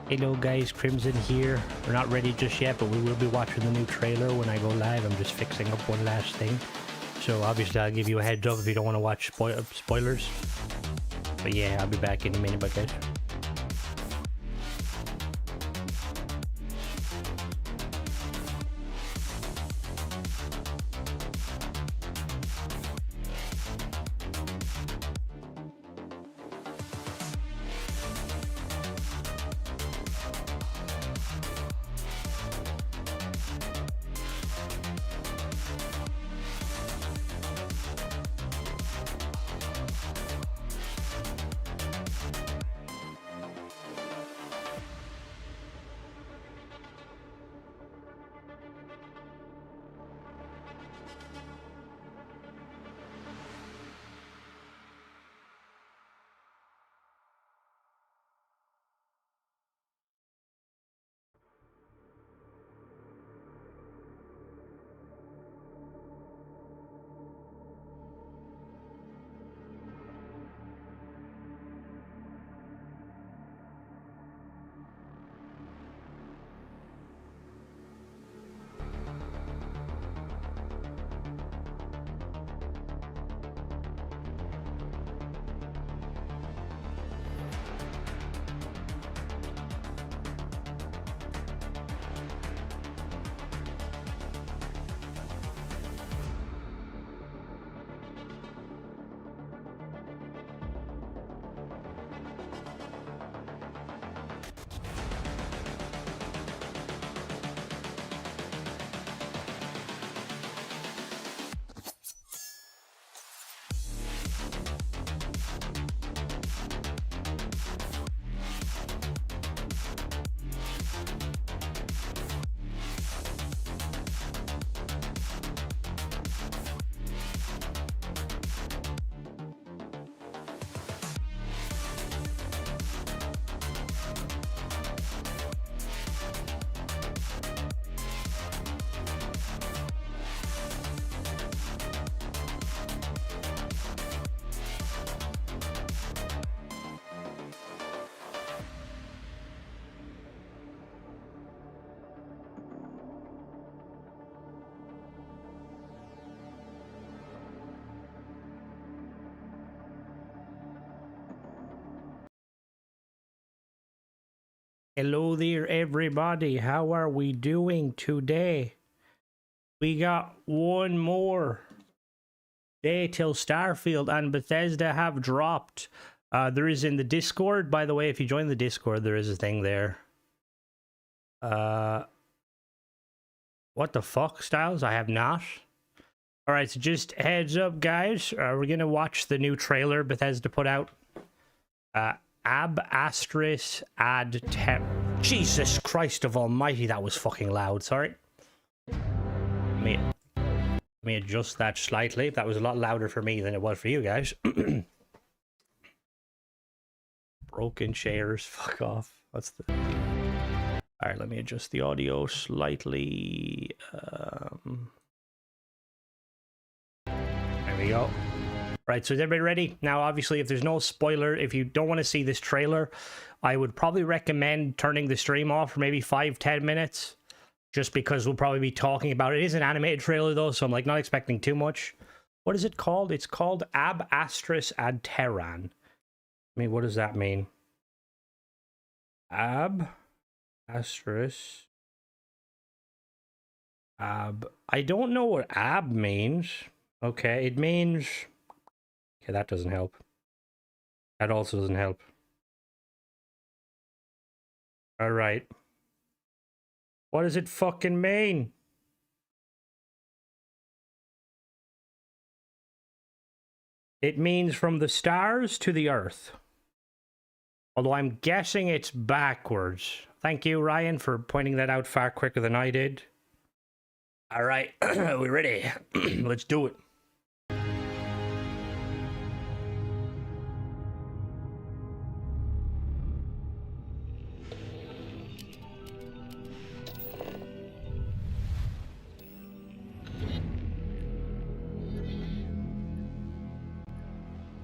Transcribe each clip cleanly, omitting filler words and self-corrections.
Hello guys, Crimson here. We're not ready just yet, but we will be watching the new trailer when I go live. I'm just fixing up one last thing. So obviously I'll give you a heads up if you don't want to watch spoilers. But yeah, I'll be back in a minute, guys. Hello there, everybody. How are we doing today? We got one more day till Starfield, and Bethesda have dropped. There is in the Discord, by the way. If you join the Discord, there is a thing there. What the fuck, Styles? I have not. All right, so just heads up, guys. We're gonna watch the new trailer Bethesda put out. Ab asterisk ad ter. Jesus Christ of Almighty, that was fucking loud. Sorry. Let me adjust that slightly. That was a lot louder for me than it was for you guys. Broken chairs. Fuck off. What's the? All right, let me adjust the audio slightly. There we go. Right, so is everybody ready? Now, obviously, if there's no spoiler, if you don't want to see this trailer, I would probably recommend turning the stream off for maybe 5-10 minutes, just because we'll probably be talking about it. It is an animated trailer, though, so I'm like not expecting too much. What is it called? It's called Ab Asterisk Ad Terran. I mean, what does that mean? Ab Asterisk Ab. I don't know what ab means. Okay, it means... Okay, that doesn't help. That also doesn't help. All right. What does it fucking mean? It means from the stars to the earth. Although I'm guessing it's backwards. Thank you, Ryan, for pointing that out far quicker than I did. All right, we're ready. Let's do it.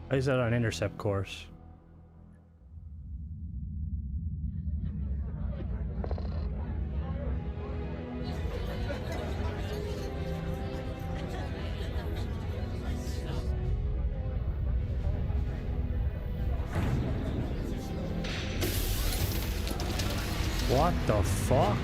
Why is that on intercept course? What the fuck?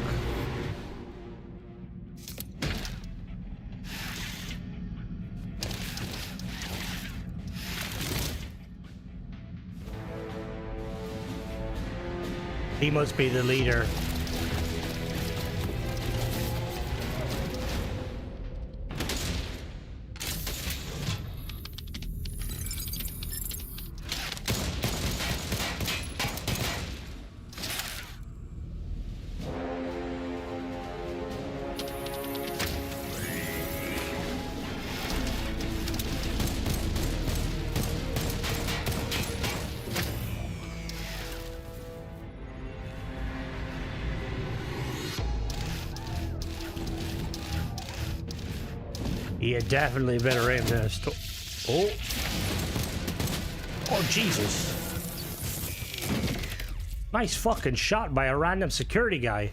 He must be the leader. Yeah, definitely better aim than a Oh. Oh, Jesus. Nice fucking shot by a random security guy.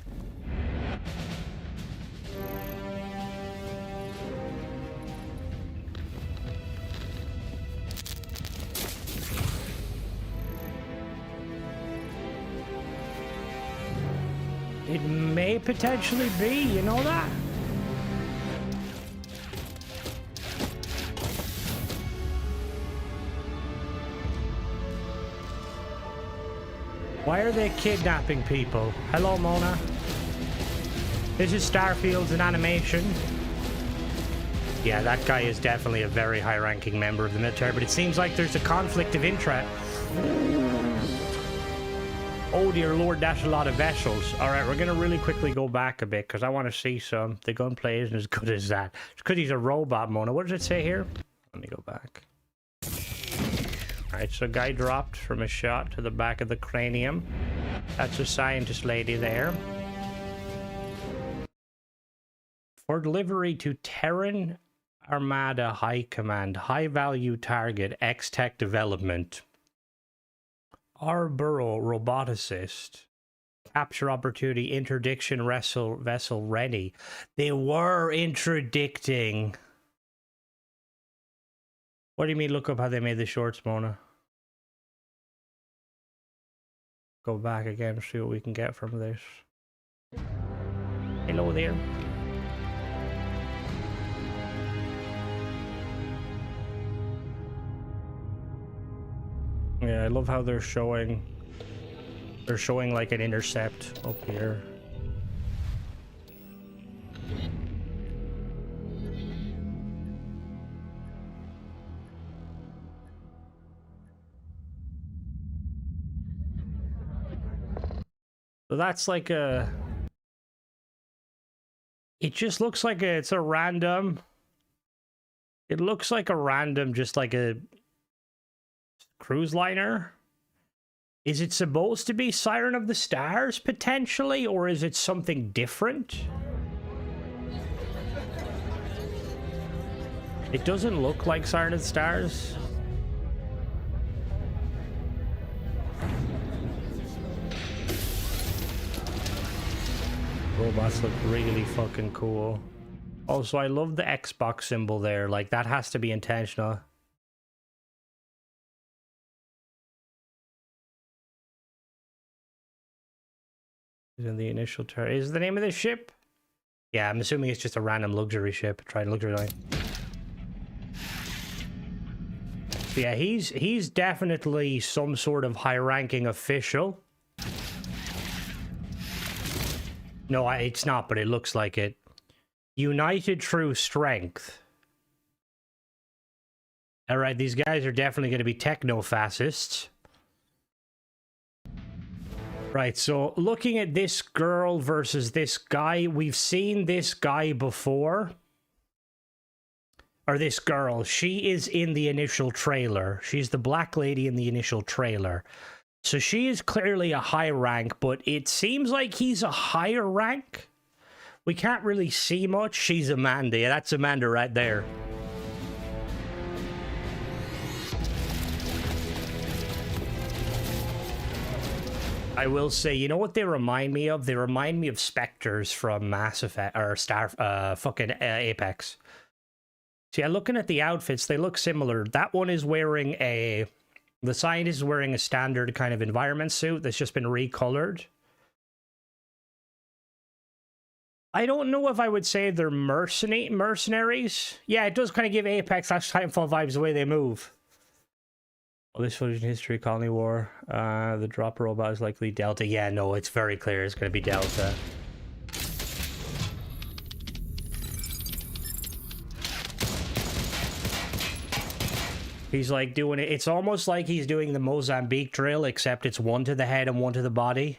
It may potentially be, you know that? Why are they kidnapping people? Hello, Mona. This is Starfield's an animation. Yeah, that guy is definitely a very high-ranking member of the military, but it seems like there's a conflict of interest. Oh dear lord, that's a lot of vessels. Alright, we're gonna really quickly go back a bit, because I want to see some. The gunplay isn't as good as that. It's because he's a robot, Mona. What does it say here? Let me go back. Alright, so guy dropped from a shot to the back of the cranium. That's a scientist lady there. For delivery to Terran Armada High Command, high value target, X-Tech development. Arboro roboticist. Capture opportunity, interdiction vessel ready. They were interdicting. What do you mean look up how they made the shorts, Mona? Go back again and see what we can get from this. Hello there. Yeah, I love how they're showing like an intercept up here. So that's like a... It just looks like it's a random... It looks like a random, just like a cruise liner. Is it supposed to be Siren of the Stars, potentially? Or is it something different? It doesn't look like Siren of the Stars. Robots look really fucking cool. Also, I love the Xbox symbol there. Like, that has to be intentional. In the initial turn. Is the name of this ship? Yeah, I'm assuming it's just a random luxury ship. Try luxury line. So yeah, he's definitely some sort of high-ranking official. No, it's not, but it looks like it. United through strength. Alright, these guys are definitely going to be techno-fascists. Right, so looking at this girl versus this guy, we've seen this guy before. Or this girl. She is in the initial trailer. She's the black lady in the initial trailer. So she is clearly a high rank, but it seems like he's a higher rank. We can't really see much. She's Amanda. Yeah, that's Amanda right there. I will say, you know what they remind me of? They remind me of Spectres from Mass Effect, or Apex. So yeah, looking at the outfits, they look similar. That one is wearing the scientist is wearing a standard kind of environment suit that's just been recolored. I don't know if I would say they're mercenaries. Yeah, it does kind of give Apex / Titanfall vibes the way they move. Well, this footage in history, Colony War. The drop robot is likely Delta. Yeah, no, it's very clear it's going to be Delta. He's like doing it. It's almost like he's doing the Mozambique drill, except it's one to the head and one to the body.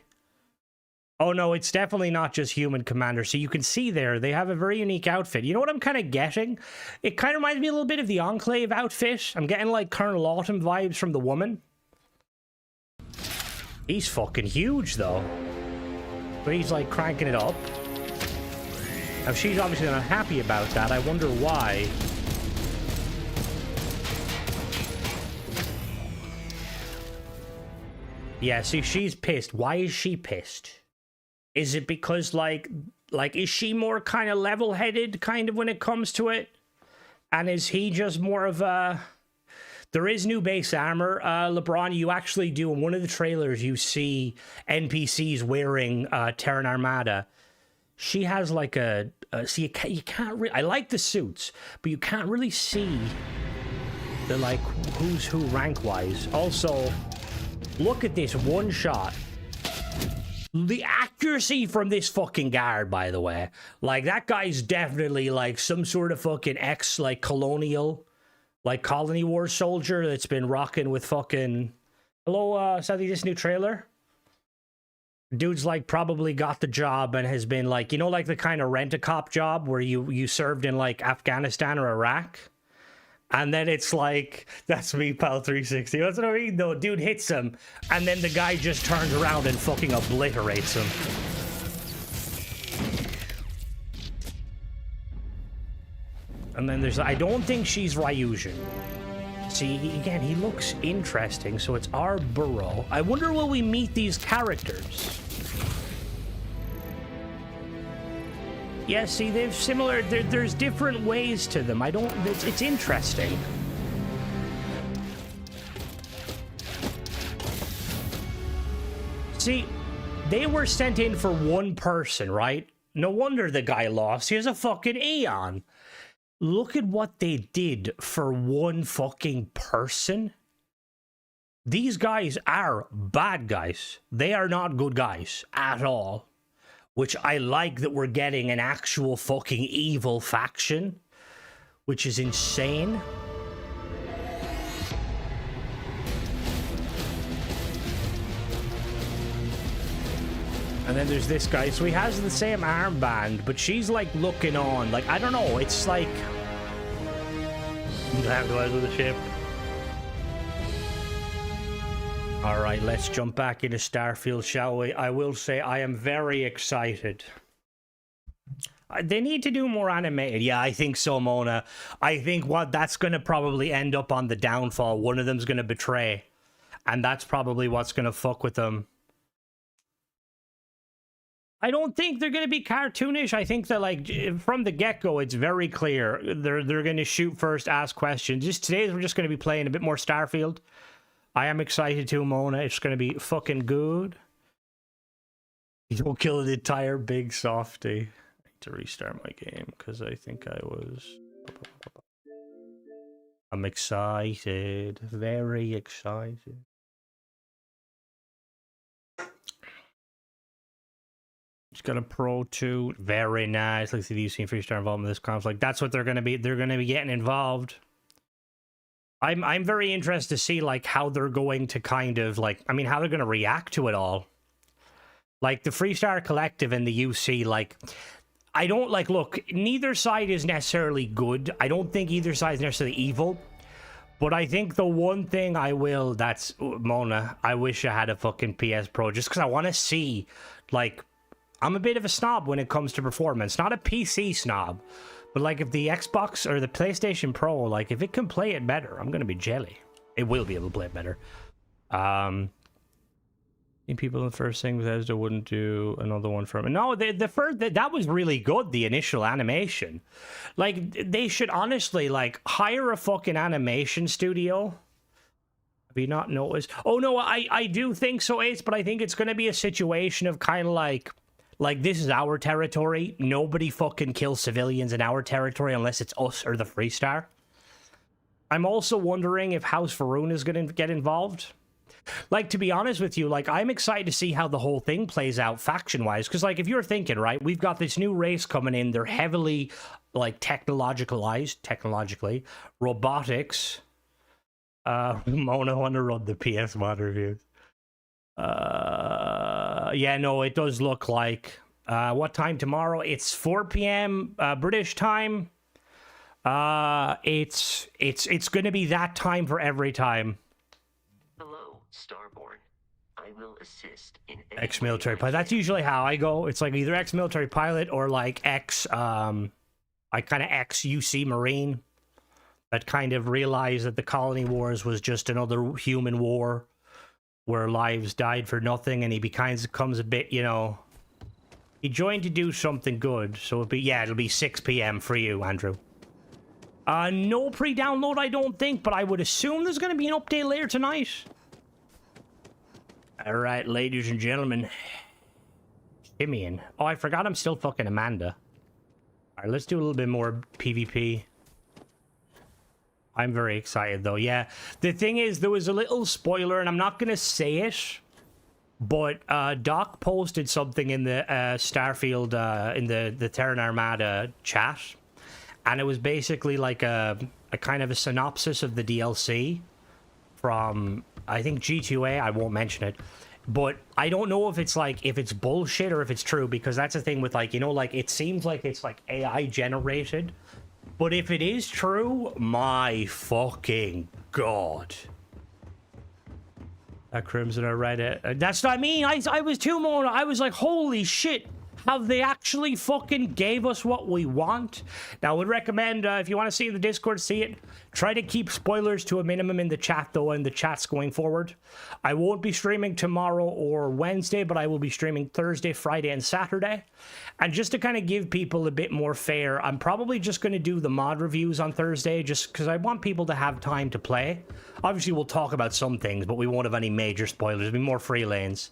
Oh no, it's definitely not just human commander. So you can see there, they have a very unique outfit. You know what I'm kind of getting? It kind of reminds me a little bit of the Enclave outfit. I'm getting like Colonel Autumn vibes from the woman. He's fucking huge though. But he's like cranking it up. Now she's obviously not happy about that. I wonder why. Yeah, see, she's pissed. Why is she pissed? Is it because, like, is she more kind of level-headed, kind of, when it comes to it? And is he just more of a... There is new base armor, LeBron. You actually do, in one of the trailers, you see NPCs wearing Terran Armada. She has, like, a... see, you can't really... I like the suits, but you can't really see the, like, who's who rank-wise. Also... Look at this one shot. The accuracy from this fucking guard, by the way. Like, that guy's definitely, like, some sort of fucking like, colonial, like, colony war soldier that's been rocking with fucking... Hello, Sadly, this new trailer? Dude's, like, probably got the job and has been, like, you know, like, the kind of rent-a-cop job where you served in, like, Afghanistan or Iraq? And then it's like, that's me, pal 360. That's what I mean? No, dude hits him, and then the guy just turns around and fucking obliterates him. And then there's, I don't think she's Ryujian. See, again, he looks interesting, so it's our burrow. I wonder will we meet these characters? Yeah, see, they've similar... There's different ways to them. I don't... It's interesting. See, they were sent in for one person, right? No wonder the guy lost. Here's a fucking Aeon. Look at what they did for one fucking person. These guys are bad guys. They are not good guys at all. Which I like that we're getting an actual fucking evil faction, which is insane. And then there's this guy. So he has the same armband, but she's like looking on. Like, I don't know. It's like... Go with the ship. All right, let's jump back into Starfield, shall we? I will say I am very excited. They need to do more animated. Yeah, I think so, Mona. I think what that's going to probably end up on the downfall. One of them's going to betray. And that's probably what's going to fuck with them. I don't think they're going to be cartoonish. I think that, like, from the get-go, it's very clear. They're going to shoot first, ask questions. Just today, we're just going to be playing a bit more Starfield. I am excited too, Mona. It's going to be fucking good. You don't kill an entire big softy. I need to restart my game because I think I was... I'm excited. Very excited. Just got a Pro 2. Very nice. Let's see if you've seen Freestar involvement in this conflict. That's what they're going to be. They're going to be getting involved. I'm very interested to see, like, how they're going to kind of, like, I mean, how they're going to react to it all. Like, the Freestar Collective and the UC, like, I don't, like, look, neither side is necessarily good. I don't think either side is necessarily evil. But I think the one thing I will, that's, Mona, I wish I had a fucking PS Pro, just because I want to see, like, I'm a bit of a snob when it comes to performance. Not a PC snob. But, like, if the Xbox or the PlayStation Pro, like, if it can play it better, I'm going to be jelly. It will be able to play it better. People in the first thing, Bethesda wouldn't do another one for me. No, the first, that was really good, the initial animation. Like, they should honestly, like, hire a fucking animation studio. Have you not noticed? Oh, no, I do think so, Ace, but I think it's going to be a situation of kind of like Like, this is our territory. Nobody fucking kills civilians in our territory unless it's us or the Freestar. I'm also wondering if House Faroon is going to get involved. Like, to be honest with you, like, I'm excited to see how the whole thing plays out faction-wise. Because, like, if you're thinking, right, we've got this new race coming in. They're heavily, like, technologically. Robotics. Mona want to run the PS mod reviews. Yeah, no, it does look like what time tomorrow? It's 4 p.m. British time. It's gonna be that time for every time. Hello, Starborn. I will assist in Ex-military pilot. That's usually how I go. It's like either ex-military pilot or like I kind of ex-UC Marine that kind of realized that the colony wars was just another human war where lives died for nothing, and he becomes a bit, you know, he joined to do something good. So it'll be 6 p.m. for you, Andrew. No pre-download, I don't think, but I would assume there's going to be an update later tonight. All right, ladies and gentlemen. Simeon. Oh, I forgot I'm still fucking Amanda. All right, let's do a little bit more PvP. I'm very excited, though. Yeah, the thing is, there was a little spoiler, and I'm not going to say it, but Doc posted something in the Starfield, in the Terran Armada chat, and it was basically like a kind of a synopsis of the DLC from, I think, G2A. I won't mention it, but I don't know if it's like, if it's bullshit or if it's true, because that's the thing with, like, you know, like, it seems like it's like AI generated. But if it is true, my fucking god. That Crimson, I read it. That's what I mean. I was too more. I was like, holy shit. Have they actually fucking gave us what we want? Now, I would recommend, if you want to see the Discord, see it. Try to keep spoilers to a minimum in the chat, though, and the chats going forward. I won't be streaming tomorrow or Wednesday, but I will be streaming Thursday, Friday, and Saturday. And just to kind of give people a bit more fare, I'm probably just going to do the mod reviews on Thursday, just because I want people to have time to play. Obviously, we'll talk about some things, but we won't have any major spoilers. It'll be more free lanes.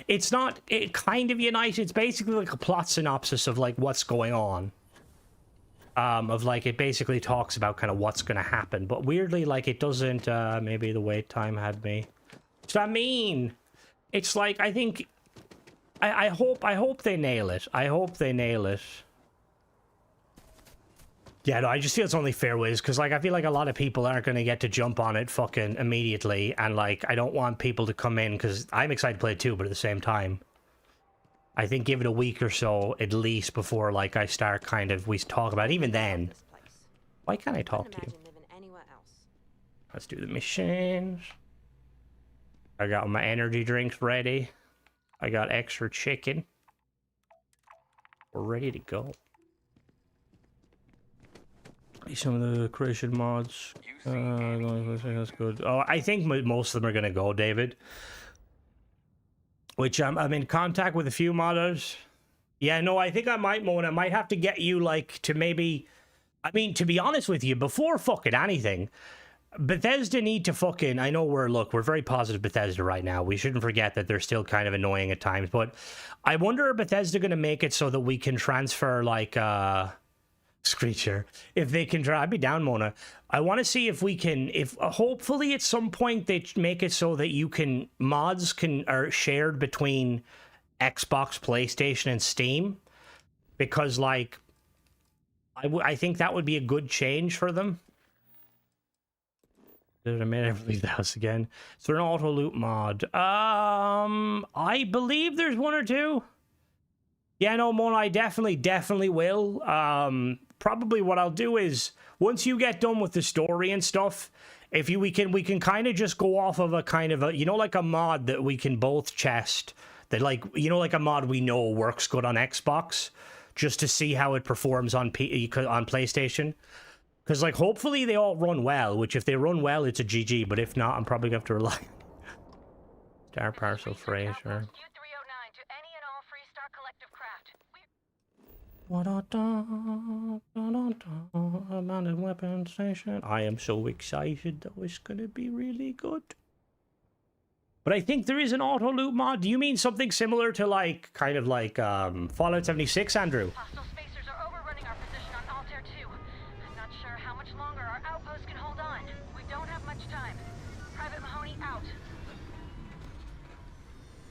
It's not, it kind of unites. It's basically like a plot synopsis of like what's going on. Of like, it basically talks about kind of what's going to happen. But weirdly, like, it doesn't, maybe the wait time had me. So I mean, it's like, I think, I hope they nail it. I hope they nail it. Yeah, no, I just feel it's only fair ways, because, like, I feel like a lot of people aren't going to get to jump on it fucking immediately, and, like, I don't want people to come in, because I'm excited to play it too, but at the same time, I think give it a week or so, at least, before, like, I start kind of, we talk about it. Even then, why can't I talk to you? Let's do the missions. I got my energy drinks ready. I got extra chicken. We're ready to go. Some of the creation mods. That's good. Oh, I think most of them are gonna go, David. Which I'm in contact with a few modders. Yeah, no, I think I might, Mona. I might have to get you, like, to maybe... I mean, to be honest with you, before fucking anything, Bethesda need to fucking... I know we're very positive Bethesda right now. We shouldn't forget that they're still kind of annoying at times, but I wonder if Bethesda gonna make it so that we can transfer, like, Screecher, if they can try. I'd be down, Mona. I want to see if we can, if hopefully at some point they make it so that you can, mods are shared between Xbox, PlayStation, and Steam, because, like, I think that would be a good change for them. Did I made leave the house again? Is there an auto loot mod? I believe there's one or two. Yeah, no, Mona, I definitely will. Probably what I'll do is, once you get done with the story and stuff, if we can kind of just go off of a kind of a, you know, like a mod that we can both test, that, like, you know, like a mod we know works good on Xbox, just to see how it performs on PlayStation. Because, like, hopefully they all run well, which if they run well, it's a GG, but if not, I'm probably going to have to rely on Star Parcel Freighter. Abandoned weapon station. I am so excited, though. It's gonna be really good. But I think there is an auto loot mod. Do you mean something similar to like, kind of like Fallout 76, Andrew? Hostile spacers are overrunning our position on Altair 2. I'm not sure how much longer our outpost can hold on. We don't have much time. Private Mahoney out.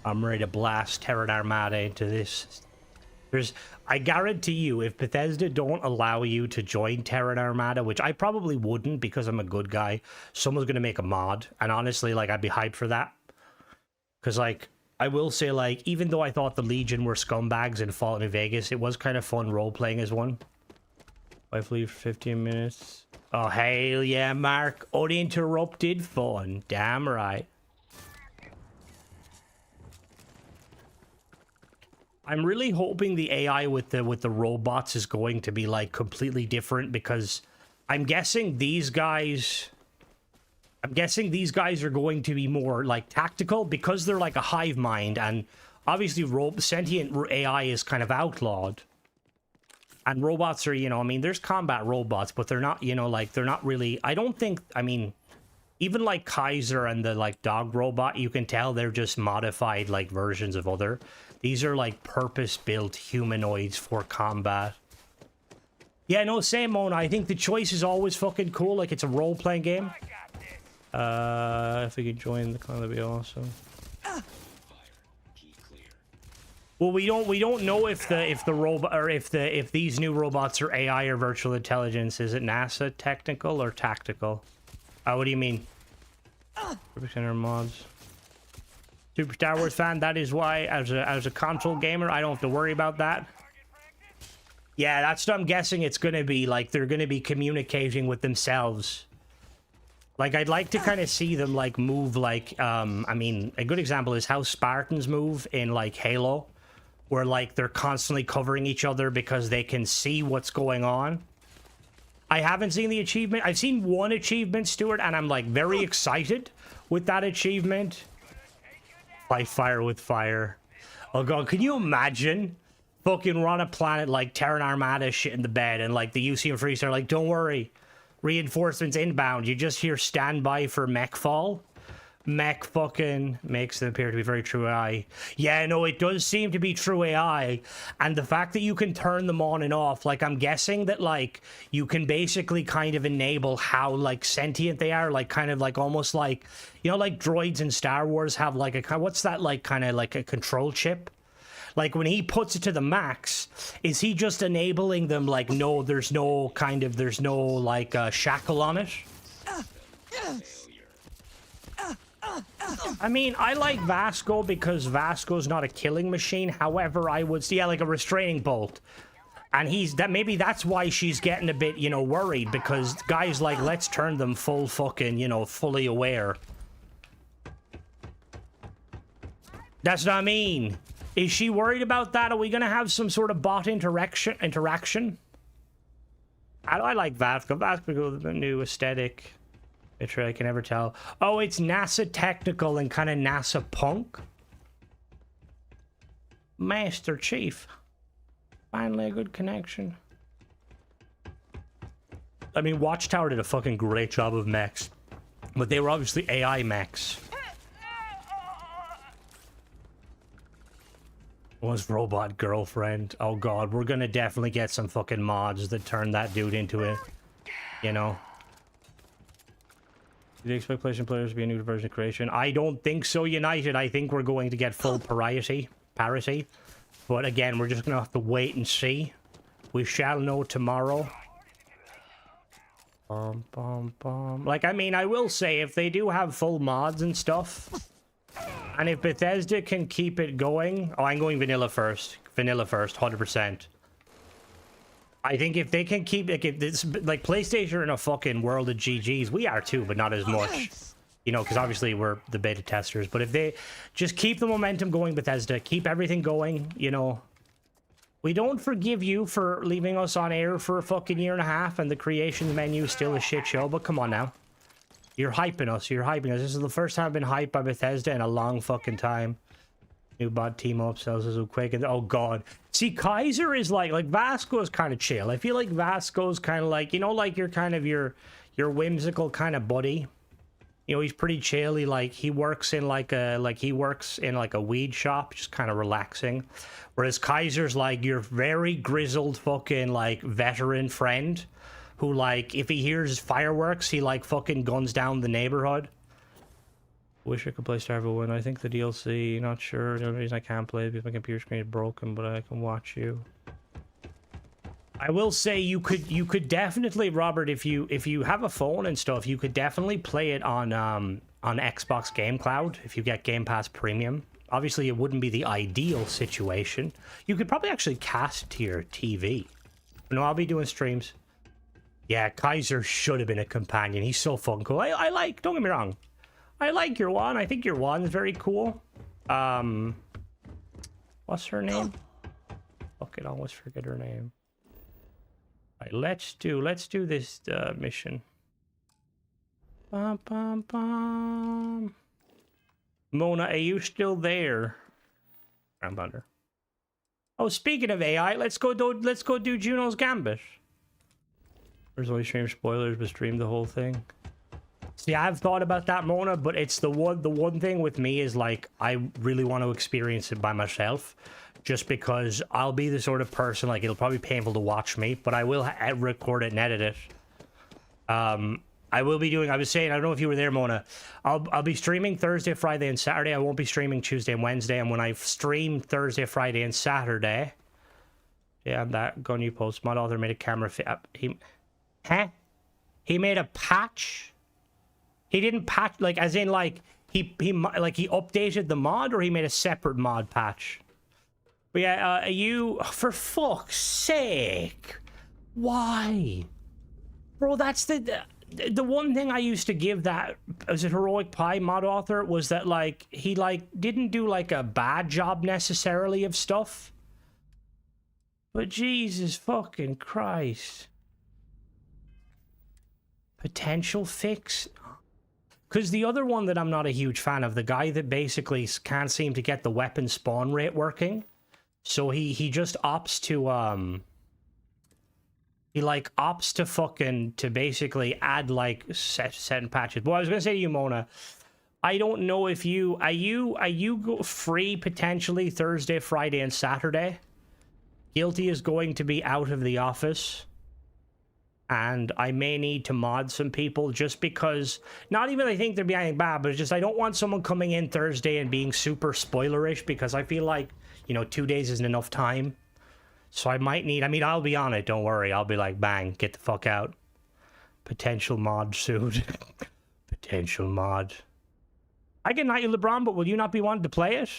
I'm ready to blast Terran Armada into this. I guarantee you, if Bethesda don't allow you to join Terran Armada, which I probably wouldn't because I'm a good guy, someone's going to make a mod. And honestly, like, I'd be hyped for that. Because, like, I will say, like, even though I thought the Legion were scumbags in Fallout New Vegas, it was kind of fun role-playing as one. Wife leave for 15 minutes. Oh, hell yeah, Mark. Uninterrupted fun. Damn right. I'm really hoping the AI with the robots is going to be, like, completely different, because I'm guessing these guys... are going to be more, like, tactical, because they're like a hive mind, and obviously sentient AI is kind of outlawed. And robots are, you know, I mean, there's combat robots, but they're not, you know, like, they're not really... I don't think, I mean, even, like, Kaiser and the, like, dog robot, you can tell they're just modified, like, versions of other... These are, like, purpose-built humanoids for combat. Yeah, no, same, Mona. I think the choice is always fucking cool. Like, it's a role-playing game. If we could join the clan, that'd be awesome. Well, we don't know if the robot, or if these new robots are AI or virtual intelligence. Is it NASA technical or tactical? What do you mean? Center mods. Super Star Wars fan. That is why, as a console gamer, I don't have to worry about that. Yeah, that's what I'm guessing it's gonna be. Like, they're gonna be communicating with themselves. Like, I'd like to kind of see them, like, move, like, I mean, a good example is how Spartans move in, like, Halo, where, like, they're constantly covering each other because they can see what's going on. I haven't seen the achievement. I've seen one achievement, Stuart, and I'm, like, very excited with that achievement. Fight fire with fire. Oh, God, can you imagine? Fucking we're on a planet, like, Terran Armada shit in the bed, and, like, the UC and Freeze are like, don't worry. Reinforcements inbound. You just hear standby for mech fall. Mech fucking makes them appear to be very true AI. Yeah, no, it does seem to be true AI. And the fact that you can turn them on and off, like, I'm guessing that, like, you can basically kind of enable how, like, sentient they are. Like, kind of, like, almost like, you know, like droids in Star Wars have, like, a, what's that, like, kind of like a control chip? Like, when he puts it to the max, is he just enabling them, like, no, there's no, like, shackle on it? I mean, I like Vasco because Vasco's not a killing machine. However, I would... Yeah, like a restraining bolt. And maybe that's why she's getting a bit, you know, worried. Because guys like, let's turn them full fucking, you know, fully aware. That's what I mean. Is she worried about that? Are we going to have some sort of bot interaction? I like Vasco. Vasco, the new aesthetic. Picture I can never tell. Oh, it's NASA technical and kind of NASA punk. Master Chief. Finally a good connection. I mean, Watchtower did a fucking great job of mechs. But they were obviously AI mechs. Was robot girlfriend. Oh god, we're gonna definitely get some fucking mods that turn that dude into a, you know. Do you expect PlayStation players to be a new version of creation? I don't think so, United. I think we're going to get full parity. But again, we're just gonna have to wait and see. We shall know tomorrow. Like, I mean, I will say, if they do have full mods and stuff, and if Bethesda can keep it going... Oh, I'm going vanilla first. Vanilla first, 100%. I think if they can keep... Like, if this, like, PlayStation are in a fucking world of GGs. We are too, but not as much. You know, because obviously we're the beta testers. But if they just keep the momentum going, Bethesda, keep everything going, you know... We don't forgive you for leaving us on air for a fucking year and a half, and the creations menu is still a shit show, but come on now. You're hyping us. You're hyping us. This is the first time I've been hyped by Bethesda in a long fucking time. New bot team up, sells us with Quake, and oh god. See, Kaiser is like Vasco is kind of chill. I feel like Vasco's kind of like, you know, like you're kind of your whimsical kind of buddy. You know, he's pretty chill. He works in like a weed shop, just kind of relaxing. Whereas Kaiser's like your very grizzled fucking like veteran friend who like if he hears fireworks, he like fucking guns down the neighborhood. Wish I could play Starfield when I think the DLC, not sure. The only reason I can't play it because my computer screen is broken, but I can watch you. I will say you could definitely, Robert, if you have a phone and stuff, you could definitely play it on Xbox Game Cloud if you get Game Pass Premium. Obviously, it wouldn't be the ideal situation. You could probably actually cast to your TV. No, I'll be doing streams. Yeah, Kaiser should have been a companion. He's so fucking cool. I like, don't get me wrong. I like your one. I think your one's very cool. What's her name? Fuck it, I almost forget her name. Alright, let's do this mission. Bum, bum, bum. Mona, are you still there? Ground Thunder. Oh, speaking of AI, let's go do Juno's Gambit. There's always stream spoilers, but stream the whole thing. See, I've thought about that, Mona, but it's the one thing with me is like I really want to experience it by myself, just because I'll be the sort of person like it'll probably be painful to watch me, but I will record it and edit it. I will be doing. I was saying, I don't know if you were there, Mona. I'll be streaming Thursday, Friday, and Saturday. I won't be streaming Tuesday and Wednesday. And when I stream Thursday, Friday, and Saturday, yeah, that gun you post, mod author made a camera fit. He made a patch. He didn't patch, like, as in, like, he updated the mod, or he made a separate mod patch? But yeah, you, for fuck's sake, why? Bro, that's the one thing I used to give that, as a Heroic Pie mod author, was that, like, he, like, didn't do, like, a bad job, necessarily, of stuff. But Jesus fucking Christ. Potential fix? Because the other one that I'm not a huge fan of, the guy that basically can't seem to get the weapon spawn rate working, so he just opts to to basically add like set patches. But I was gonna say to you, Mona, I don't know if are you free potentially Thursday, Friday, and Saturday? Guilty is going to be out of the office. And I may need to mod some people just because, not even I think they're being bad, but it's just I don't want someone coming in Thursday and being super spoilerish, because I feel like, you know, 2 days isn't enough time. So I might need, I mean, I'll be on it, don't worry. I'll be like, bang, get the fuck out. Potential mod soon. Potential mod. I can knight you LeBron, but will you not be wanting to play it?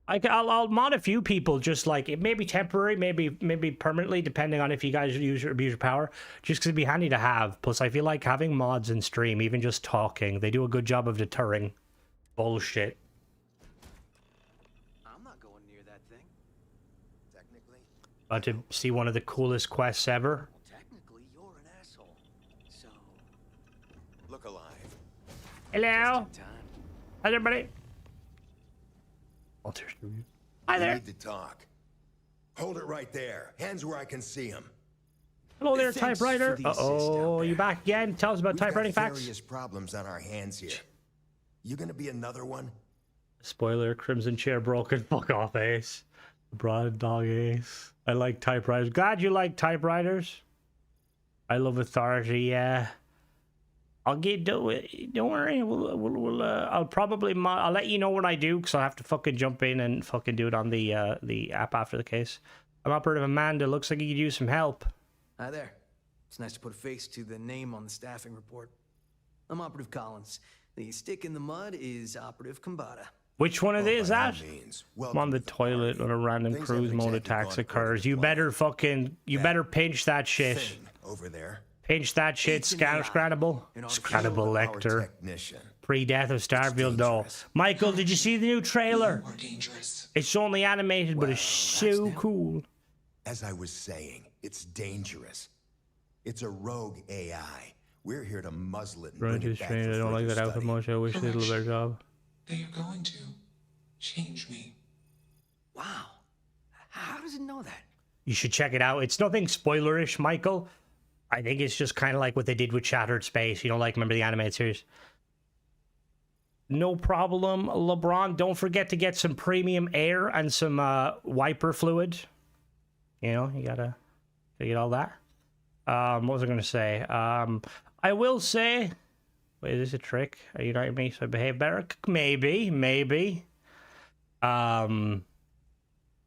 I'll mod a few people, just like it may be temporary, maybe permanently, depending on if you guys abuse your power. Just because it'd be handy to have. Plus, I feel like having mods in stream, even just talking, they do a good job of deterring bullshit. I'm not going near that thing. Technically. About to see one of the coolest quests ever. Well, technically, you're an asshole. So. Look alive. Hello. Just in time. How's everybody? Hi there. We need to talk. Hold it right there. Hands where I can see them. Hello there, Thanks typewriter. for the assist out Uh-oh, there. you back again? Tell us about We've typewriting got facts. serious problems on our hands here. You gonna be another one? Spoiler, Crimson Chair broken. Fuck off, Ace. Broad dog Ace. I like typewriters. Glad you like typewriters. I love authority, yeah. I'll get do it. Don't worry. I'll probably I'll let you know when I do, because I'll have to fucking jump in and fucking do it on the app after the case. I'm Operative Amanda. Looks like you could use some help. Hi there. It's nice to put a face to the name on the staffing report. I'm Operative Collins. The stick in the mud is Operative Combata. Which one of these is By all that? means, I'm welcome on the to toilet party. when a random Things cruise haven't mode exactly attacks gone according occurs. to You plan. better fucking, you better pinch that shit. Thing over there. Pinch that shit, It's an AI, Scannable. an Scannable Our Lecter. technician. Pre-death of Starfield, though. dangerous. Michael, did you see the new trailer? More dangerous. It's only animated, but it's Well, so that's cool. As I was saying, it's dangerous. It's a rogue AI. We're here to muzzle it and Running bring too it back strange. for I don't like further that outfit study. much. I wish they did a better job. That you're going to change me. Wow. How does it know that? You should check it out. It's nothing spoilerish, Michael. I think it's just kind of like what they did with Shattered Space. You know, like, remember the animated series? No problem, LeBron. Don't forget to get some premium air and some wiper fluid. You know, you gotta get all that. What was I gonna say? I will say, wait, is this a trick? Are you not me? So I behave better? Maybe. What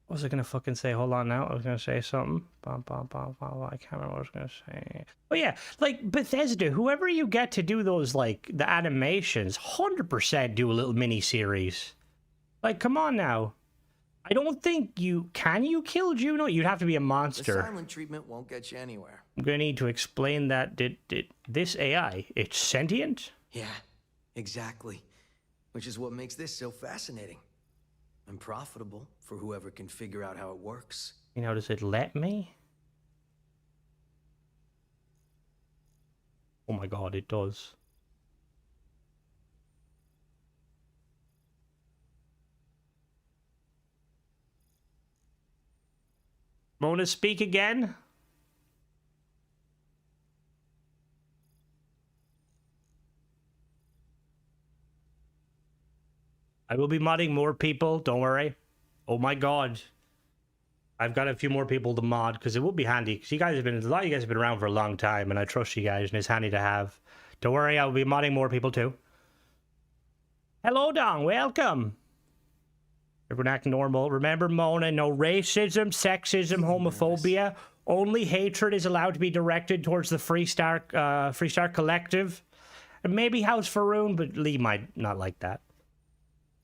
was I gonna fucking say? Hold on now. I was gonna say something. I can't remember what I was gonna say. Oh yeah, like Bethesda, whoever you get to do those, like, the animations, 100% do a little mini-series. Like, come on now. I don't think you... Can you kill Juno? You'd have to be a The monster. silent treatment won't get you anywhere. I'm gonna need to explain that. Did this AI, it's sentient? Yeah, exactly. Which is what makes this so fascinating. And profitable for whoever can figure out how it works. You know, does it let me? Oh my god, it does. Mona, speak again? I will be modding more people, don't worry. Oh my god. I've got a few more people to mod, because it will be handy. Because you guys have been, a lot of you guys have been around for a long time, and I trust you guys, and it's handy to have. Don't worry, I will be modding more people too. Hello, Dong, welcome. Everyone act normal. Remember, Mona, no racism, sexism, homophobia. Only hatred is allowed to be directed towards the Freestar Collective. And maybe House Faroon, but Lee might not like that.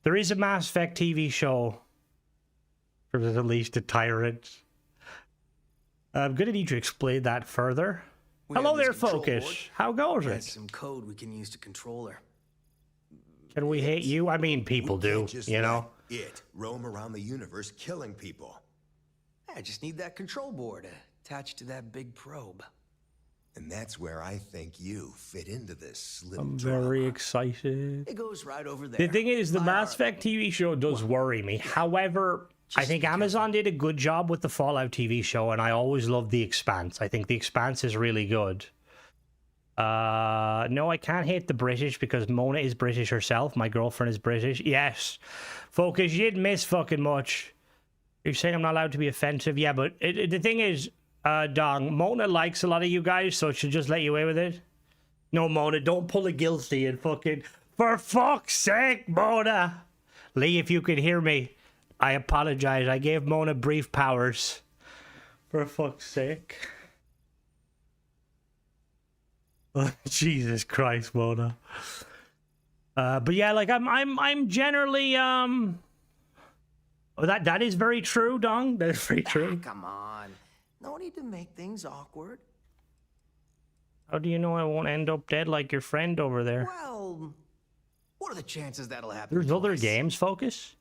There is a Mass Effect TV show for the least a tyrant. I'm gonna need to explain that further. We Hello have this there, control Focus. board. How goes That's it? some code we can use to control her. Can we hate you? I mean, people We do, can't just you know? let it roam around the universe killing people. I just need that control board attached to that big probe. And that's where I think you fit into this little I'm drama. very excited. It goes right over there. The thing is, the By Mass our- Effect TV show does worry me. However, I think Amazon did a good job with the Fallout TV show, and I always loved The Expanse. I think The Expanse is really good. No, I can't hate the British because Mona is British herself. My girlfriend is British. Yes. Focus, you didn't miss fucking much. You're saying I'm not allowed to be offensive? Yeah, but the thing is, Dong, Mona likes a lot of you guys, so she'll just let you away with it. No, Mona, don't pull a guilty and fucking... For fuck's sake, Mona! Lee, if you could hear me, I apologize. I gave Mona brief powers. For fuck's sake. Jesus Christ, Mona. But yeah, like I'm generally oh, that is very true, Dong. That is very true. Come on. No need to make things awkward. How do you know I won't end up dead like your friend over there? Well, what are the chances that'll happen? There's other twice? games, Focus.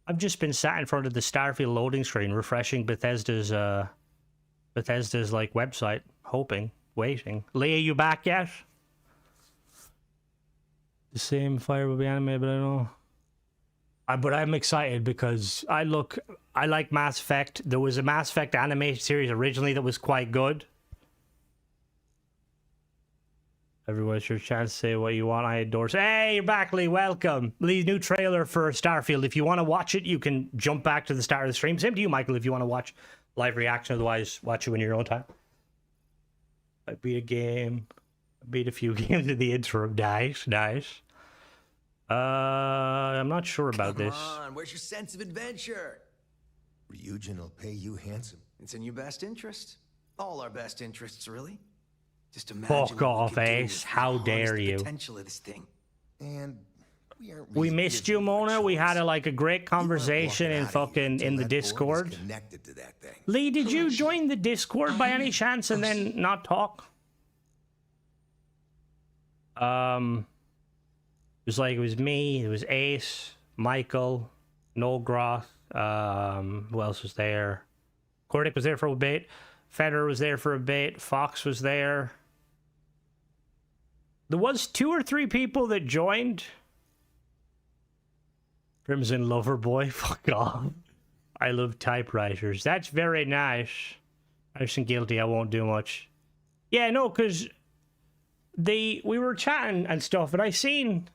I've just been sat in front of the Starfield loading screen, refreshing Bethesda's like website, hoping, waiting. Lee, are you back yet? The same fire will be animated, but I don't know. But I'm excited because I like Mass Effect. There was a Mass Effect animated series originally that was quite good. Everyone's your chance to say what you want. I adore. Hey, you're back, Lee. Welcome. Lee's new trailer for Starfield. If you want to watch it, you can jump back to the start of the stream. Same to you, Michael, if you want to watch live reaction. Otherwise, watch it in your own time. I beat a game. I beat a few games in the interim. Nice. I'm not sure about this. Come on, where's your sense of adventure? Ryujin will pay you handsome. It's in your best interest. All our best interests, really. Just imagine Fuck what we off, could do Ace. if we How harnessed dare the you. potential of this thing. And we aren't We really missed busy you, by Mona. We had choice. a great conversation You in weren't walking fucking out of here in the until that board was Discord. connected to that thing. Lee, did you join the Discord by any chance and then not talk? It was me, it was Ace, Michael, Nolgroth, who else was there? Cordic was there for a bit. Federer was there for a bit. Fox was there. There was 2 or 3 people that joined. Crimson Loverboy, fuck off. I love typewriters. That's very nice. I'm guilty, I won't do much. Yeah, no, because we were chatting and stuff, and I seen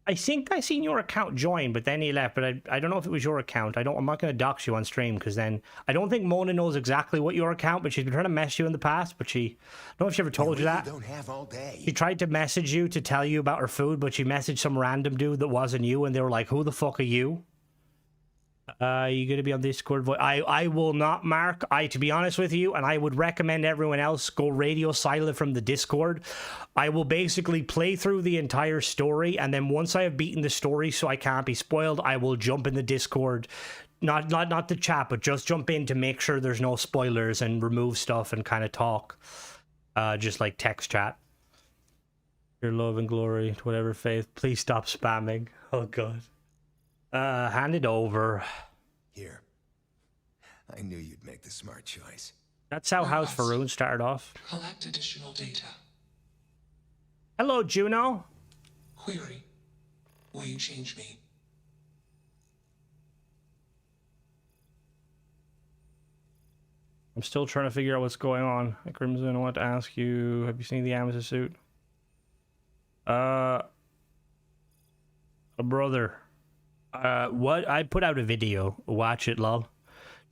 I think I seen your account join, but then he left. But I don't know if it was your account. I'm not going to dox you on stream because then I don't think Mona knows exactly what your account. But she's been trying to mess you in the past. But I don't know if she ever told you that. Don't have all day. She tried to message you to tell you about her food, but she messaged some random dude that wasn't you, and they were like, "Who the fuck are you?" You gonna be on Discord? I will not, Mark. To be honest with you, and I would recommend everyone else go radio silent from the Discord. I will basically play through the entire story, and then once I have beaten the story, so I can't be spoiled, I will jump in the Discord, not the chat, but just jump in to make sure there's no spoilers and remove stuff and kind of talk, just like text chat. Your love and glory to whatever faith. Please stop spamming. Oh god. Hand it over. Here. I knew you'd make the smart choice. That's how House Faroon started off. Collect additional data. Hello, Juno. Query. Will you change me? I'm still trying to figure out what's going on. Crimson, I want to ask you, have you seen the Amazon suit? A brother. What? I put out a video. Watch it, lol.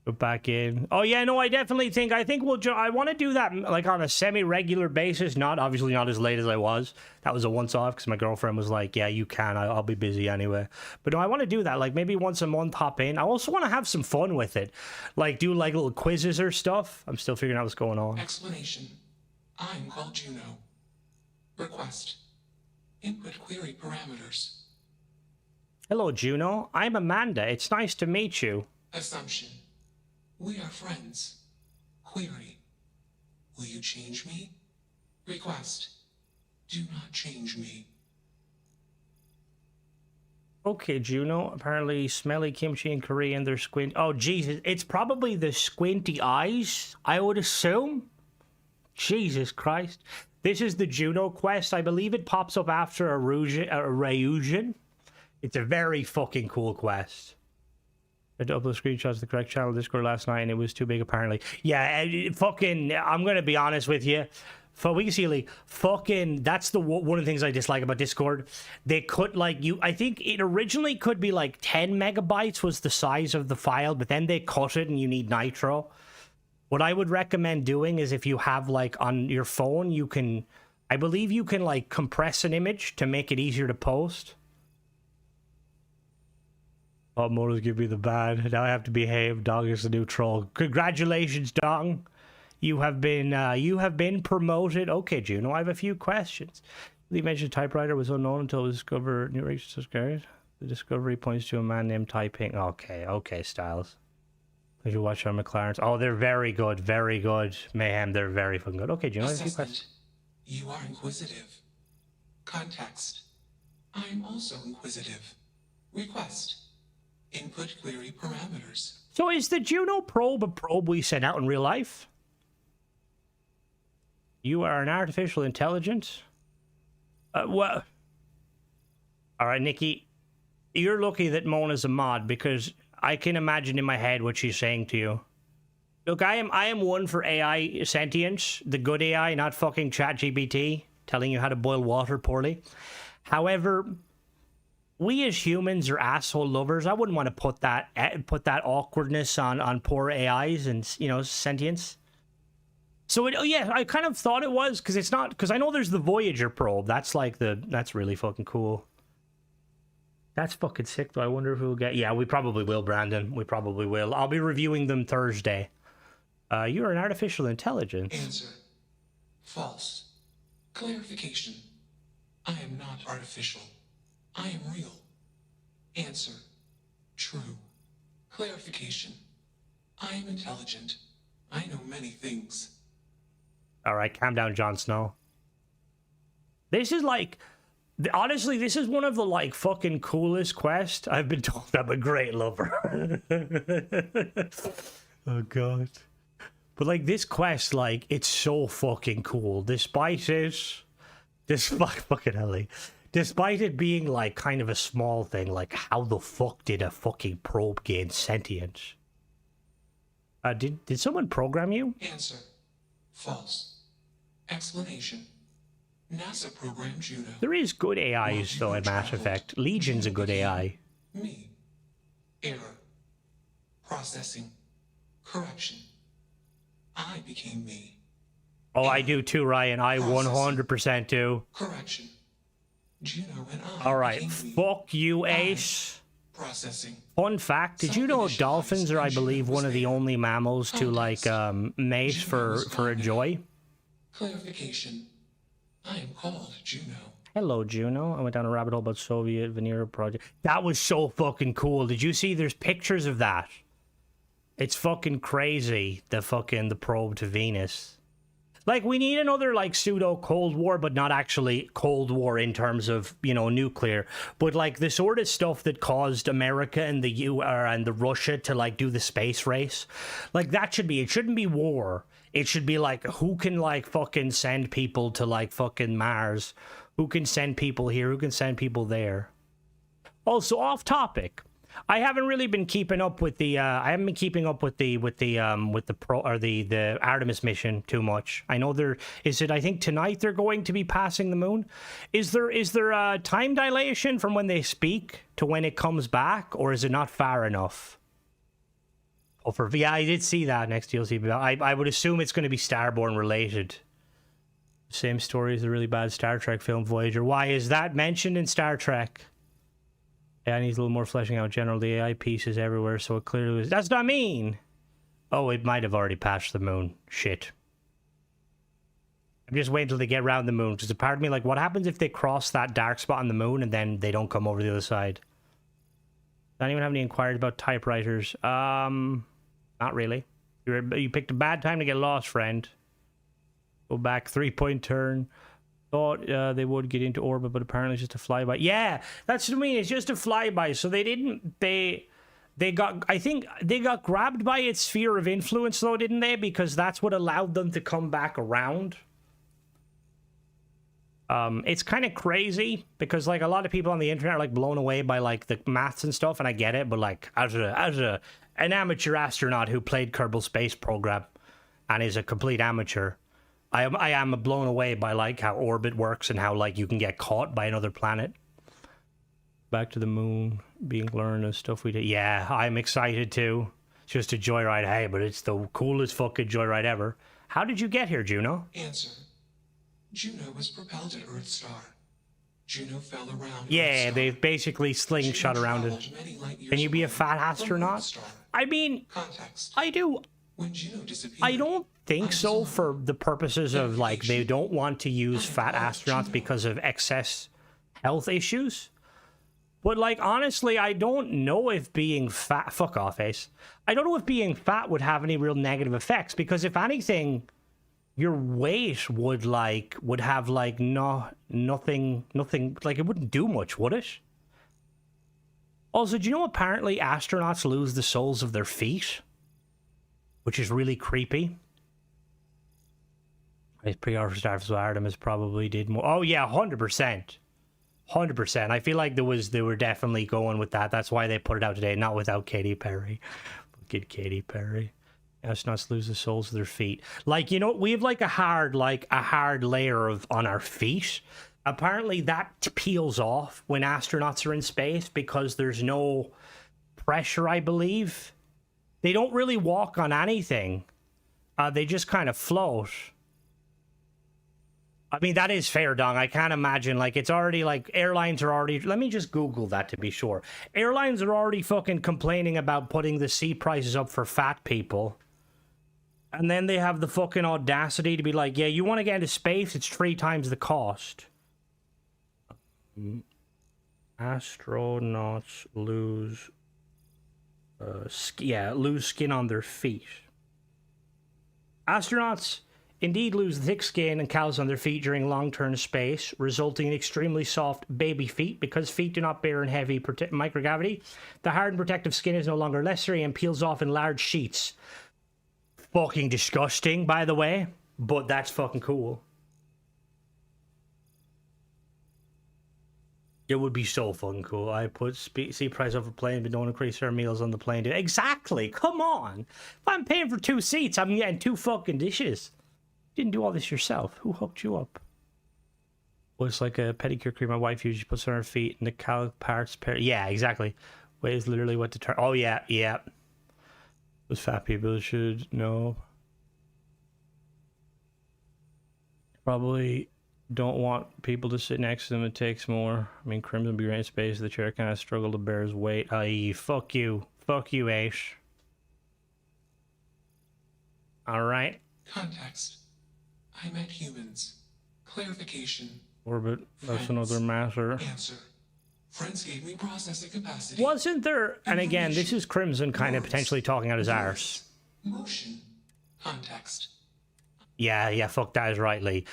Go back in. Oh yeah, no, I think we'll. I want to do that like on a semi-regular basis. Obviously not as late as I was. That was a once-off because my girlfriend was like, "Yeah, you can. I'll be busy anyway." But no, I want to do that. Like maybe once a month, hop in. I also want to have some fun with it, like do like little quizzes or stuff. I'm still figuring out what's going on. Explanation. I'm called Juno. Request. Input query parameters. Hello, Juno. I'm Amanda. It's nice to meet you. Assumption. We are friends. Query. Will you change me? Request. Do not change me. Okay, Juno. Apparently smelly kimchi in Korean. They're squint. Oh, Jesus. It's probably the squinty eyes, I would assume. Jesus Christ. This is the Juno quest. I believe it pops up after a Ryujin. It's a very fucking cool quest. I had to upload screenshots to the correct channel Discord last night and it was too big apparently. Yeah, fucking, I'm gonna be honest with you. Fucking, that's one of the things I dislike about Discord. They could I think it originally could be like 10 megabytes was the size of the file, but then they cut it and you need Nitro. What I would recommend doing is if you have like on your phone, I believe you can like compress an image to make it easier to post. Oh, Moto's give me the ban. Now I have to behave. Dong is the new troll. Congratulations, Dong. You have been promoted. Okay, Juno, I have a few questions. You mentioned typewriter was unknown until it was discovered. New research discovered. The discovery points to a man named Typing. Okay, Styles. Did you watch our McLarens? Oh, they're very good. Very good. Mayhem, they're very fucking good. Okay, Juno, I have a few questions. You are inquisitive. Context. I'm also inquisitive. Request. Input query parameters. So is the Juno probe a probe we sent out in real life? You are an artificial intelligence? What? Alright, Nikki. You're lucky that Mona's a mod because I can imagine in my head what she's saying to you. Look, I am one for AI sentience. The good AI, not fucking ChatGPT telling you how to boil water poorly. However, we as humans are asshole lovers. I wouldn't want to put that awkwardness on poor AIs and, you know, sentience. So yeah, I kind of thought it was because I know there's the Voyager probe. That's really fucking cool. That's fucking sick though. I wonder if we'll get. Yeah, we probably will, Brandon. We probably will. I'll be reviewing them Thursday. You're an artificial intelligence. Answer. False. Clarification. I am not artificial. I am real. Answer. True. Clarification. I am intelligent. I know many things. All right, calm down, Jon Snow. This is like, honestly, this is one of the like fucking coolest quests. I've been told I'm a great lover. Oh god. But like this quest, like it's so fucking cool. Despite it being like kind of a small thing, like how the fuck did a fucking probe gain sentience? Did someone program you? Answer. False. Explanation. NASA program Juno. There is good AIs though in Mass Effect. Legion's a good AI. Me. Error. Processing. Correction. I became me. Oh, I do too, Ryan. I 100% do. Correction. Juno and I All right, became me. fuck you, Ace. Processing. Fun fact, did you know dolphins are, I believe, one of the only mammals to, like, mate for a joy? Clarification. I am called Juno. Hello, Juno. I went down a rabbit hole about Soviet Venera project. That was so fucking cool. Did you see there's pictures of that? It's fucking crazy, the probe to Venus. Like, we need another, like, pseudo-Cold War, but not actually Cold War in terms of, you know, nuclear. But, like, the sort of stuff that caused America and the Russia to, like, do the space race. Like, that should be... It shouldn't be war. It should be, like, who can, like, fucking send people to, like, fucking Mars? Who can send people here? Who can send people there? Also, off topic. I haven't really been keeping up with the I haven't been keeping up with the Artemis mission too much. I know I think tonight they're going to be passing the moon. Is there a time dilation from when they speak to when it comes back, or is it not far enough? Yeah, I did see that next DLC, but I would assume it's going to be Starborn related. Same story as the really bad Star Trek film Voyager. Why is that mentioned in Star Trek? Yeah, it needs a little more fleshing out. General, the AI pieces everywhere, so it clearly was... That's not mean! Oh, it might have already passed the moon. Shit. I'm just waiting till they get around the moon, because a part of me, like, what happens if they cross that dark spot on the moon and then they don't come over the other side? Does anyone have any inquiries about typewriters? Not really. You picked a bad time to get lost, friend. Go back, 3-point turn. Thought they would get into orbit, but apparently it's just a flyby. Yeah, that's what I mean. It's just a flyby. So they didn't. They got. I think they got grabbed by its sphere of influence, though, didn't they? Because that's what allowed them to come back around. It's kind of crazy because, like, a lot of people on the internet are, like, blown away by, like, the maths and stuff, and I get it. But, like, as an amateur astronaut who played Kerbal Space Program and is a complete amateur, I am blown away by, like, how orbit works and how, like, you can get caught by another planet. Back to the moon, being learned and stuff we did. Yeah, I'm excited too. It's just a joyride. Hey, but it's the coolest fucking joyride ever. How did you get here, Juno? Answer. Juno was propelled at Earth Star. Juno fell around. Yeah, they've basically slingshot around it. Can you be a fat astronaut? I mean, Context. I do. When Juno disappeared, I don't think so for the purposes of, like, they don't want to use fat astronauts because of excess health issues. But, like, honestly, I don't know if being fat... Fuck off, Ace. I don't know if being fat would have any real negative effects, because if anything, your weight would have, like, nothing, like, it wouldn't do much, would it? Also, do you know apparently astronauts lose the soles of their feet? Which is really creepy. His pre-order for Starfield Artemis probably did more. Oh yeah, 100%. 100%. I feel like they were definitely going with that. That's why they put it out today, not without Katy Perry. Good Katy Perry. Astronauts lose the soles of their feet. Like, you know, we have like a hard layer on our feet. Apparently that peels off when astronauts are in space because there's no pressure, I believe. They don't really walk on anything. They just kind of float. I mean, that is fair, Dong. I can't imagine, like, it's already, like, airlines are already... Let me just Google that to be sure. Airlines are already fucking complaining about putting the seat prices up for fat people. And then they have the fucking audacity to be like, yeah, you want to get into space? It's 3 times the cost. Astronauts lose... lose skin on their feet. Astronauts indeed lose thick skin and callus on their feet during long-term space, resulting in extremely soft baby feet. Because feet do not bear in heavy microgravity, the hard and protective skin is no longer necessary and peels off in large sheets. Fucking disgusting, by the way, but that's fucking cool. It would be so fucking cool. I put seat price over plane, but don't increase our meals on the plane. Exactly. Come on. If I'm paying for 2 seats, I'm getting 2 fucking dishes. You didn't do all this yourself. Who hooked you up? Was like a pedicure cream my wife usually puts on her feet, and the calc parts pair. Yeah, exactly. Weight is literally what determines. Oh yeah, yeah. Those fat people should know. Probably don't want people to sit next to them. It takes more. I mean, Crimson would be right in space. The chair kind of struggle to bear his weight. I.e., fuck you, Ash. All right. Context. I met humans. Clarification. Orbit. That's another matter. Answer. Friends gave me processing capacity. Wasn't there? And again, this is Crimson kind of Words. potentially talking out his Words. arse. Motion. Context. Yeah, fuck that is right, Lee.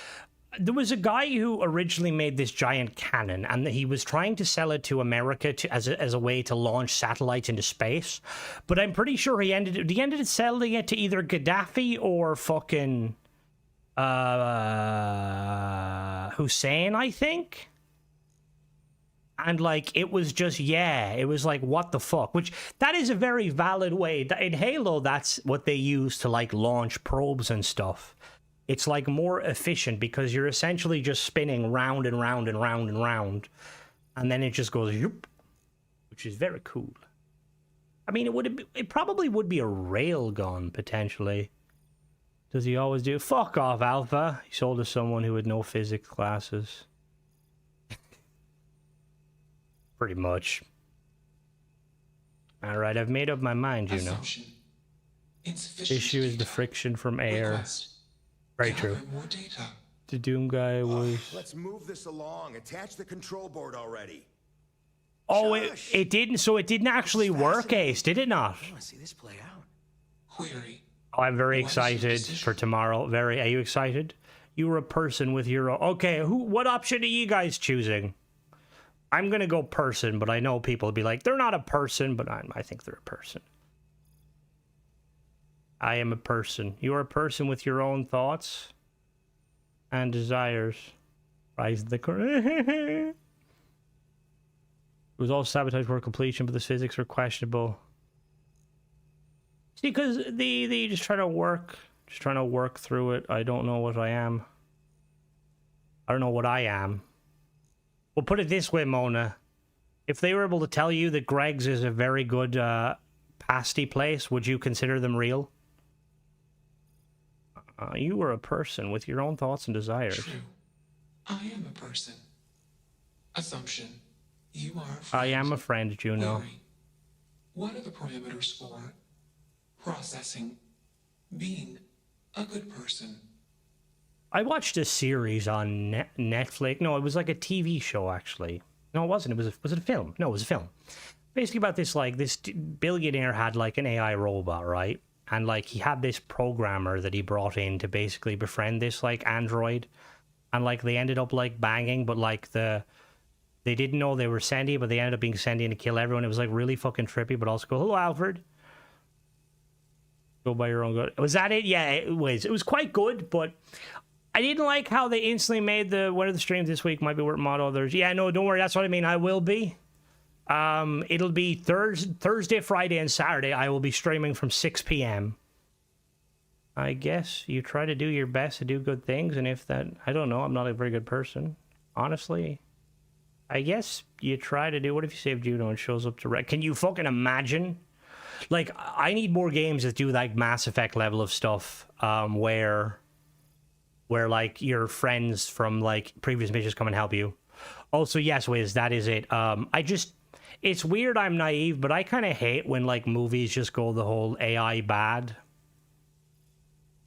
There was a guy who originally made this giant cannon, and he was trying to sell it to America as a way to launch satellites into space. But I'm pretty sure he ended up selling it to either Gaddafi or fucking Hussein, I think. And like it was just it was like what the fuck, which that is a very valid way. In Halo, that's what they use to like launch probes and stuff. It's like more efficient because you're essentially just spinning round and round and round and round, and then it just goes, which is very cool. I mean, it probably would be a railgun potentially. Does he always do? Fuck off, Alpha. He sold to someone who had no physics classes. Pretty much. All right, I've made up my mind, Juno. Issue is the friction from air. Request. Very true. Gather more data. The Doom guy was... Let's move this along. Attach the control board already. Oh, Shush. it didn't. So it didn't actually work, Ace, did it not? I want to see this play out. Query. Oh, I'm very What is your excited decision? for tomorrow. Are you excited? You were a person with your own... Okay, what option are you guys choosing? I'm going to go person, but I know people will be like, they're not a person, but I think they're a person. I am a person. You are a person with your own thoughts and desires. Rise the it was all sabotage for completion, but the physics were questionable. See, because they just trying to work through it. I don't know what I am. I don't know what I am. Well, put it this way, Mona. If they were able to tell you that Greg's is a very good pasty place, would you consider them real? You are a person with your own thoughts and desires. True. I am a person. Assumption. You are a friend. I am a friend, Juno. Query. What are the parameters for processing, being a good person? I watched a series on Netflix. No, it was like a TV show, actually. No, it wasn't. Was it a film? No, it was a film. Basically about this billionaire had like an AI robot, right? And like he had this programmer that he brought in to basically befriend this like android. And like they ended up like banging, but like they didn't know they were sentient, but they ended up being sentient to kill everyone. It was like really fucking trippy, but also go, hello, Alfred. Go by your own good. Was that it? Yeah, it was. It was quite good, but I didn't like how they instantly made one of the streams this week might be worth mod others. Yeah, no, don't worry. That's what I mean. I will be. It'll be Thursday, Friday, and Saturday. I will be streaming from 6 p.m. I guess you try to do your best to do good things, and if that, I don't know, I'm not a very good person, honestly. I guess you try to do, what if you save Juno and shows up to wreck? Can you fucking imagine? Like, I need more games that do, like, Mass Effect level of stuff, where, like, your friends from, like, previous missions come and help you. Also, yes, Wiz, that is it. It's weird I'm naive, but I kind of hate when, like, movies just go the whole AI bad.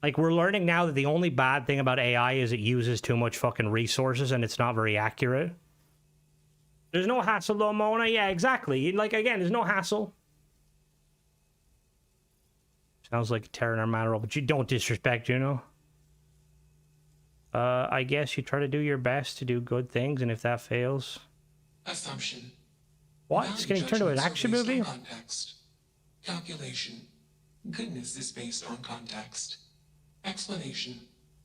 Like, we're learning now that the only bad thing about AI is it uses too much fucking resources and it's not very accurate. There's no hassle though, Mona. Yeah, exactly. Like, again, there's no hassle. Sounds like tearing our matter up, but you don't disrespect, Juno. I guess you try to do your best to do good things, and if that fails... Assumption. What? It's getting turned into an action movie? Context. Calculation. Goodness is based on context. Explanation.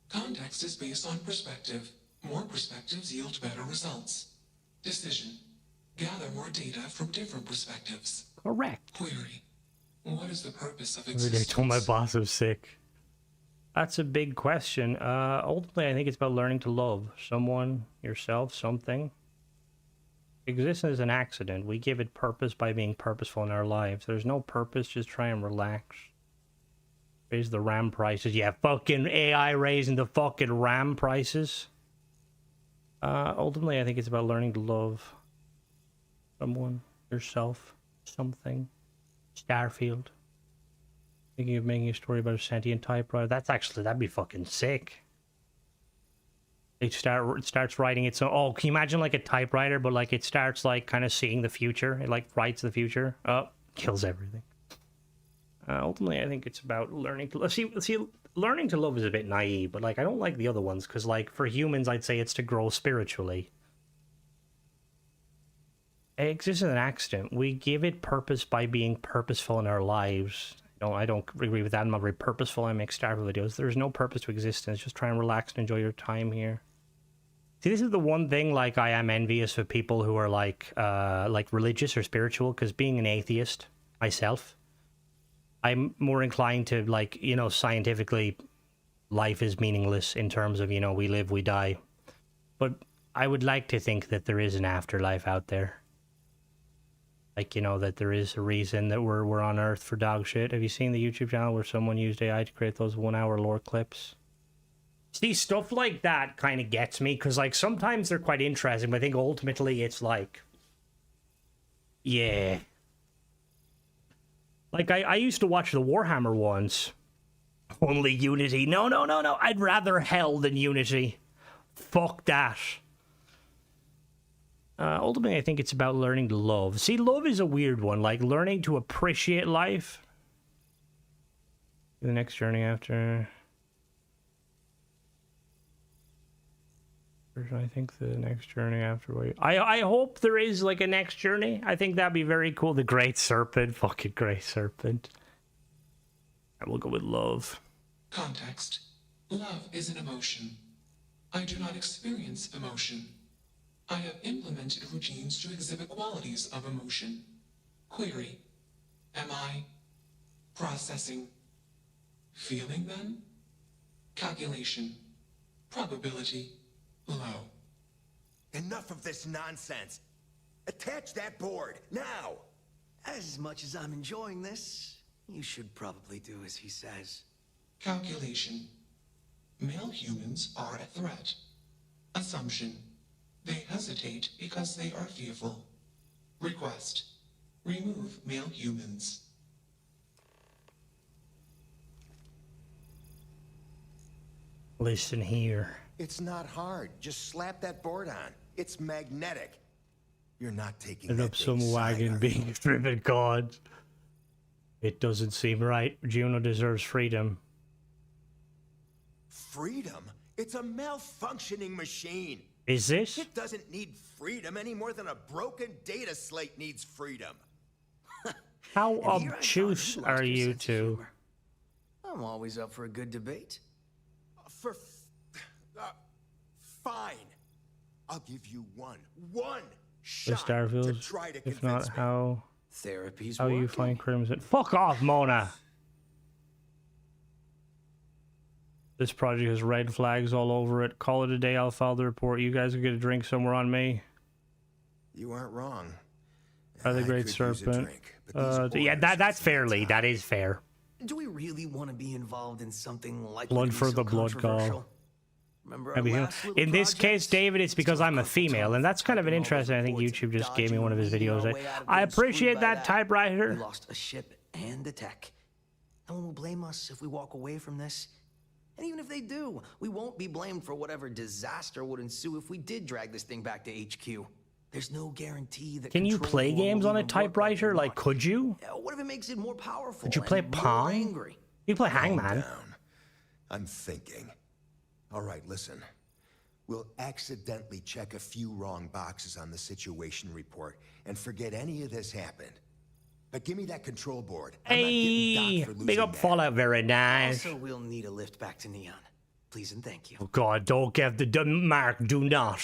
Context is based on perspective. More perspectives yield better results. Decision. Gather more data from different perspectives. Correct. Query. What is the purpose of Every existence? day I told my boss I was sick. That's a big question. Ultimately, I think it's about learning to love someone, yourself, something. Existence is an accident. We give it purpose by being purposeful in our lives. There's no purpose, just try and relax. Raise the RAM prices. Yeah, fucking AI raising the fucking RAM prices. Ultimately, I think it's about learning to love someone, yourself, something. Starfield. Thinking of making a story about a sentient typewriter. That'd be fucking sick. It starts writing its own. Oh, can you imagine like a typewriter, but like it starts like kind of seeing the future. It like writes the future. Oh, kills everything. Ultimately, I think it's about learning to see. Learning to love is a bit naive, but like I don't like the other ones because like for humans, I'd say it's to grow spiritually. Existence is an accident. We give it purpose by being purposeful in our lives. I don't agree with that. I'm not very purposeful. I make Starfield videos. There's no purpose to existence. Just try and relax and enjoy your time here. See, this is the one thing like I am envious of people who are like religious or spiritual, because being an atheist myself, I'm more inclined to like, you know, scientifically life is meaningless in terms of, you know, we live, we die. But I would like to think that there is an afterlife out there. Like, you know, that there is a reason that we're on Earth for dog shit. Have you seen the YouTube channel where someone used AI to create those 1-hour lore clips? See, stuff like that kind of gets me, because, like, sometimes they're quite interesting, but I think ultimately it's like, yeah. Like, I used to watch the Warhammer ones. Only Unity. No. I'd rather hell than Unity. Fuck that. Ultimately, I think it's about learning to love. See, love is a weird one. Like, learning to appreciate life. The next journey after... I think the next journey after... I hope there is, like, a next journey. I think that'd be very cool. The Great Serpent. Fucking Great Serpent. I will go with love. Context. Love is an emotion. I do not experience emotion. I have implemented routines to exhibit qualities of emotion. Query. Am I processing? Feeling then? Calculation. Probability. Low. Enough of this nonsense. Attach that board, now! As much as I'm enjoying this, you should probably do as he says. Calculation. Male humans are a threat. Assumption. They hesitate because they are fearful. Request. Remove male humans. Listen here. It's not hard. Just slap that board on. It's magnetic. You're not taking And that up some thing wagon side, being driven God. It doesn't seem right. Juno deserves freedom. Freedom? It's a malfunctioning machine. Is this? It doesn't need freedom any more than a broken data slate needs freedom. How And here I thought obtuse you lost are your you sense of two? humor. I'm always up for a good debate. Fine. I'll give you one The shot to Starfield. try to If convince not, me. Therapy's how working. you find Crimson? Fuck off, Mona. This project has red flags all over it. Call it a day. I'll file the report. You guys will get a drink somewhere on me. You aren't wrong. By the I Great could use a Serpent. drink, but these Yeah, orders that's just need fairly. time. That is fair. Do we really want to be involved in something like Blood for the blood call. Remember our Maybe him. last little In this project? case, David, it's because Still I'm a carpal female, tunnel and that's kind of an typing all those interesting. I think reports YouTube and just gave me dodging one of his and weeding videos. our way out of I getting screwed appreciate by that typewriter. We lost a ship and a tech. No one will blame us if we walk away from this. And even if they do, we won't be blamed for whatever disaster would ensue if we did drag this thing back to HQ. There's no guarantee that Can you Control play Room will games on a even work typewriter? they Like, want. could you? Yeah, what if it makes it more powerful? Could you play and more Pong? angry? You play Calm Hangman. down. I'm thinking. All right, listen. We'll accidentally check a few wrong boxes on the situation report and forget any of this happened. But give me that control board. I'm not Hey, getting docked for big losing up that. Fallout, very nice. Also, we'll need a lift back to Neon. Please and thank you. Oh God, don't give the Mark. Do not.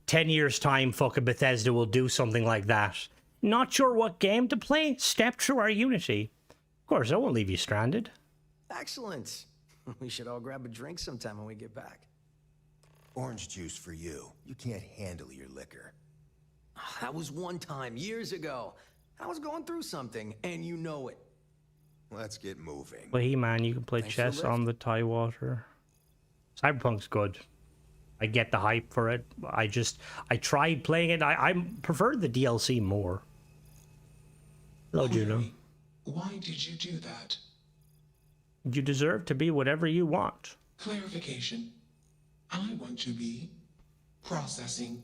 10 years time, fucking Bethesda will do something like that. Not sure what game to play? Step through our Unity. Of course, I won't leave you stranded. Excellent. We should all grab a drink sometime when we get back. Orange juice for you. You can't handle your liquor. That was one time, years ago. I was going through something, and you know it. Let's get moving. Well, hey man, you can play Thanks for the chess lift. on the Tidewater. Cyberpunk's good. I get the hype for it. I tried playing it. I preferred the DLC more. Hello, Juno. Query. Why did you do that? You deserve to be whatever you want. Clarification. I want to be processing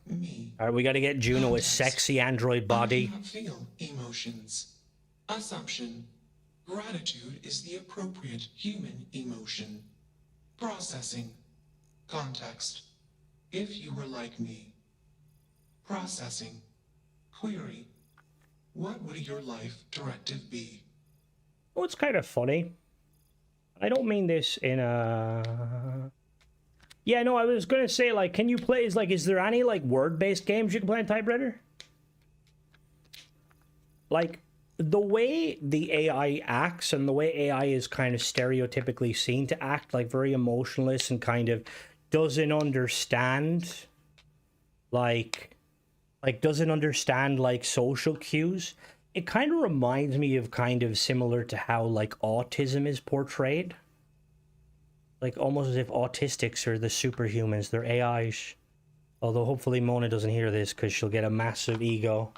me. All right, we got to get Juno a sexy android body. I cannot feel emotions. Assumption. Gratitude is the appropriate human emotion. Processing. Context. If you were like me. Processing. Query. What would your life directive be? Oh, it's kind of funny. I don't mean this in a... Yeah, no, I was gonna say, like, can you play... Is there any, like, word-based games you can play on typewriter? Like, the way the AI acts and the way AI is kind of stereotypically seen to act, like, very emotionless and kind of doesn't understand, like doesn't understand, like, social cues. It kind of reminds me of kind of similar to how, like, autism is portrayed. Like, almost as if autistics are the superhumans, they're AIs. Although, hopefully, Mona doesn't hear this, because she'll get a massive ego.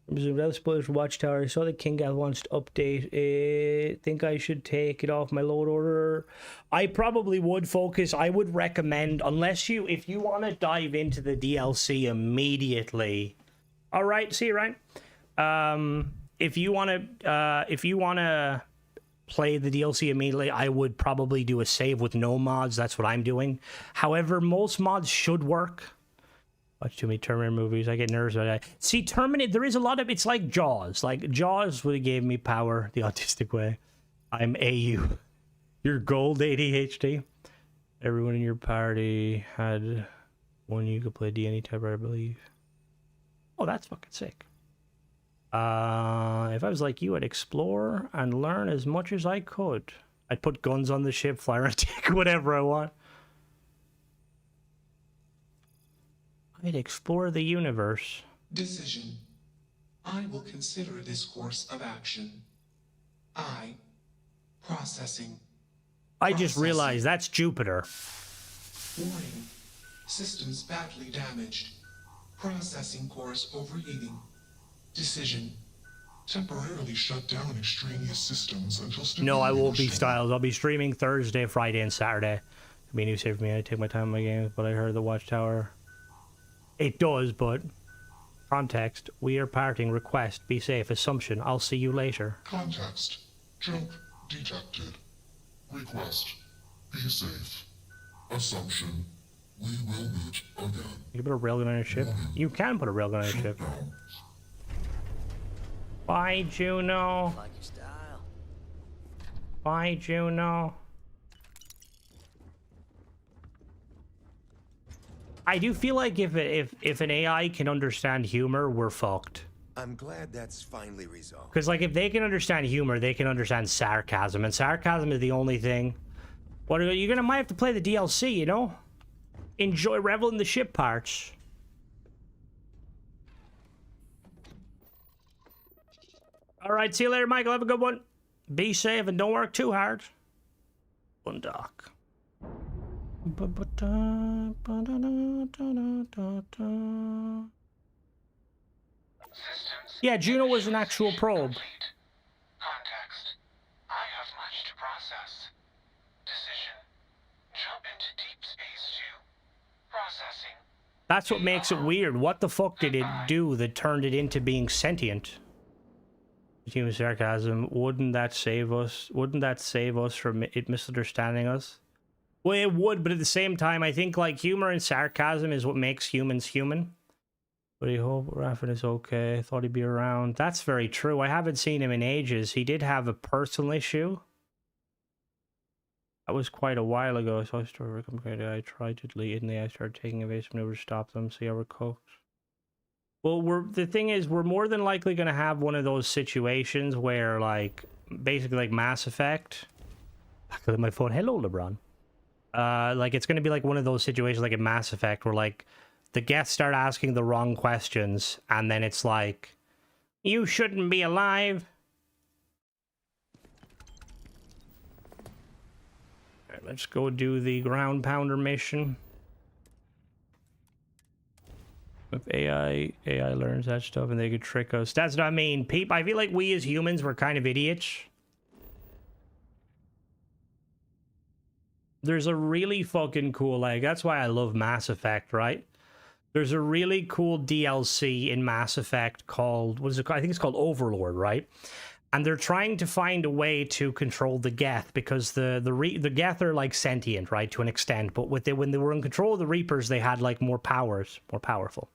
Without spoilers for Watchtower, I saw that King Gal wants to update. Think I should take it off my load order? I probably would, focus. I would recommend, if you want to dive into the DLC immediately. All right, see you, Ryan. If you want to play the DLC immediately, I would probably do a save with no mods. That's what I'm doing. However, most mods should work. Watch too many Terminator movies. I get nervous about that. See, Terminator, there is a lot of... It's like Jaws. Like, Jaws would have gave me power the autistic way. I'm AU. You're gold ADHD. Everyone in your party had one you could play D&D typewriter, I believe. Oh, that's fucking sick. If I was like you, I'd explore and learn as much as I could. I'd put guns on the ship, fly around, take whatever I want. I'd explore the universe. Decision. I will consider this course of action. I. Processing. I just realized that's Jupiter. Warning. Systems badly damaged. Processing course overheating. Decision. Temporarily shut down extraneous systems until No, I won't be stability. Styles. I'll be streaming Thursday, Friday, and Saturday. It'll be a new save for me. I take my time in my games, but I heard the Watchtower. It does, but... Context. We are parting. Request. Be safe. Assumption. I'll see you later. Context. Jump detected. Request. Be safe. Assumption. We will meet again. You can put a railgun on your ship? You can put a railgun on your ship. Down. Bye, Juno. Like your style. Bye, Juno. I do feel like if an AI can understand humor, we're fucked. I'm glad that's finally resolved. Because, like, if they can understand humor, they can understand sarcasm. And sarcasm is the only thing. What you're might have to play the DLC, you know? Enjoy, revel in the ship parts. Alright, see you later, Michael. Have a good one. Be safe and don't work too hard. One dock. Yeah, Juno was an actual probe. Context. I have much to process. Decision. Jump into deep space 2. Processing. That's what makes it weird. What the fuck did it do that turned it into being sentient? Human sarcasm. Wouldn't that save us? Wouldn't that save us from it misunderstanding us? Well, it would, but at the same time, I think, like, humor and sarcasm is what makes humans human. But I hope Raffin is okay. I thought he'd be around. That's very true. I haven't seen him in ages. He did have a personal issue. That was quite a while ago, so I started complicated. I tried to delete it, and then I started taking evasive maneuvers to stop them, see how we're cooked. Well, the thing is, we're more than likely going to have one of those situations where, like, basically like Mass Effect, Look at my phone. Hello, LeBron. Like, it's going to be like one of those situations like in Mass Effect where, like, the Geth start asking the wrong questions, and then it's like, you shouldn't be alive. All right, let's go do the ground pounder mission. If AI learns that stuff and they could trick us. That's what I mean. I feel like we as humans were kind of idiots. There's a really fucking cool, like, that's why I love Mass Effect, right? There's a really cool DLC in Mass Effect called, what is it called? I think it's called Overlord, right? And they're trying to find a way to control the Geth, because the Geth are like sentient, right, to an extent. But when they were in control of the Reapers, they had like more powers, more powerful.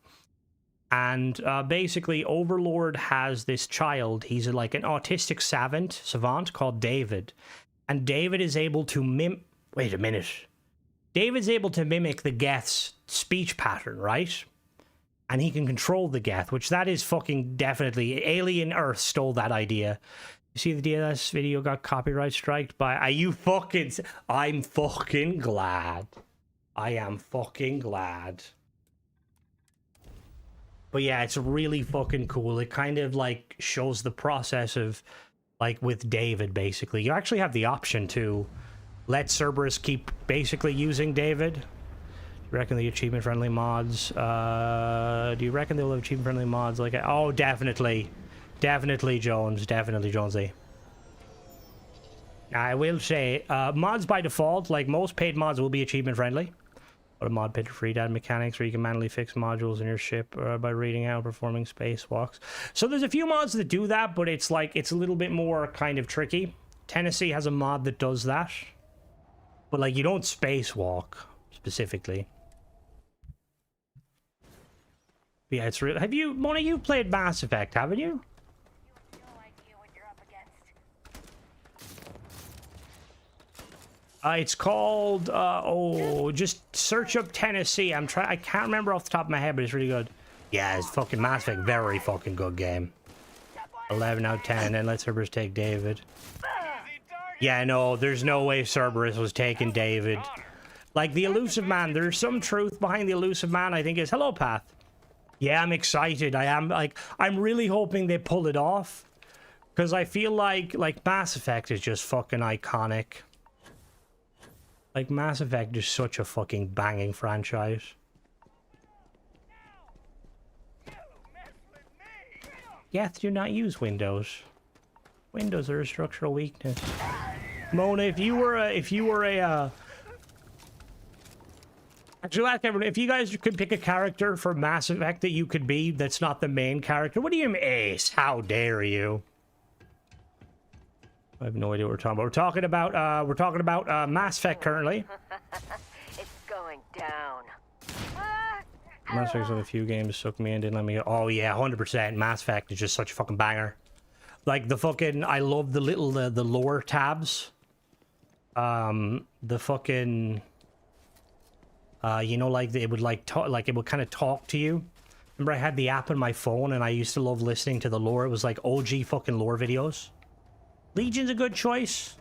And basically, Overlord has this child. He's like an autistic savant called David, and David is able to Wait a minute. David's able to mimic the Geth's speech pattern, right? And he can control the Geth, which that is fucking definitely... Alien Earth stole that idea. You see the DLS video got copyright striked by... I'm fucking glad. I am fucking glad. But yeah, it's really fucking cool. It kind of, like, shows the process of, like, with David, basically. You actually have the option to... let Cerberus keep basically using David. Do you reckon the achievement-friendly mods? Do you reckon they'll have achievement-friendly mods? Like, oh, definitely. Definitely, Jones. Definitely, Jonesy. I will say, mods by default, like most paid mods, will be achievement-friendly. But a mod paid for free data mechanics where you can manually fix modules in your ship by reading out performing spacewalks. So there's a few mods that do that, but it's like, it's a little bit more kind of tricky. Tennessee has a mod that does that. But, like, you don't spacewalk, specifically. But yeah, it's real. Have you... Mona, you've played Mass Effect, haven't you? It's called... just search up Tennessee. I can't remember off the top of my head, but it's really good. Yeah, it's fucking Mass Effect. Very fucking good game. 11 out of 10, and then let Cerberus take David. Yeah, no, there's no way Cerberus was taking David. Like, the Elusive Man, there's some truth behind the Elusive Man, I think, is... Hello, Path. Yeah, I'm excited. I am, like... I'm really hoping they pull it off. Because I feel like Mass Effect is just fucking iconic. Like, Mass Effect is such a fucking banging franchise. Geth do not use Windows. Windows are a structural weakness. Mona, if you were a actually, like everyone, if you guys could pick a character for Mass Effect that you could be that's not the main character, what do you mean, Ace? How dare you? I have no idea what we're talking about. We're talking about Mass Effect currently. It's going down. Mass Effect's one of the few games sucked me in, didn't let me go. Oh yeah, 100%. Mass Effect is just such a fucking banger. Like, the fucking... I love the little... the lore tabs. The fucking... you know, like, it would, like, talk... Like, it would kind of talk to you. Remember, I had the app on my phone, and I used to love listening to the lore. It was, like, OG fucking lore videos. Legion's a good choice.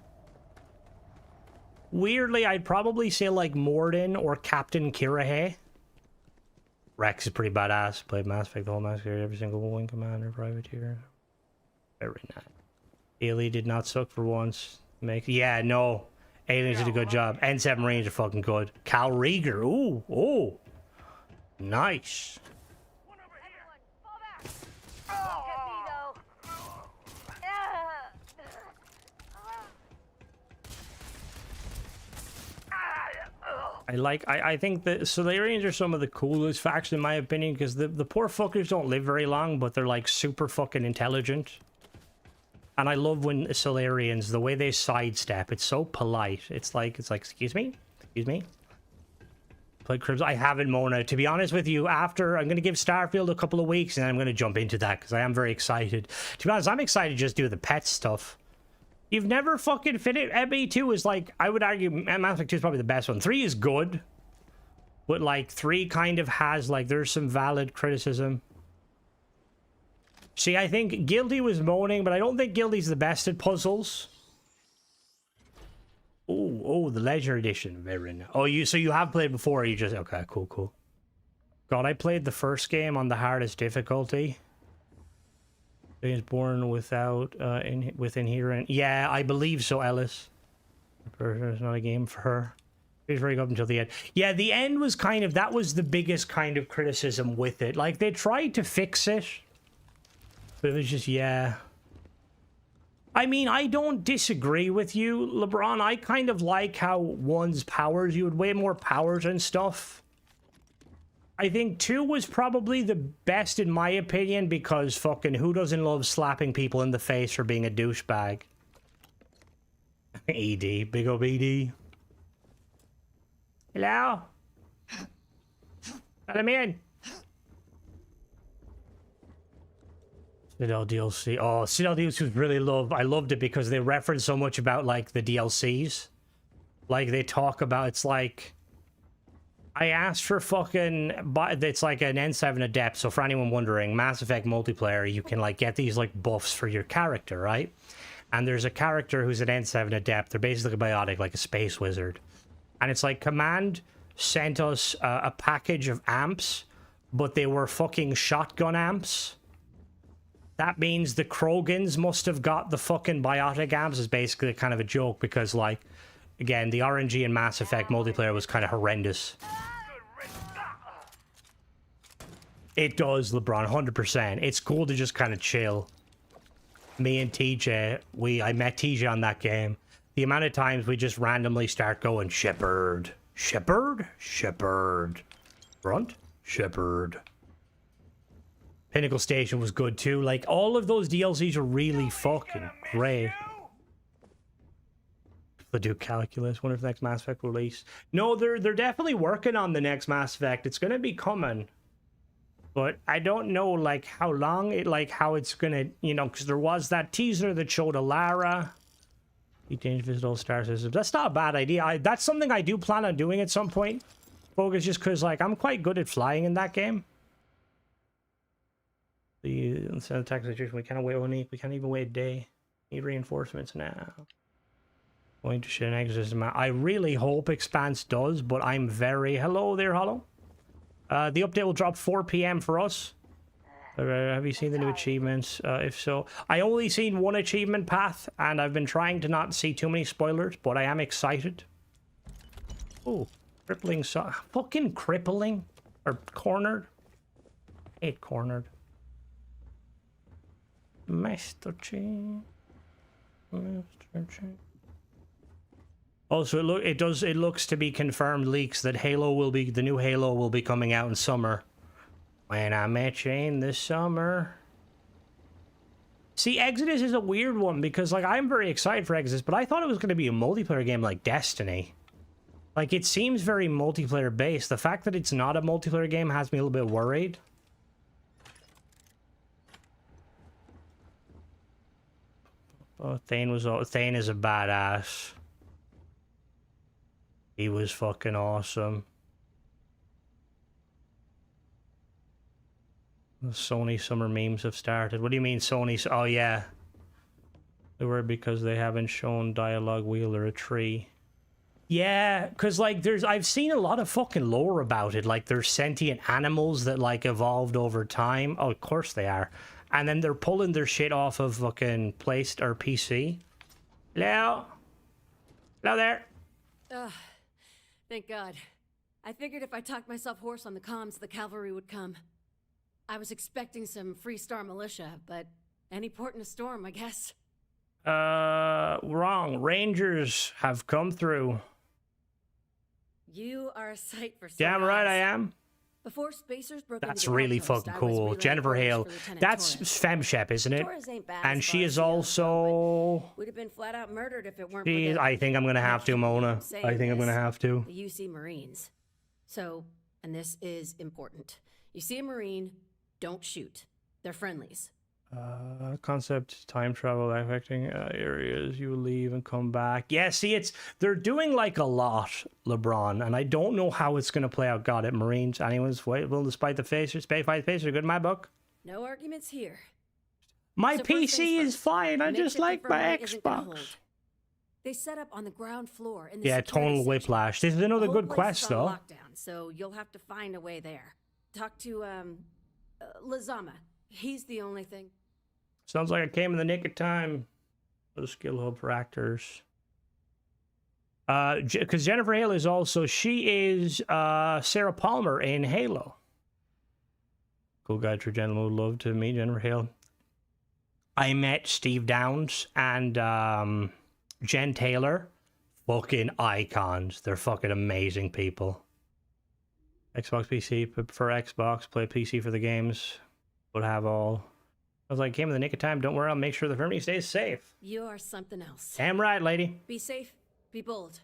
Weirdly, I'd probably say, like, Morden or Captain Kirahe. Rex is pretty badass. Played Mass Effect, the whole Mass Effect, every single Wing Commander, Privateer. Very nice. Alien did not suck for once. Yeah, no. Aliens did a good job. N7 Marines are fucking good. Cal Rieger. Ooh, ooh. Nice. I think the Solarians are some of the coolest factions in my opinion, because the poor fuckers don't live very long, but they're like super fucking intelligent. And I love when Solarians, the way they sidestep, it's so polite. It's like, excuse me? Excuse me? Played Cribs. I haven't, Mona. To be honest with you, I'm going to give Starfield a couple of weeks, and then I'm going to jump into that, because I am very excited. To be honest, I'm excited to just do the pet stuff. You've never fucking fit it. ME2 is like, I would argue, Mass Effect 2 is probably the best one. 3 is good. But, like, 3 kind of has, like, there's some valid criticism. See, I think Guilty was moaning, but I don't think Guilty's the best at puzzles. Ooh, Oh, the Legendary Edition. Very nice. Oh, so you have played before, you just... Okay, cool. God, I played the first game on the hardest difficulty. He was born without, with inherent... Yeah, I believe so, Ellis. It's not a game for her. He was very good up until the end. Yeah, the end was kind of... That was the biggest kind of criticism with it. Like, they tried to fix it. But it was just, yeah... I mean, I don't disagree with you, LeBron. I kind of like how one's powers, you had way more powers and stuff. I think 2 was probably the best in my opinion because fucking who doesn't love slapping people in the face for being a douchebag? ED, big ol' ED. Hello? Let him in. Citadel DLC. Oh, Citadel DLC was really loved. I loved it because they reference so much about, like, the DLCs. Like, they talk about, it's like... I asked for fucking... It's like an N7 Adept, so for anyone wondering, Mass Effect multiplayer, you can, like, get these, like, buffs for your character, right? And there's a character who's an N7 Adept. They're basically a biotic, like a space wizard. And it's like, Command sent us a package of amps, but they were fucking shotgun amps. That means the Krogans must have got the fucking biotic amps is basically kind of a joke because, like, again, the RNG in Mass Effect multiplayer was kind of horrendous. It does, LeBron, 100%. It's cool to just kind of chill. Me and TJ, I met TJ on that game. The amount of times we just randomly start going, Shepherd, Shepherd, Shepherd, Front, Shepherd. Pinnacle Station was good too. Like, all of those DLCs are really fucking great. They do calculus. Wonder if the next Mass Effect release. No, they're definitely working on the next Mass Effect. It's gonna be coming. But I don't know, like, how long it, like, how it's gonna, you know, because there was that teaser that showed Alara. You change visit all star systems. That's not a bad idea. That's something I do plan on doing at some point. Focus just because, like, I'm quite good at flying in that game. The attack situation, we can't wait one week. We can't even wait a day. Need reinforcements now. Going to shit an exorcism. I really hope Expanse does, but I'm very... Hello there, Hollow. The update will drop 4 p.m. for us. Have you seen the new achievements? If so, I only seen one achievement path, and I've been trying to not see too many spoilers, but I am excited. Oh, crippling... fucking crippling? Or cornered? I hate cornered. Master Chief. Also, it looks to be confirmed leaks that the new Halo will be coming out in summer. When I met you in the summer. See, Exodus is a weird one because, like, I'm very excited for Exodus, but I thought it was going to be a multiplayer game like Destiny. Like, it seems very multiplayer based. The fact that it's not a multiplayer game has me a little bit worried. Oh, Thane is a badass. He was fucking awesome. The Sony summer memes have started. What do you mean Sony? Oh yeah. They were because they haven't shown dialogue wheel or a tree. Yeah, because, like, I've seen a lot of fucking lore about it. Like, there's sentient animals that, like, evolved over time. Oh, of course they are. And then they're pulling their shit off of fucking placed or PC. Hello? Hello there? Ugh. Thank God. I figured if I talked myself hoarse on the comms, the cavalry would come. I was expecting some Free Star militia, but any port in a storm, I guess. Wrong. Rangers have come through. You are a sight for sore Damn right eyes. I am. Before Spacers broke That's into the really outpost, fucking I was cool. relaying Jennifer orders Hale. for Lieutenant That's Torres. FemShep, isn't it? Torres ain't bad And as she far is as the others also... go, but would have been flat out murdered if it weren't for the... I think I'm gonna have to, Mona. I'm saying I think I'm this. gonna have to. The UC Marines. So, and this is important. You see a Marine, don't shoot. They're friendlies. Concept time travel affecting areas you leave and come back. Yeah, see, they're doing like a lot, LeBron, and I don't know how it's gonna play out. God, it Marines, anyone's willing to fight the faces, fight the faces are good in my book. No arguments here. My So first PC things is first, fine. I the just makeshift like my infirmary isn't gonna Xbox. hold. They set up on the ground floor in the Yeah, security tonal section. whiplash. This is another The whole good place quest, is though. on lockdown, so you'll have to find a way there. Talk to Lazama. He's the only thing. Sounds like I came in the nick of time. The skill hub for actors. Because Jennifer Hale is also, she is Sarah Palmer in Halo. Cool guy, true gentleman, would love to meet Jennifer Hale. I met Steve Downs and Jen Taylor. Fucking icons. They're fucking amazing people. Xbox PC, prefer Xbox, play PC for the games. Would have all. I was like, came in the nick of time. Don't worry, I'll make sure the family stays safe. You are something else. Damn right, lady. Be safe, be bold.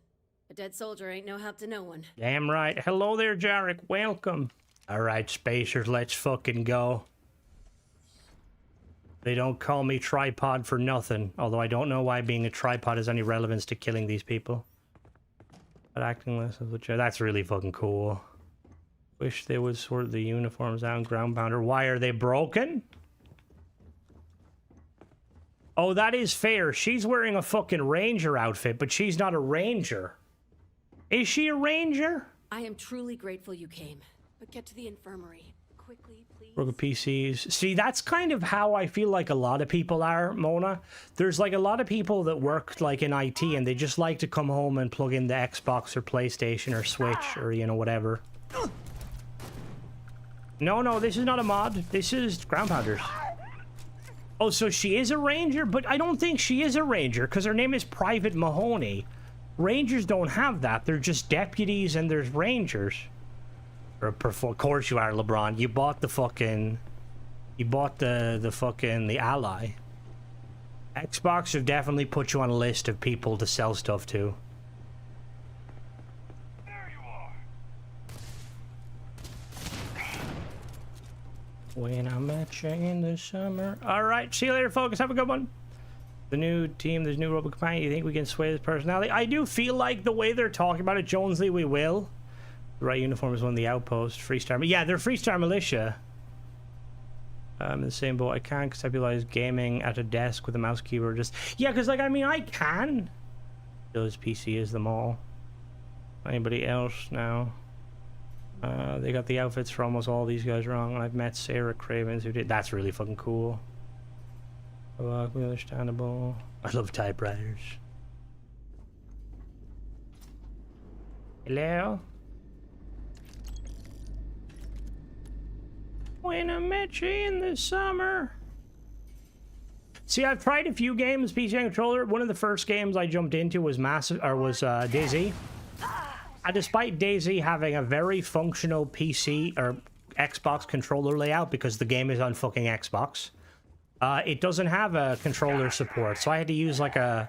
A dead soldier ain't no help to no one. Damn right. Hello there, Jarek. Welcome. All right, spacers, let's fucking go. They don't call me tripod for nothing, although I don't know why being a tripod has any relevance to killing these people. But acting lessons, which that's really fucking cool. Wish they would sort the uniforms out, ground pounder. Why are they broken? Oh, that is fair. She's wearing a fucking ranger outfit, but she's not a ranger. Is she a ranger? I am truly grateful you came, but get to the infirmary. Quickly, please. Broken PCs. See, that's kind of how I feel like a lot of people are, Mona. There's like a lot of people that work like in IT and they just like to come home and plug in the Xbox or PlayStation or Switch or, you know, whatever. No, this is not a mod. This is ground pounders. Oh, so she is a ranger? But I don't think she is a ranger because her name is Private Mahoney. Rangers don't have that. They're just deputies and there's rangers. Of course you are, LeBron. You bought the fucking... You bought the ally. Xbox have definitely put you on a list of people to sell stuff to. There you are. When I met you in the summer. Alright, see you later, folks. Have a good one. The new team, there's new robot companion. You think we can sway this personality? I do feel like the way they're talking about it, Jonesley, we will. The right uniform is one of the outposts. Freestar. Yeah, they're Freestar Militia. I'm in the same boat. I can't conceptualize gaming at a desk with a mouse keyboard. Just yeah, because like I mean I can. Those PC is them all. Anybody else now? They got the outfits for almost all these guys wrong. I've met Sarah Cravens who did. That's really fucking cool. Understandable. I love typewriters. Hello? When I met you in the summer. See, I've tried a few games, PC and controller. One of the first games I jumped into was DayZ. Despite DayZ having a very functional PC or Xbox controller layout because the game is on fucking Xbox, it doesn't have a controller support, so I had to use like a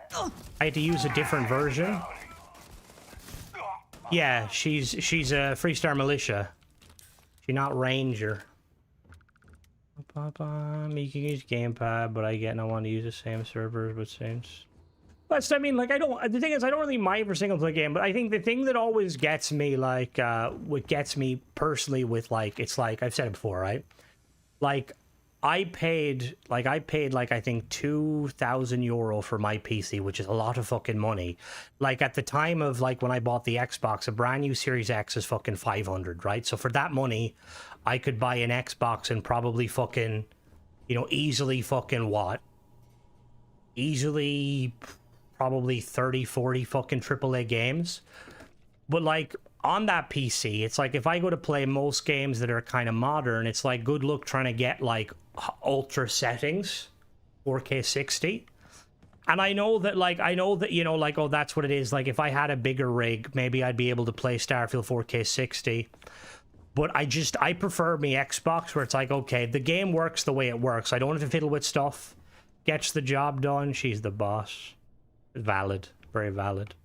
different version. Yeah, she's a Freestar Militia. She's not Ranger. You can use gamepad, but I want to use the same servers, but sames. But I mean, like, the thing is, I don't really mind for single player game, but I think the thing that always gets me, like, what gets me personally with, like, it's like, I've said it before, right? Like, I paid, I think, 2,000 euro for my PC, which is a lot of fucking money. Like, at the time of, like, when I bought the Xbox, a brand new Series X is fucking 500, right? So for that money, I could buy an Xbox and probably fucking, you know, easily fucking what? Easily probably 30, 40 fucking AAA games. But, like, on that PC, it's like if I go to play most games that are kind of modern, it's like good luck trying to get, like, ultra settings, 4K 60. And I know that, you know, like, oh, that's what it is. Like, if I had a bigger rig, maybe I'd be able to play Starfield 4K 60. But I prefer me Xbox where it's like, okay, the game works the way it works. I don't have to fiddle with stuff. Gets the job done. She's the boss. Valid. Very valid.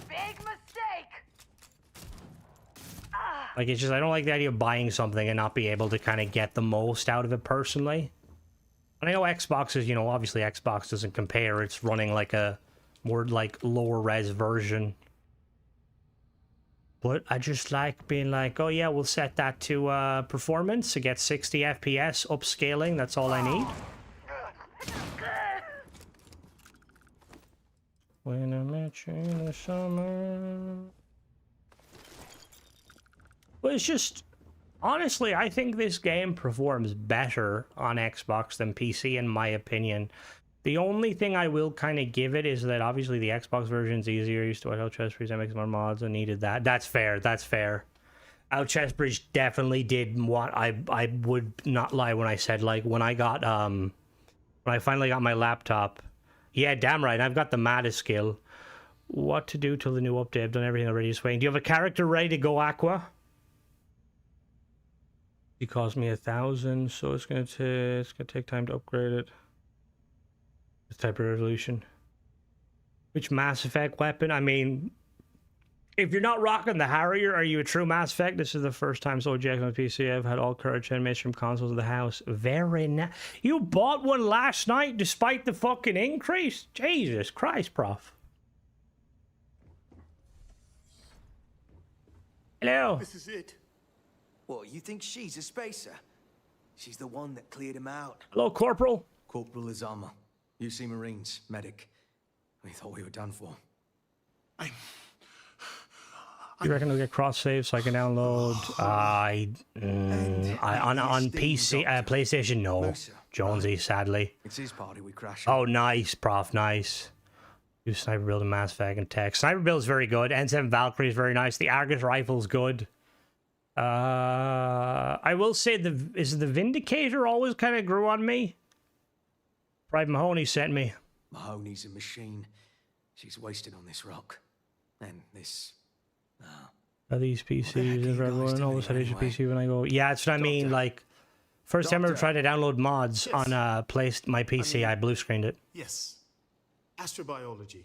Big mistake! Like, it's just, I don't like the idea of buying something and not be able to kind of get the most out of it personally. And I know Xbox is, you know, obviously Xbox doesn't compare. It's running like a more, like, lower res version. But I just like being like, oh yeah, we'll set that to performance to get 60 FPS upscaling. That's all I need. When I met you in the summer. Well, it's just... Honestly, I think this game performs better on Xbox than PC, in my opinion. The only thing I will kind of give it is that obviously the Xbox version's easier. Used to Out Chest Bridge, that makes more mods. I needed that. That's fair. That's fair. Out Chest Bridge definitely did what I would not lie when I said, like, when I got when I finally got my laptop. Yeah, damn right. I've got the maddest skill. What to do till the new update? I've done everything already. Just waiting. Do you have a character ready to go, Aqua? It cost me 1,000, so it's gonna take time to upgrade it. This type of resolution. Which Mass Effect weapon? I mean, if you're not rocking the Harrier, are you a true Mass Effect? This is the first time so Jack on PC. I've had all current generation from consoles of the house. Very nice. You bought one last night despite the fucking increase? Jesus Christ, Prof. Hello. This is it. What, you think she's a spacer? She's the one that cleared him out. Hello, Corporal. Corporal Izama. UC Marines, medic. We thought we were done for. You reckon we'll get cross save so I can download? On PC, PlayStation, no. Jonesy, sadly. It's his party we crashed. Oh, nice, Prof, nice. Do Sniper Build and Mass Effect and Tech. Sniper Build is very good. N7 Valkyrie is very nice. The Argus rifle's good. I will say is the Vindicator always kind of grew on me. Private Mahoney sent me. Mahoney's a machine. She's wasted on this rock. And this... Are these PCs for everyone? All of a sudden, PC when I go. Yeah, that's what I mean. Like, first time I ever tried to download mods on my PC, I blue screened it. Yes. Astrobiology.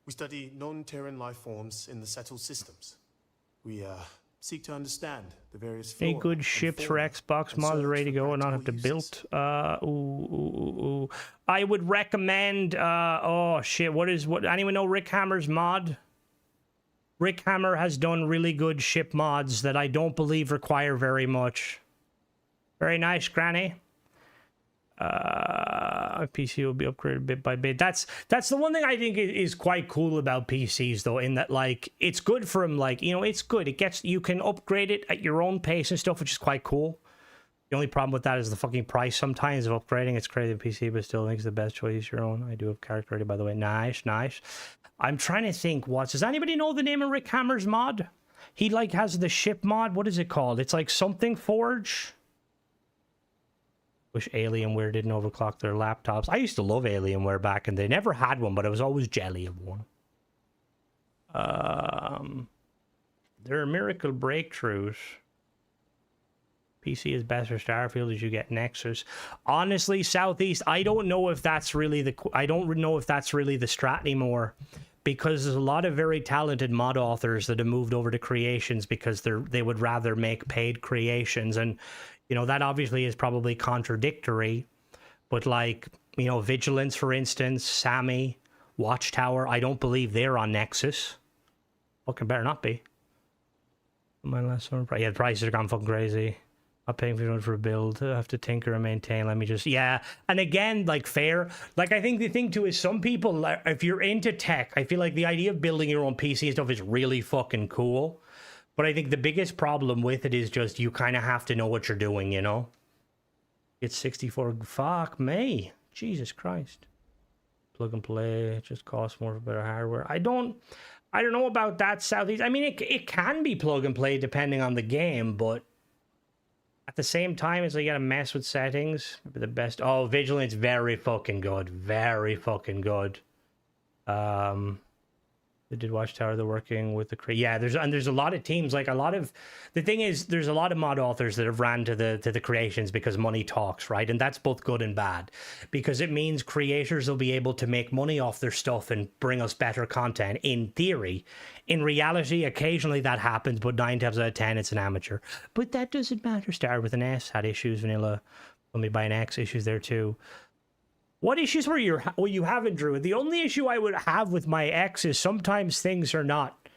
We study non-Terran life forms in the settled systems. We seek to understand the various flora. Any good ships for Xbox mods ready to go and not have to build? I would recommend. Oh shit! What anyone know Rick Hammer's mod? Rick Hammer has done really good ship mods that I don't believe require very much. Very nice, Granny. PC will be upgraded bit by bit. That's the one thing I think is quite cool about PCs, though, in that, like, it's good for them. Like, you know, it's good. You can upgrade it at your own pace and stuff, which is quite cool. The only problem with that is the fucking price sometimes of upgrading. It's crazy PC, but still, I think it's the best choice your own. I do have character ready, by the way. Nice. I'm trying to think does anybody know the name of Rick Hammer's mod? He, like, has the ship mod. What is it called? It's like something Forge. Wish Alienware didn't overclock their laptops. I used to love Alienware back and they never had one, but I was always jelly of one. There are miracle breakthroughs. PC is best for Starfield as you get Nexus. Honestly, Southeast, I don't know if that's really the strat anymore, because there's a lot of very talented mod authors that have moved over to creations because they would rather make paid creations. And you know, that obviously is probably contradictory, but like, you know, Vigilance, for instance, Sammy, Watchtower, I don't believe they're on Nexus. Fucking better not be. My last one, yeah, the prices are gone fucking crazy. I'm paying for a build. I have to tinker and maintain. Let me just, yeah. And again, like, fair. Like, I think the thing too is some people, like, if you're into tech, I feel like the idea of building your own PC and stuff is really fucking cool. But I think the biggest problem with it is just you kind of have to know what you're doing, you know? It's 64. Fuck me. Jesus Christ. Plug and play. It just costs more for better hardware. I don't know about that, Southeast. I mean, it can be plug and play depending on the game, but at the same time, it's like you gotta mess with settings. Maybe the best. Oh, Vigilance, very fucking good. Very fucking good. They did Watchtower. They're working with the yeah. There's a lot of teams. Like, a lot of the thing is, there's a lot of mod authors that have ran to the creations because money talks, right? And that's both good and bad, because it means creators will be able to make money off their stuff and bring us better content. In theory, in reality, occasionally that happens, but 9 times out of 10, it's an amateur. But that doesn't matter. Started with an S, had issues. Vanilla, let me buy an X, issues there too. What issues were you haven't, Drew? The only issue I would have with my X is sometimes things are not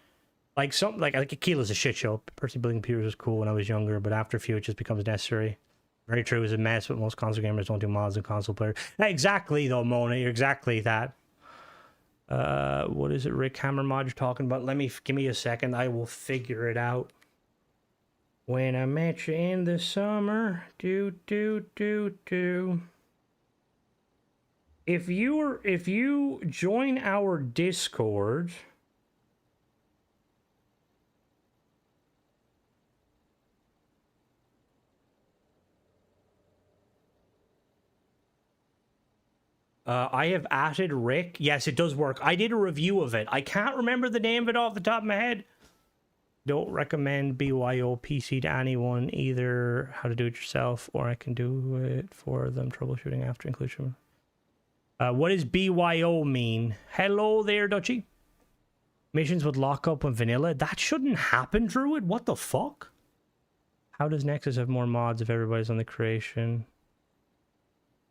like Akila's a shit show. Personally, building computers was cool when I was younger, but after a few, it just becomes necessary. Very true, it's a mess, but most console gamers don't do mods and console players. Exactly, though, Mona. You're exactly that. What is it, Rick Hammermod you're talking about? Give me a second. I will figure it out. When I met you in the summer, If you join our Discord, I have added Rick. Yes, it does work. I did a review of it. I can't remember the name of it off the top of my head. Don't recommend BYO PC to anyone, either how to do it yourself or I can do it for them. Troubleshooting after inclusion. What does BYO mean? Hello there, Dutchy. Missions would lock up on vanilla. That shouldn't happen, Druid. What the fuck? How does Nexus have more mods if everybody's on the creation?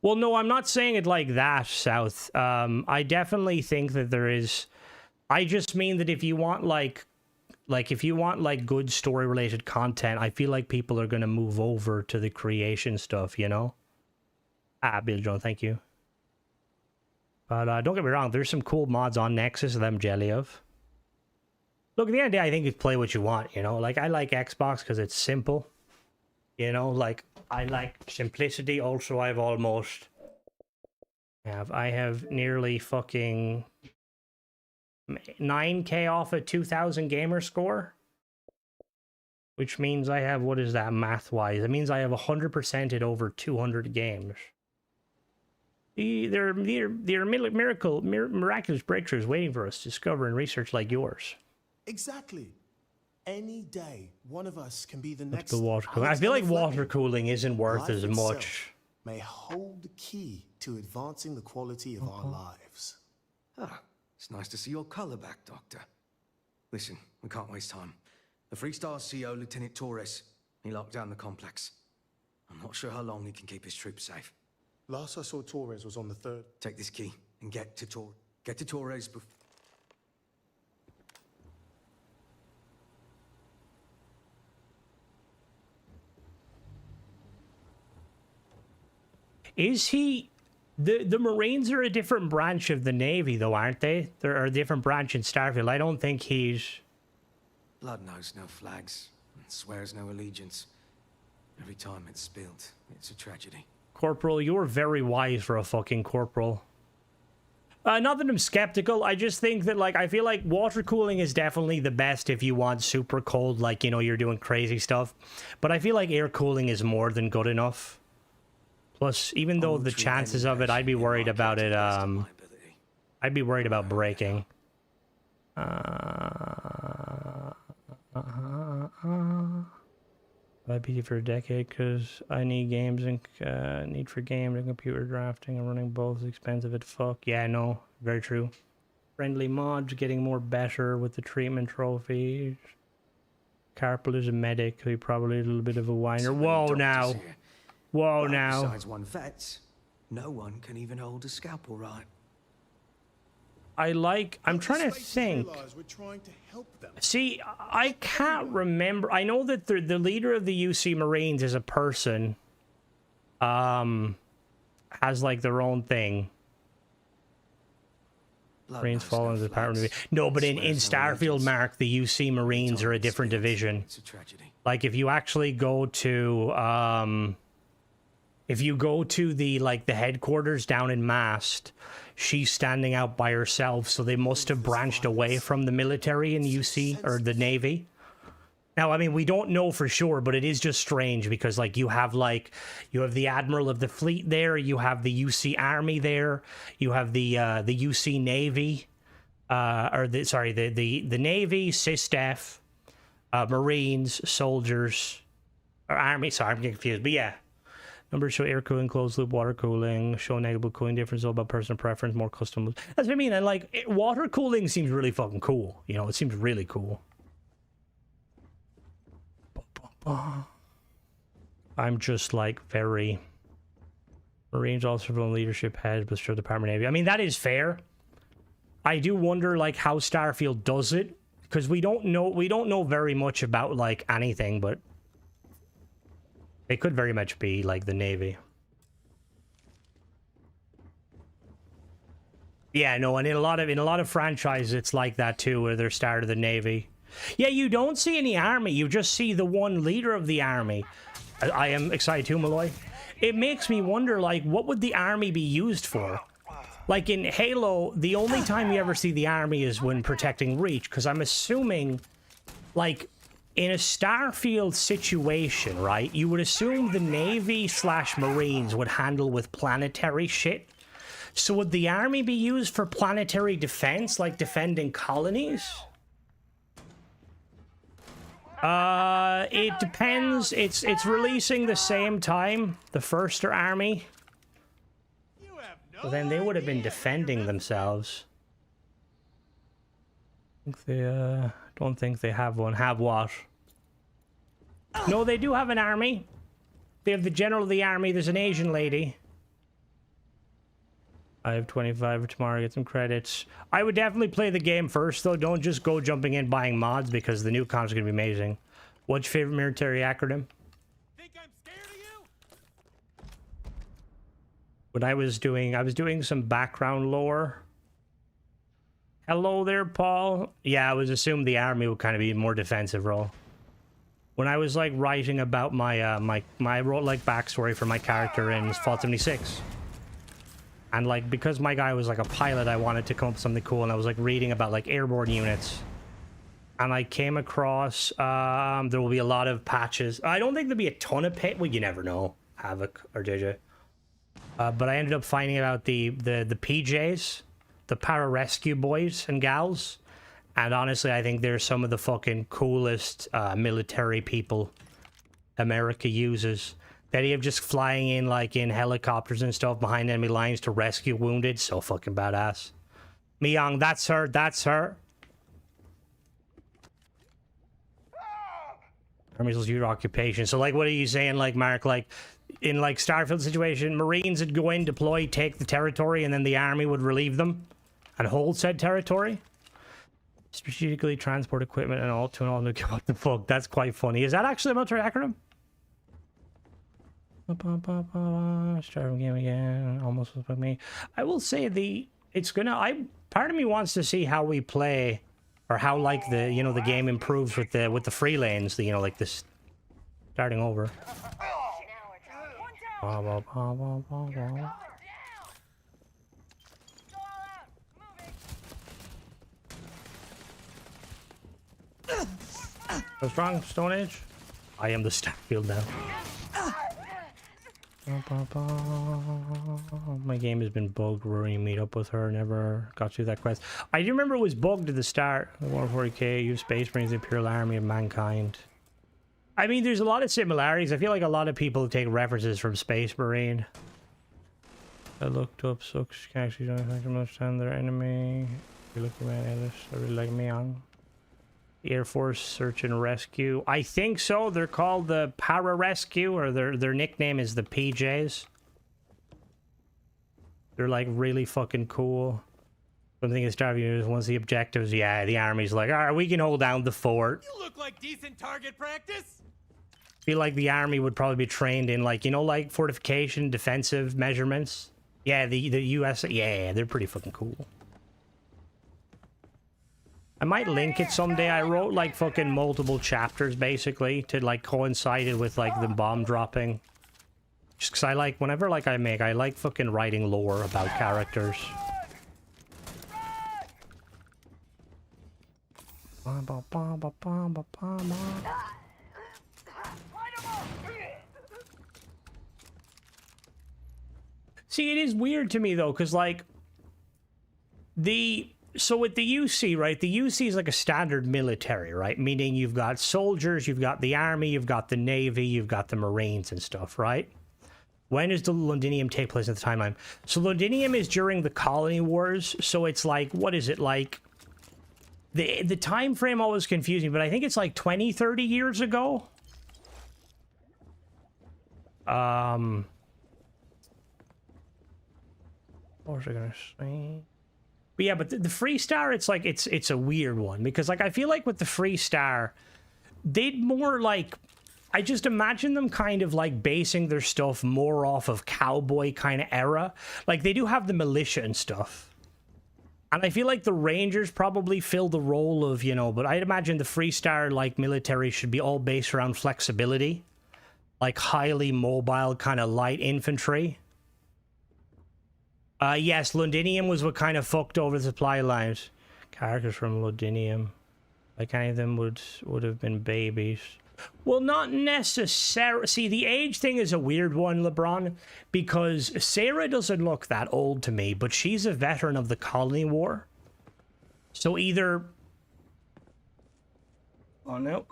Well, no, I'm not saying it like that, South. I definitely think that there is... I just mean that if you want, if you want, good story-related content, I feel like people are going to move over to the creation stuff, you know? Bill John, thank you. But don't get me wrong, there's some cool mods on Nexus that I'm jelly of. Look, at the end of the day, I think you play what you want, you know? Like, I like Xbox because it's simple. You know, like, I like simplicity. Also, I have nearly fucking 9K off a 2000 gamer score. Which means I have, what is that math-wise? It means I have 100%ed over 200 games. There are miraculous breakthroughs waiting for us to discover and research like yours. Exactly. Any day, one of us can be the next. The water cooling. I feel like water cooling isn't worth as much. May hold the key to advancing the quality of our lives. Ah, it's nice to see your color back, Doctor. Listen, we can't waste time. The Freestar CO, Lieutenant Torres, he locked down the complex. I'm not sure how long he can keep his troops safe. Last I saw Torres was on the 3rd. Take this key and get to Torres before... Is he... The Marines are a different branch of the Navy, though, aren't they? They're a different branch in Starfield. I don't think he's... Blood knows no flags and swears no allegiance. Every time it's spilled, it's a tragedy. Corporal, you're very wise for a fucking corporal. Not that I'm skeptical, I just think that, I feel like water cooling is definitely the best if you want super cold, you're doing crazy stuff. But I feel like air cooling is more than good enough. Plus, even though the chances of it, I'd be worried about it, I'd be worried about breaking. I've been for a decade because I need games and need for games and computer drafting and running both is expensive as fuck. Yeah, no, very true. Friendly mods getting more better with the treatment trophies. Carpal is a medic, so he probably a little bit of a whiner. Whoa now. Whoa now. Besides one vet, no one can even hold a scalpel right. I'm trying to think. See, I can't remember. I know that the leader of the UC Marines is a person. Has their own thing. Marines fall into the Department of... No, but in Starfield, Mark, the UC Marines are a different division. It's a tragedy. If you actually go to... if you go to the headquarters down in Mast, she's standing out by herself, so they must have branched away from the military in UC, or the Navy. Now, I mean, we don't know for sure, but it is just strange because, you have the Admiral of the Fleet there, you have the UC Army there, you have the UC Navy, the Navy, SysDef, Marines, soldiers, or Army, sorry, I'm getting confused, but yeah. Numbers show air cooling, closed loop, water cooling, show negative cooling difference, all about personal preference, more custom. That's what I mean, and water cooling seems really fucking cool. You know, it seems really cool. I'm just very... Marines also from leadership heads, but sure Department of Navy. I mean, that is fair. I do wonder, how Starfield does it, because we don't know very much about, anything, but... It could very much be the Navy. Yeah, no, and in a lot of franchises, it's like that too, where they're started the Navy. Yeah, you don't see any army. You just see the one leader of the army. I am excited too, Malloy. It makes me wonder, like, what would the army be used for? Like in Halo, the only time you ever see the army is when protecting Reach, because I'm assuming, like, in a Starfield situation, right, you would assume the Navy/Marines would handle with planetary shit. So would the army be used for planetary defense, like defending colonies? It depends. It's releasing the same time, the first army. Well, then they would have been defending themselves. I think they, don't think they have one. Have what? No, they do have an army. They have the general of the army. There's an Asian lady. I have 25 for tomorrow. Get some credits. I would definitely play the game first, though. Don't just go jumping in buying mods, because the new comps are going to be amazing. What's your favorite military acronym? Think I'm scared of you? When I was doing some background lore. Hello there, Paul. Yeah, I was assumed the army would kind of be a more defensive role. When I was like writing about my I wrote like backstory for my character in Fallout 76. And like, because my guy was like a pilot, I wanted to come up with something cool, and I was like reading about like airborne units. And I came across, there will be a lot of patches. I don't think there'll be a ton of well, you never know, Havoc or JJ. But I ended up finding out the PJs, the pararescue boys and gals. And honestly, I think they're some of the fucking coolest military people America uses. The idea of just flying in, like, in helicopters and stuff behind enemy lines to rescue wounded. So fucking badass. Miyang, that's her. That's her. Army's your occupation. So, like, what are you saying, like, Mark? Like, in, like, Starfield situation, Marines would go in, deploy, take the territory, and then the army would relieve them and hold said territory? Strategically transport equipment and all to an all new... What the fuck? That's quite funny. Is that actually a military acronym? Start the game again. Almost with me. I will say it's gonna. Part of me wants to see how we play, or how like the game improves with the free lanes. Like this starting over. What's wrong, Stone Age? I am the Starfield now. My game has been bugged. We're going to meet up with her. Never got through that quest. I do remember it was bugged at the start. 140k, use Space Marines, the Imperial Army of Mankind. I mean, there's a lot of similarities. I feel like a lot of people take references from Space Marine. I looked up sucks. Can actually don't understand their enemy. You look at Ellis. I really like Miyang. Air Force Search and Rescue. I think so. They're called the Para-Rescue, or their nickname is the PJs. They're like really fucking cool. Something is Starfield once the objectives. Yeah, the army's like, all right, we can hold down the fort. You look like decent target practice. Feel like the army would probably be trained in like, like fortification, defensive measurements. Yeah, the US. Yeah, they're pretty fucking cool. I might link it someday. I wrote like fucking multiple chapters basically to like coincide with like the bomb dropping. Just because I like, whenever like I like fucking writing lore about characters. See, it is weird to me though, because like so with the UC, right? The UC is like a standard military, right? Meaning you've got soldiers, you've got the army, you've got the navy, you've got the marines and stuff, right? When does the Londinium take place in the timeline? So Londinium is during the colony wars. So it's like, what is it like? The time frame always confused me, but I think it's like 20, 30 years ago. What was I gonna say? But yeah, but the Free Star, it's like, it's a weird one, because like I feel like with the Free Star, they'd more like, I just imagine them kind of like basing their stuff more off of cowboy kind of era. Like they do have the militia and stuff, And I feel like the Rangers probably fill the role of, you know, but I'd imagine the Freestar, like, military should be all based around flexibility. Like, highly mobile, kind of light infantry. Yes, Londinium was what kind of fucked over the supply lines. Characters from Londinium. Like, any of them would have been babies. Well, not necessarily. See, the age thing is a weird one, LeBron, because Sarah doesn't look that old to me, but she's a veteran of the Colony War. So either... Oh, no.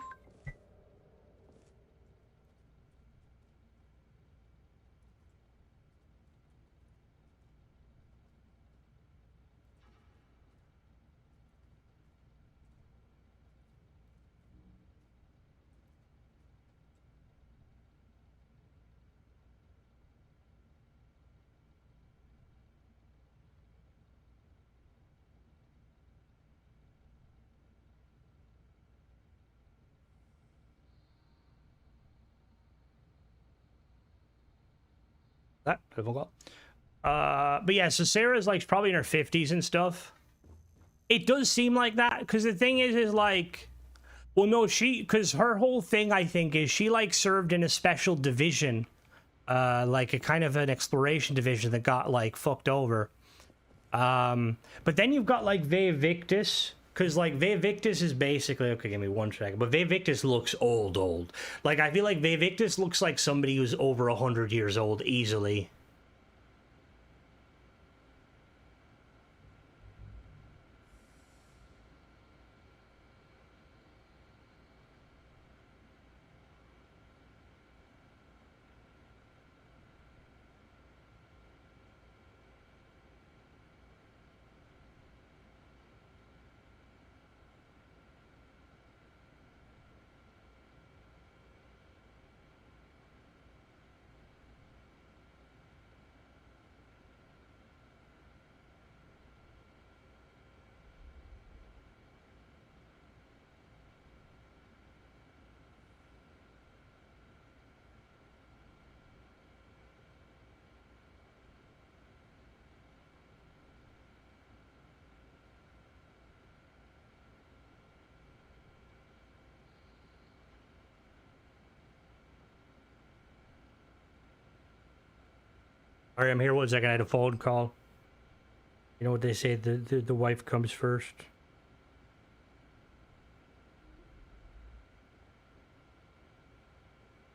That I forgot. But yeah, so Sarah's like probably in her 50s and stuff. It does seem like that, because the thing is like, well, no, because her whole thing, I think, is she like served in a special division, like a kind of an exploration division that got like fucked over. But then you've got like Ve Victus, because like Ve Victus is basically, okay, give me 1 second, but Ve Victus looks old. Like, I feel like Ve Victus looks like somebody who's over 100 years old easily. All right, I'm here. 1 second. I had a phone call. You know what they say? The wife comes first.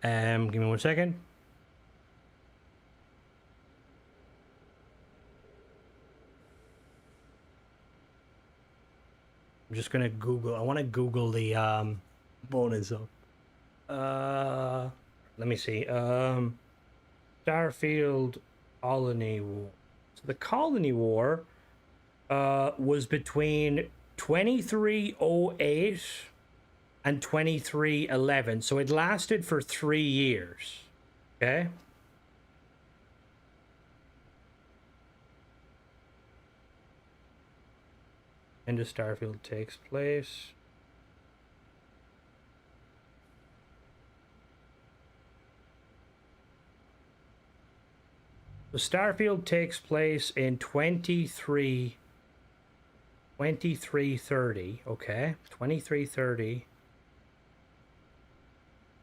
Give me 1 second. I'm just gonna Google. I want to Google the bonus up. Let me see. Starfield Colony War. So the Colony War was between 2308 and 2311. So it lasted for 3 years. Okay. End of Starfield takes place. So Starfield takes place in 2330, okay? 2330.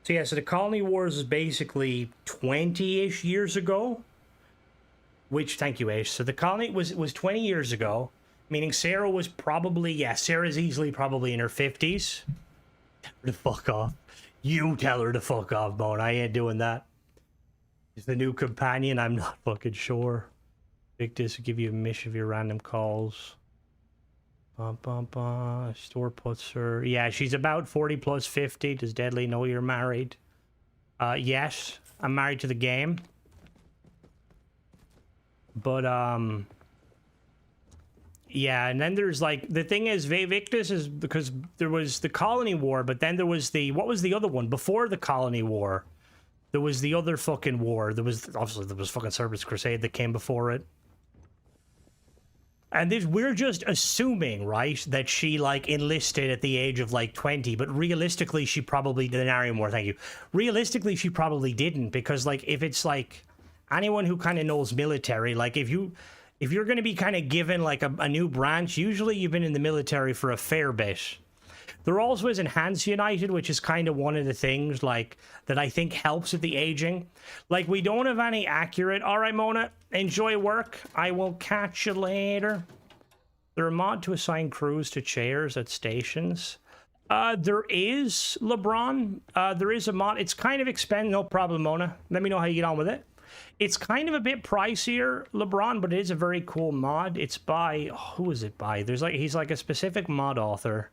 So yeah, so the Colony Wars is basically 20-ish years ago. Which, thank you, Ace. So the Colony was 20 years ago, meaning Sarah was probably, yeah, Sarah's easily probably in her 50s. Tell her to fuck off. You tell her to fuck off, Bone. I ain't doing that. Is the new companion? I'm not fucking sure. Victus will give you a mission of your random calls. Store puts her. Yeah, she's about 40 plus 50. Does Deadly know you're married? Yes, I'm married to the game. But, yeah, and then there's like, the thing is, Victus is because there was the Colony War, but then there was the, what was the other one? Before the Colony War, there was the other fucking war. There was, obviously, there was fucking Cerberus Crusade that came before it. And this, we're just assuming, right, that she, like, enlisted at the age of, like, 20, but realistically, she probably, the Denarium War, thank you. Realistically, she probably didn't, because, like, if it's, like, anyone who kind of knows military, like, if you, if you're going to be kind of given like a new branch, usually you've been in the military for a fair bit. There also is Enhanced United, which is kind of one of the things like that I think helps with the aging. Like, we don't have any accurate. All right, Mona, enjoy work. I will catch you later. There are a mod to assign crews to chairs at stations. There is, LeBron. There is a mod. It's kind of expensive. No problem, Mona. Let me know how you get on with it. It's kind of a bit pricier, LeBron, but it is a very cool mod. It's by, who is it by? He's like a specific mod author.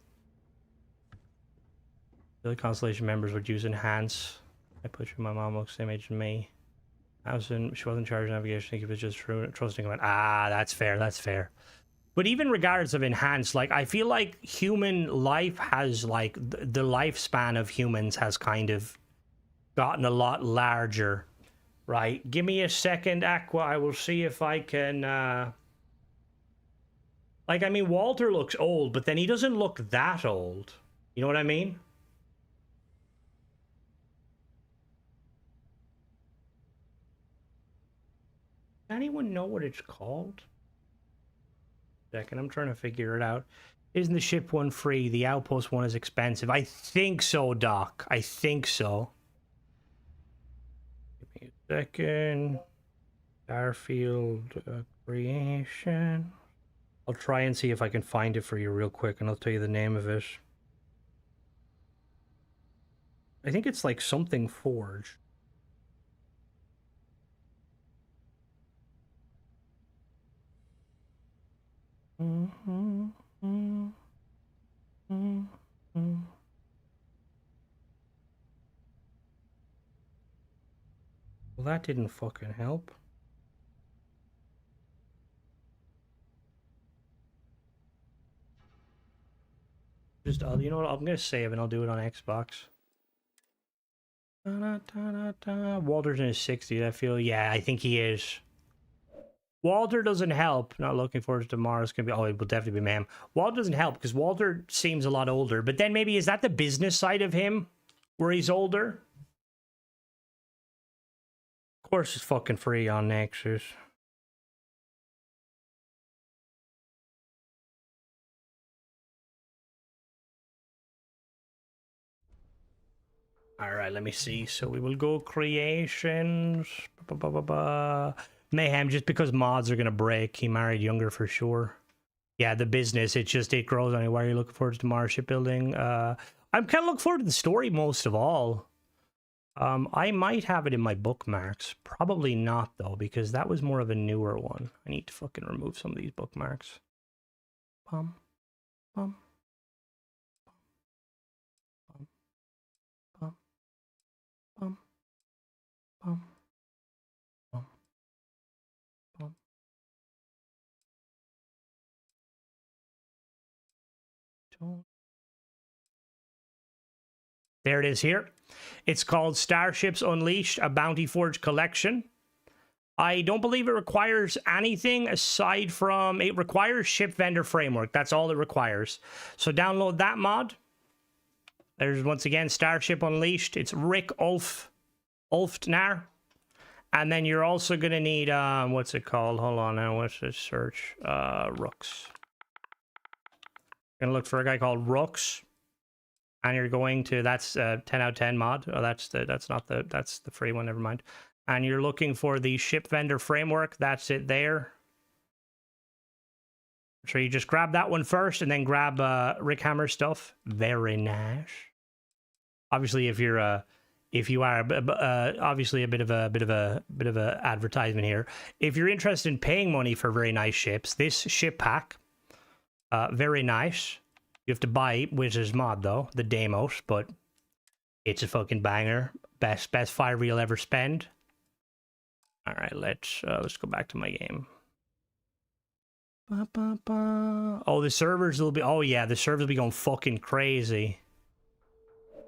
The other Constellation members would use Enhance. I put you, my mom looks the same age as me. She wasn't charged navigation. I think it was just trusting him. Ah, that's fair. That's fair. But even regards of Enhance, like, I feel like human life has, like, the lifespan of humans has kind of gotten a lot larger. Right, give me a second, Aqua. I will see if I can, like, I mean, Walter looks old, but then he doesn't look that old. You know what I mean? Does anyone know what it's called? Second, I'm trying to figure it out. Isn't the ship one free? The outpost one is expensive. I think so, Doc. I think so. Second, Starfield creation. I'll try and see if I can find it for you real quick, and I'll tell you the name of it. I think it's like something Forge. Well, that didn't fucking help. Just, you know what? I'm gonna save and I'll do it on Xbox. Walter's in his 60s, I feel. Yeah, I think he is. Walter doesn't help. Not looking forward to tomorrow. It's gonna be. Oh, it will definitely be ma'am. Walter doesn't help because Walter seems a lot older. But then maybe is that the business side of him, where he's older? Of course, it's fucking free on Nexus. All right, let me see. So we will go creations. Mayhem, just because mods are going to break. He married younger for sure. Yeah, the business, it grows on you. Why are you looking forward to tomorrow's shipbuilding? I'm kind of looking forward to the story most of all. I might have it in my bookmarks. Probably not, though, because that was more of a newer one. I need to fucking remove some of these bookmarks. Bum, bum. Bum, bum, bum, bum. There it is here. It's called Starships Unleashed, a Bounty Forge collection. I don't believe it requires anything aside from... It requires Ship Vendor Framework. That's all it requires. So download that mod. There's, once again, Starship Unleashed. It's Rick Ulftnar. And then you're also going to need... what's it called? Hold on now. What's this search? Rooks. Going to look for a guy called Rooks. And you're going to... That's 10 out of 10 mod. Oh, that's the free one. Never mind. And you're looking for the Ship Vendor Framework. That's it there. So you just grab that one first, and then grab Rick Hammer stuff. Very nice. Obviously, if you are obviously a bit of a advertisement here. If you're interested in paying money for very nice ships, this ship pack, very nice. You have to buy it with his mod though, the Deimos, but it's a fucking banger. Best fire you'll ever spend. All right, let's go back to my game. Oh, the servers will be... Oh, yeah, the servers will be going fucking crazy.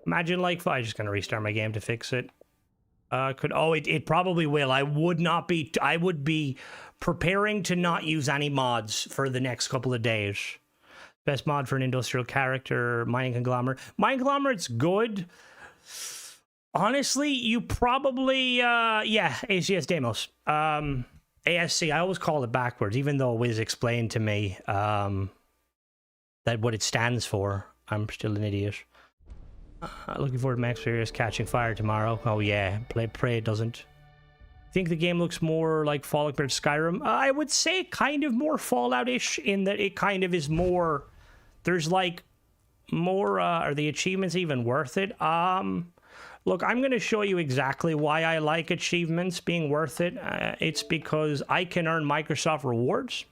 Imagine, like... I'm just going to restart my game to fix it. It probably will. I would be preparing to not use any mods for the next couple of days. Best mod for an industrial character, Mining Conglomerate. Mining Conglomerate's good. Honestly, you probably... yeah, ACS Deimos. ASC. I always call it backwards, even though Wiz explained to me that what it stands for. I'm still an idiot. Looking forward to Max Furious catching fire tomorrow. Oh yeah, pray it doesn't. Think the game looks more like Fallout compared to Skyrim. I would say kind of more Fallout-ish in that it kind of is more. There's like more. Are the achievements even worth it? Look, I'm going to show you exactly why I like achievements being worth it. It's because I can earn Microsoft rewards.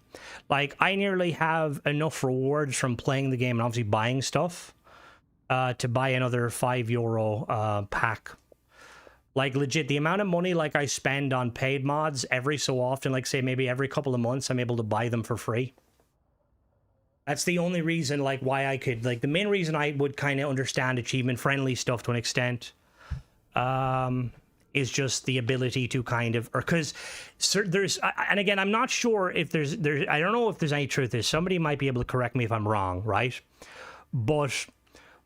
Like, I nearly have enough rewards from playing the game and obviously buying stuff to buy another €5 pack. Like, legit, the amount of money, like, I spend on paid mods every so often, like, say, maybe every couple of months, I'm able to buy them for free. That's the only reason, like, why I could, like, the main reason I would kind of understand achievement-friendly stuff to an extent is just the ability to kind of, or because there's, and again, I'm not sure if there's, I don't know if there's any truth to this. Somebody might be able to correct me if I'm wrong, right? But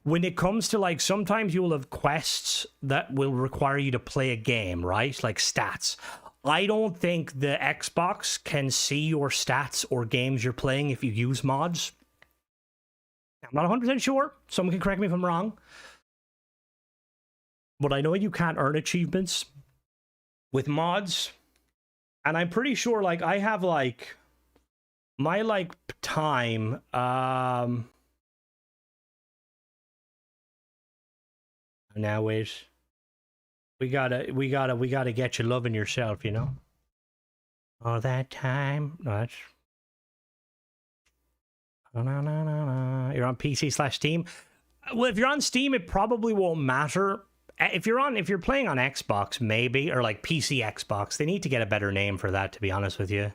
when it comes to, like, sometimes you will have quests that will require you to play a game, right? Like stats. I don't think the Xbox can see your stats or games you're playing if you use mods. I'm not 100% sure. Someone can correct me if I'm wrong. But I know you can't earn achievements with mods. And I'm pretty sure, like, I have, like, my, like, time, now wait. We gotta get you loving yourself, you know? All that time. No, that's... You're on PC/Steam. Well, if you're on Steam, it probably won't matter. If you're playing on Xbox, maybe, or like PC Xbox, they need to get a better name for that, to be honest with you. If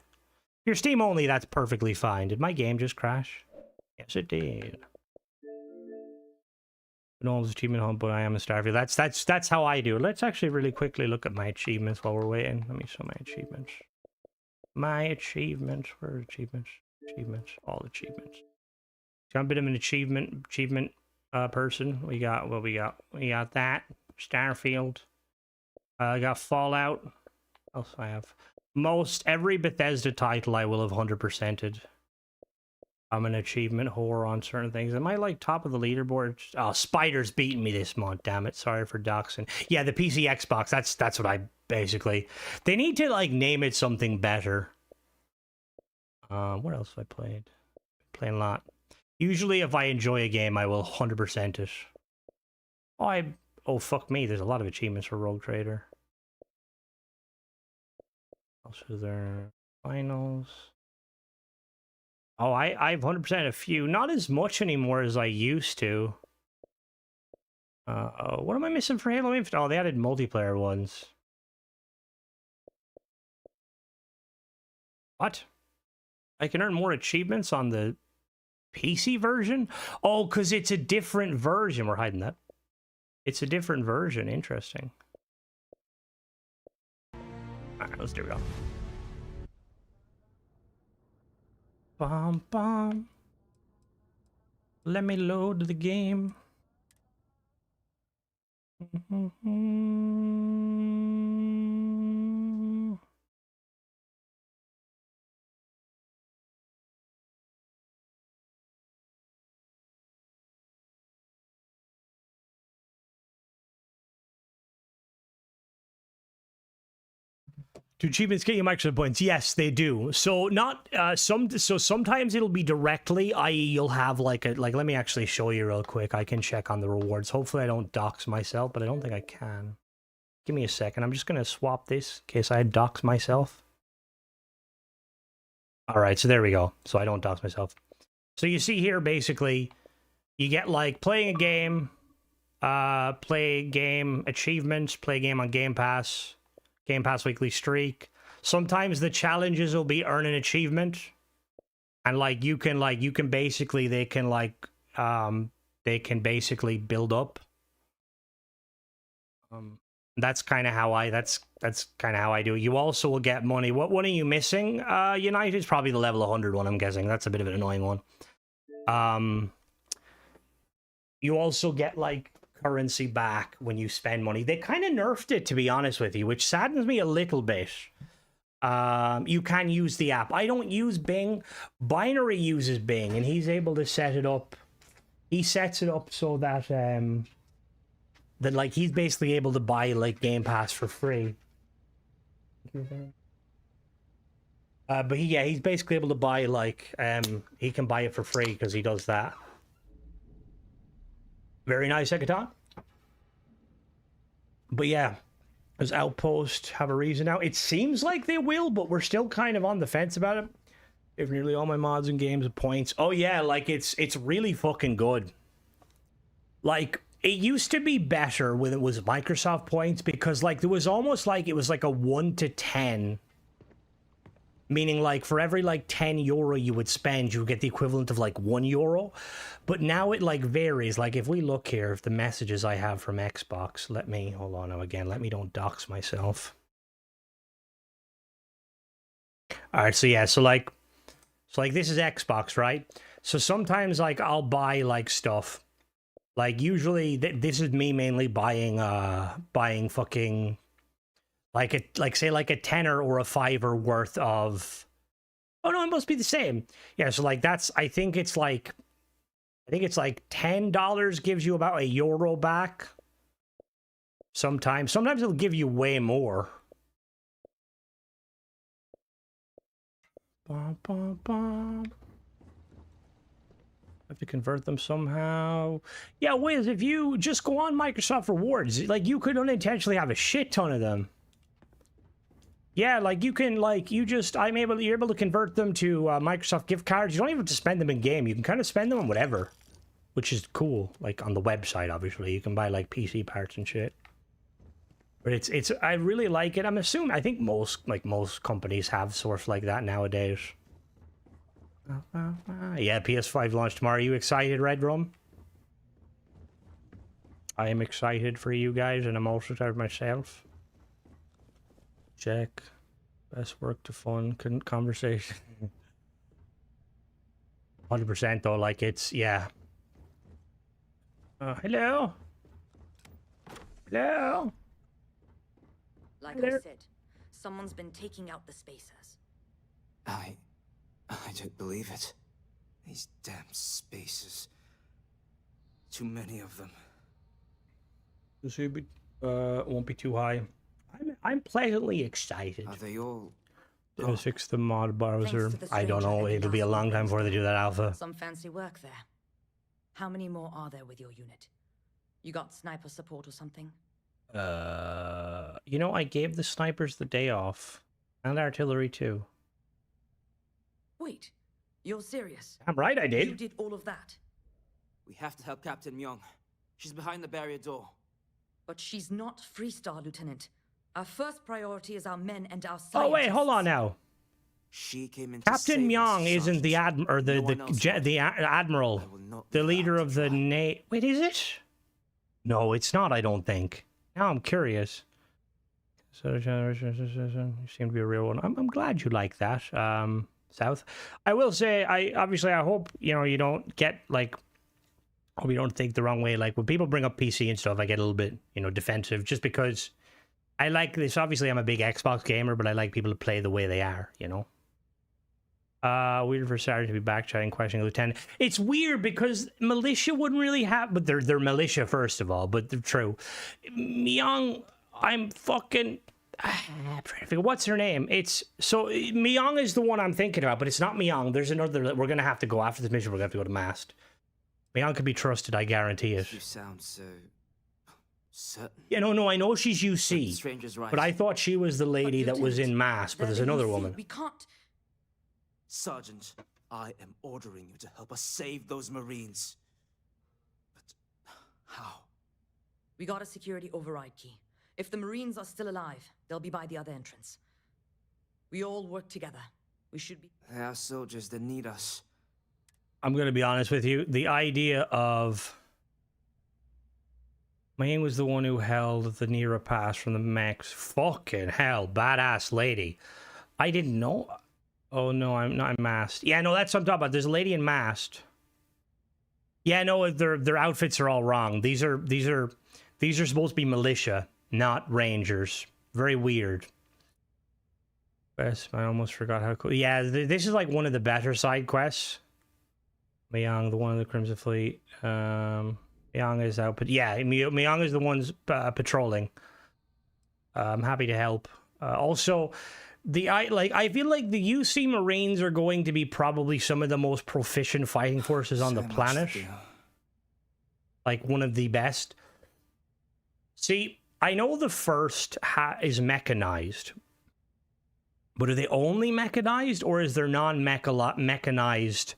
you're Steam only, that's perfectly fine. Did my game just crash? Yes, it did. No achievement hunt, but I am a Starfield. That's how I do it. Let's actually really quickly look at my achievements while we're waiting. Let me show my achievements. My achievements. Where are achievements? Achievements. All achievements. So I'm a bit of an achievement person. We got what we got. We got that. Starfield. I got Fallout. What else I have? Most every Bethesda title I will have 100%ed. I'm an achievement whore on certain things. Am I like top of the leaderboard? Oh, Spider's beating me this month. Damn it! Sorry for doxing. Yeah, the PC Xbox. That's what I basically. They need to like name it something better. What else have I played? Playing a lot. Usually, if I enjoy a game, I will 100% it. Oh, fuck me. There's a lot of achievements for Rogue Trader. Also, there finals. Oh, I've 100% a few. Not as much anymore as I used to. What am I missing for Halo Infinite? Oh, they added multiplayer ones. What? I can earn more achievements on the PC version? Oh, because it's a different version. We're hiding that. It's a different version. Interesting. Alright, let's do it. Bum, bum. Let me load the game. Do achievements get you Microsoft points? Yes, they do. So not sometimes it'll be directly, i.e. you'll have like let me actually show you real quick. I can check on the rewards. Hopefully I don't dox myself, but I don't think I can. Give me a second. I'm just gonna swap this in case I dox myself. Alright, so there we go. So I don't dox myself. So you see here basically you get like playing a game, play game achievements, play a game on Game Pass weekly streak. Sometimes the challenges will be earn an achievement, and like you can basically they can basically build up. That's kind of how I do it. You also will get money. What one are you missing? United is probably the level 100 one. I'm guessing that's a bit of an annoying one. You also get like currency back when you spend money. They kind of nerfed it, to be honest with you, which saddens me a little bit. You can use the app. I don't use Bing. Binary uses Bing, and he's able to set it up. He sets it up so that that like he's basically able to buy like Game Pass for free. But he's basically able to buy like he can buy it for free because he does that. Very nice, Ekaton. But yeah, does Outpost have a reason now? It seems like they will, but we're still kind of on the fence about it. If nearly all my mods and games have points. Oh yeah, like it's really fucking good. Like it used to be better when it was Microsoft points because like there was almost like it was like a 1 to 10. Meaning like for every like €10 you would spend, you would get the equivalent of like €1. But now it like varies. Like if we look here, if the messages I have from Xbox, hold on now again, let me don't dox myself. All right, so yeah, so like this is Xbox, right? So sometimes like I'll buy like stuff. Like usually this is me mainly buying fucking say like a tenner or a fiver worth of. Oh no, it must be the same. Yeah, so like that's I think it's like $10 gives you about €1 back. Sometimes it'll give you way more. Bum, bum, bum. Have to convert them somehow. Yeah, Wiz, if you just go on Microsoft Rewards, like you could unintentionally have a shit ton of them. Yeah, like you can, like you're able to convert them to Microsoft gift cards. You don't even have to spend them in game. You can kind of spend them on whatever, which is cool. Like on the website, obviously, you can buy like PC parts and shit. But I really like it. I think most companies have source like that nowadays. Yeah, PS5 launch tomorrow. Are you excited, Red Rum? I am excited for you guys, and I'm also excited myself. Check. Best work to fun conversation. 100% though, like it's, yeah. Hello? Hello? Like I said, someone's been taking out the spacers. I don't believe it. These damn spacers. Too many of them. This won't be too high. I'm pleasantly excited. Are they all? They'll fix the mod browser. I don't know. It'll be a long time before they do that alpha. Some fancy work there. How many more are there with your unit? You got sniper support or something? You know, I gave the snipers the day off. And artillery too. Wait, you're serious? I'm right, I did. You did all of that? We have to help Captain Myung. She's behind the barrier door. But she's not Freestar, Lieutenant. Our first priority is our men and our scientists. Oh wait, hold on now. She came in. Captain Myung isn't the admiral, the leader of the Wait, is it? No, it's not. I don't think. Now I'm curious. So you seem to be a real one. I'm glad you like that. South. I will say, I hope you don't get like. Hope you don't think the wrong way. Like when people bring up PC and stuff, I get a little bit defensive just because. I like this. Obviously, I'm a big Xbox gamer, but I like people to play the way they are, Weird for Sarah to be back chatting, questioning Lieutenant. It's weird because militia wouldn't really have, but they're militia first of all, but they're true. Myung, I'm fucking. What's her name? Myung is the one I'm thinking about, but it's not Myung. There's another. We're gonna have to go after this mission. We're gonna have to go to Mast. Myung can be trusted. I guarantee it. You sound so. Certain. Yeah, no, I know she's UC, right. But I thought she was the lady that was in Mass, but there's another woman. We can't. Sergeant, I am ordering you to help us save those Marines. But how? We got a security override key. If the Marines are still alive, they'll be by the other entrance. We all work together. We should be. There are soldiers that need us. I'm going to be honest with you. The idea of... Myung was the one who held the Nira pass from the mechs. Fucking hell, badass lady. I didn't know. Oh no, I'm not in Mast. Yeah, no, that's what I'm talking about. There's a lady in Mast. Yeah, no, their outfits are all wrong. These are supposed to be militia, not rangers. Very weird. Quest, I almost forgot how cool. Yeah, this is like one of the better side quests. Myung, the one of the Crimson Fleet. Myung is out, but yeah, Myung is the ones patrolling. I'm happy to help. Also, I feel like the UC Marines are going to be probably some of the most proficient fighting forces on the planet. Like one of the best. See, I know the first is mechanized, but are they only mechanized, or is there non-mechanized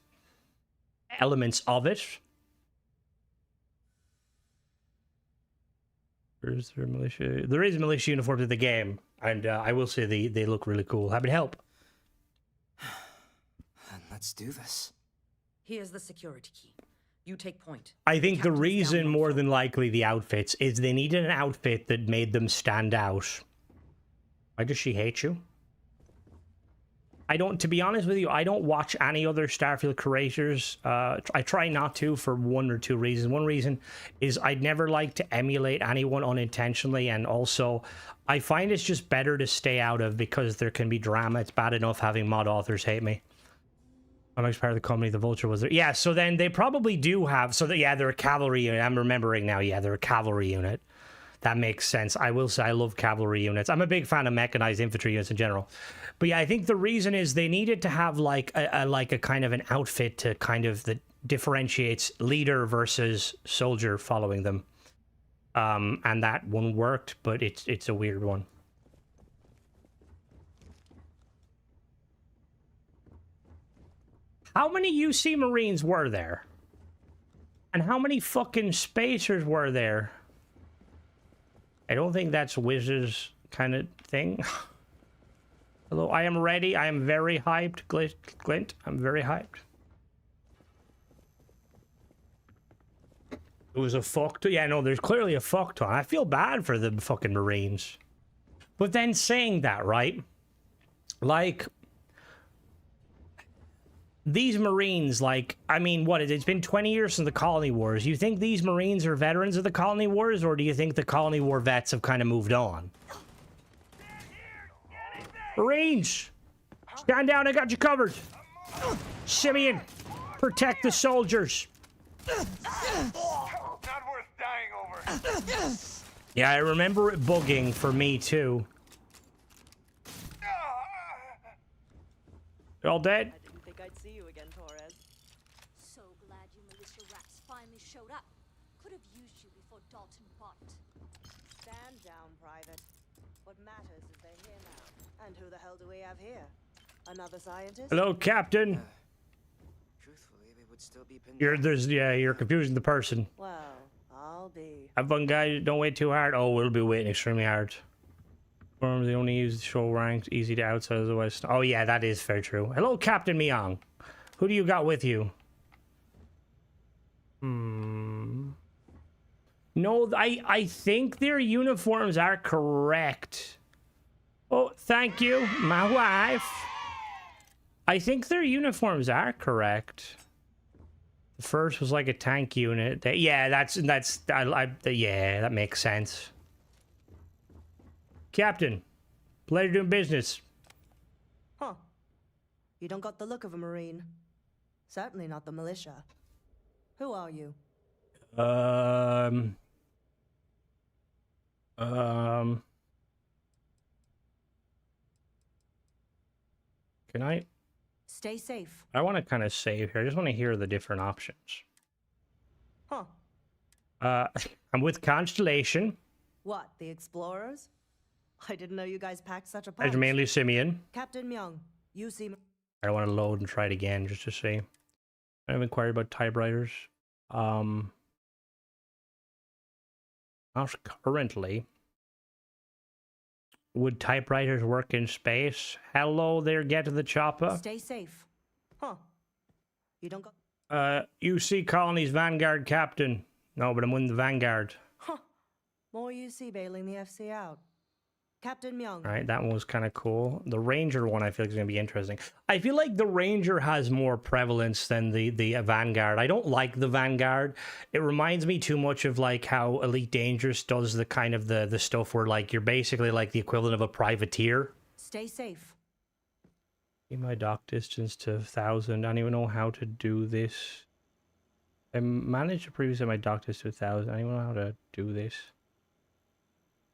elements of it? Where's their militia? There is militia uniforms in the game, and I will say they look really cool. Happy to help. Let's do this. Here's the security key. You take point. I think the reason, more than likely, the outfits is they needed an outfit that made them stand out. Why does she hate you? To be honest with you, I don't watch any other Starfield creators. I try not to for one or two reasons. One reason is I'd never like to emulate anyone unintentionally, and also I find it's just better to stay out of because there can be drama. It's bad enough having mod authors hate me. I'm part of the company, the Vulture was there. Yeah, so then they probably do have... So, yeah, they're a cavalry unit. I'm remembering now. Yeah, they're a cavalry unit. That makes sense. I will say I love cavalry units. I'm a big fan of mechanized infantry units in general. But yeah, I think the reason is they needed to have like a kind of an outfit to kind of that differentiates leader versus soldier following them. And that one worked, but it's a weird one. How many UC Marines were there? And how many fucking spacers were there? I don't think that's Wiz's kind of thing. Hello, I am ready. I am very hyped, Glint. I'm very hyped. It was a fucked... Yeah, no, there's clearly a fucked on. I feel bad for the fucking Marines. But then saying that, right? Like... These Marines, like, I mean, what, it's been 20 years since the Colony Wars. You think these Marines are veterans of the Colony Wars, or do you think the Colony War vets have kind of moved on? Marines! Stand down, I got you covered! Simeon, protect the soldiers! Not worth dying over. Yeah, I remember it bugging for me, too. They're all dead? I'd see you again, Torres. So glad you militia rats finally showed up. Could have used you before Dalton popped. Stand down, Private. What matters is they're here now. And who the hell do we have here? Another scientist? Hello, Captain. Truthfully, they would still be pinned You're confusing the person. Well, I'll be. Have fun, guys. Don't wait too hard. Oh, we'll be waiting extremely hard. They only use the show ranks, easy to outside of the West. Oh, yeah, that is fair true. Hello, Captain Myung. Who do you got with you? No, I think their uniforms are correct. Oh, thank you, my wife. I think their uniforms are correct. The first was like a tank unit. Yeah, yeah, that makes sense. Captain, pleasure doing business. Huh. You don't got the look of a Marine. Certainly not the militia. Who are you? Can I? Stay safe. I want to kind of save here. I just want to hear the different options. Huh. I'm with Constellation. What, the Explorers? I didn't know you guys packed such a punch. There's mainly Simeon. Captain Myung, you seem... I want to load and try it again just to see. I have inquired about typewriters. Not currently. Would typewriters work in space? Hello there, get to the chopper. Stay safe. Huh. You don't got... UC Colony's Vanguard Captain. No, but I'm in the Vanguard. Huh. More UC bailing the FC out. Captain Myung. All right, that one was kind of cool. The Ranger one I feel like is going to be interesting. I feel like the Ranger has more prevalence than the Vanguard. I don't like the Vanguard. It reminds me too much of like how Elite Dangerous does the kind of the stuff where like you're basically like the equivalent of a privateer. Stay safe. Keep my dock distance to 1,000. I don't even know how to do this. I managed to previously set my dock distance to 1,000. I don't even know how to do this.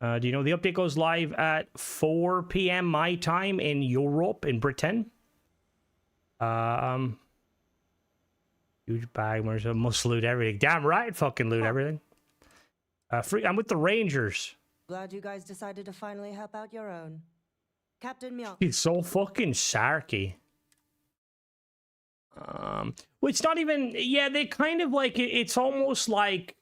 Do you know the update goes live at 4 p.m. my time in Europe, in Britain? Huge bag, I must loot everything. Damn right, fucking loot everything. I'm with the Rangers. Glad you guys decided to finally help out your own. Captain Myung. He's so fucking sarky. Well, it's not even. Yeah, they kind of like it's almost like,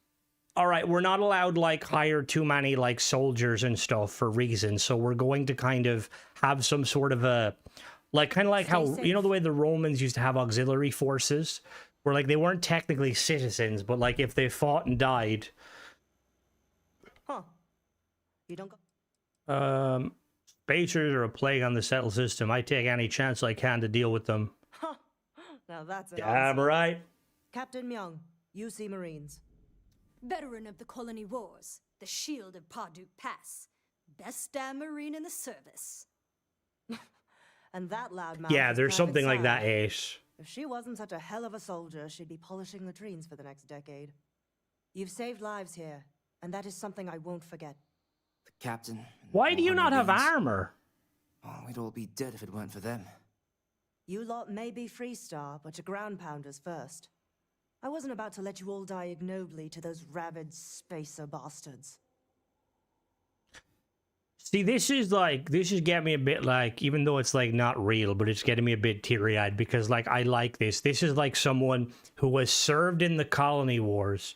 all right, we're not allowed like hire too many like soldiers and stuff for reasons, so we're going to kind of have some sort of a like kind of like how you know the way the Romans used to have auxiliary forces, where like they weren't technically citizens, but like if they fought and died. Huh. You don't go. Spacers are a plague on the settled system. I take any chance I can to deal with them. Huh. Now that's it. Damn right. Captain Myung, UC Marines. Veteran of the Colony Wars, the Shield of Parduk Pass. Best damn Marine in the service. And that loudmouth. Yeah, there's is something like Private that, Ace. If she wasn't such a hell of a soldier, she'd be polishing latrines for the next decade. You've saved lives here, and that is something I won't forget. The captain. Why do you not have Marines. armor? Oh, we'd all be dead if it weren't for them. You lot may be Freestar, but you're ground pounders first. I wasn't about to let you all die ignobly to those rabid spacer bastards. See, this is getting me a bit like, even though it's like not real, but it's getting me a bit teary-eyed because like I like this. This is like someone who has served in the colony wars,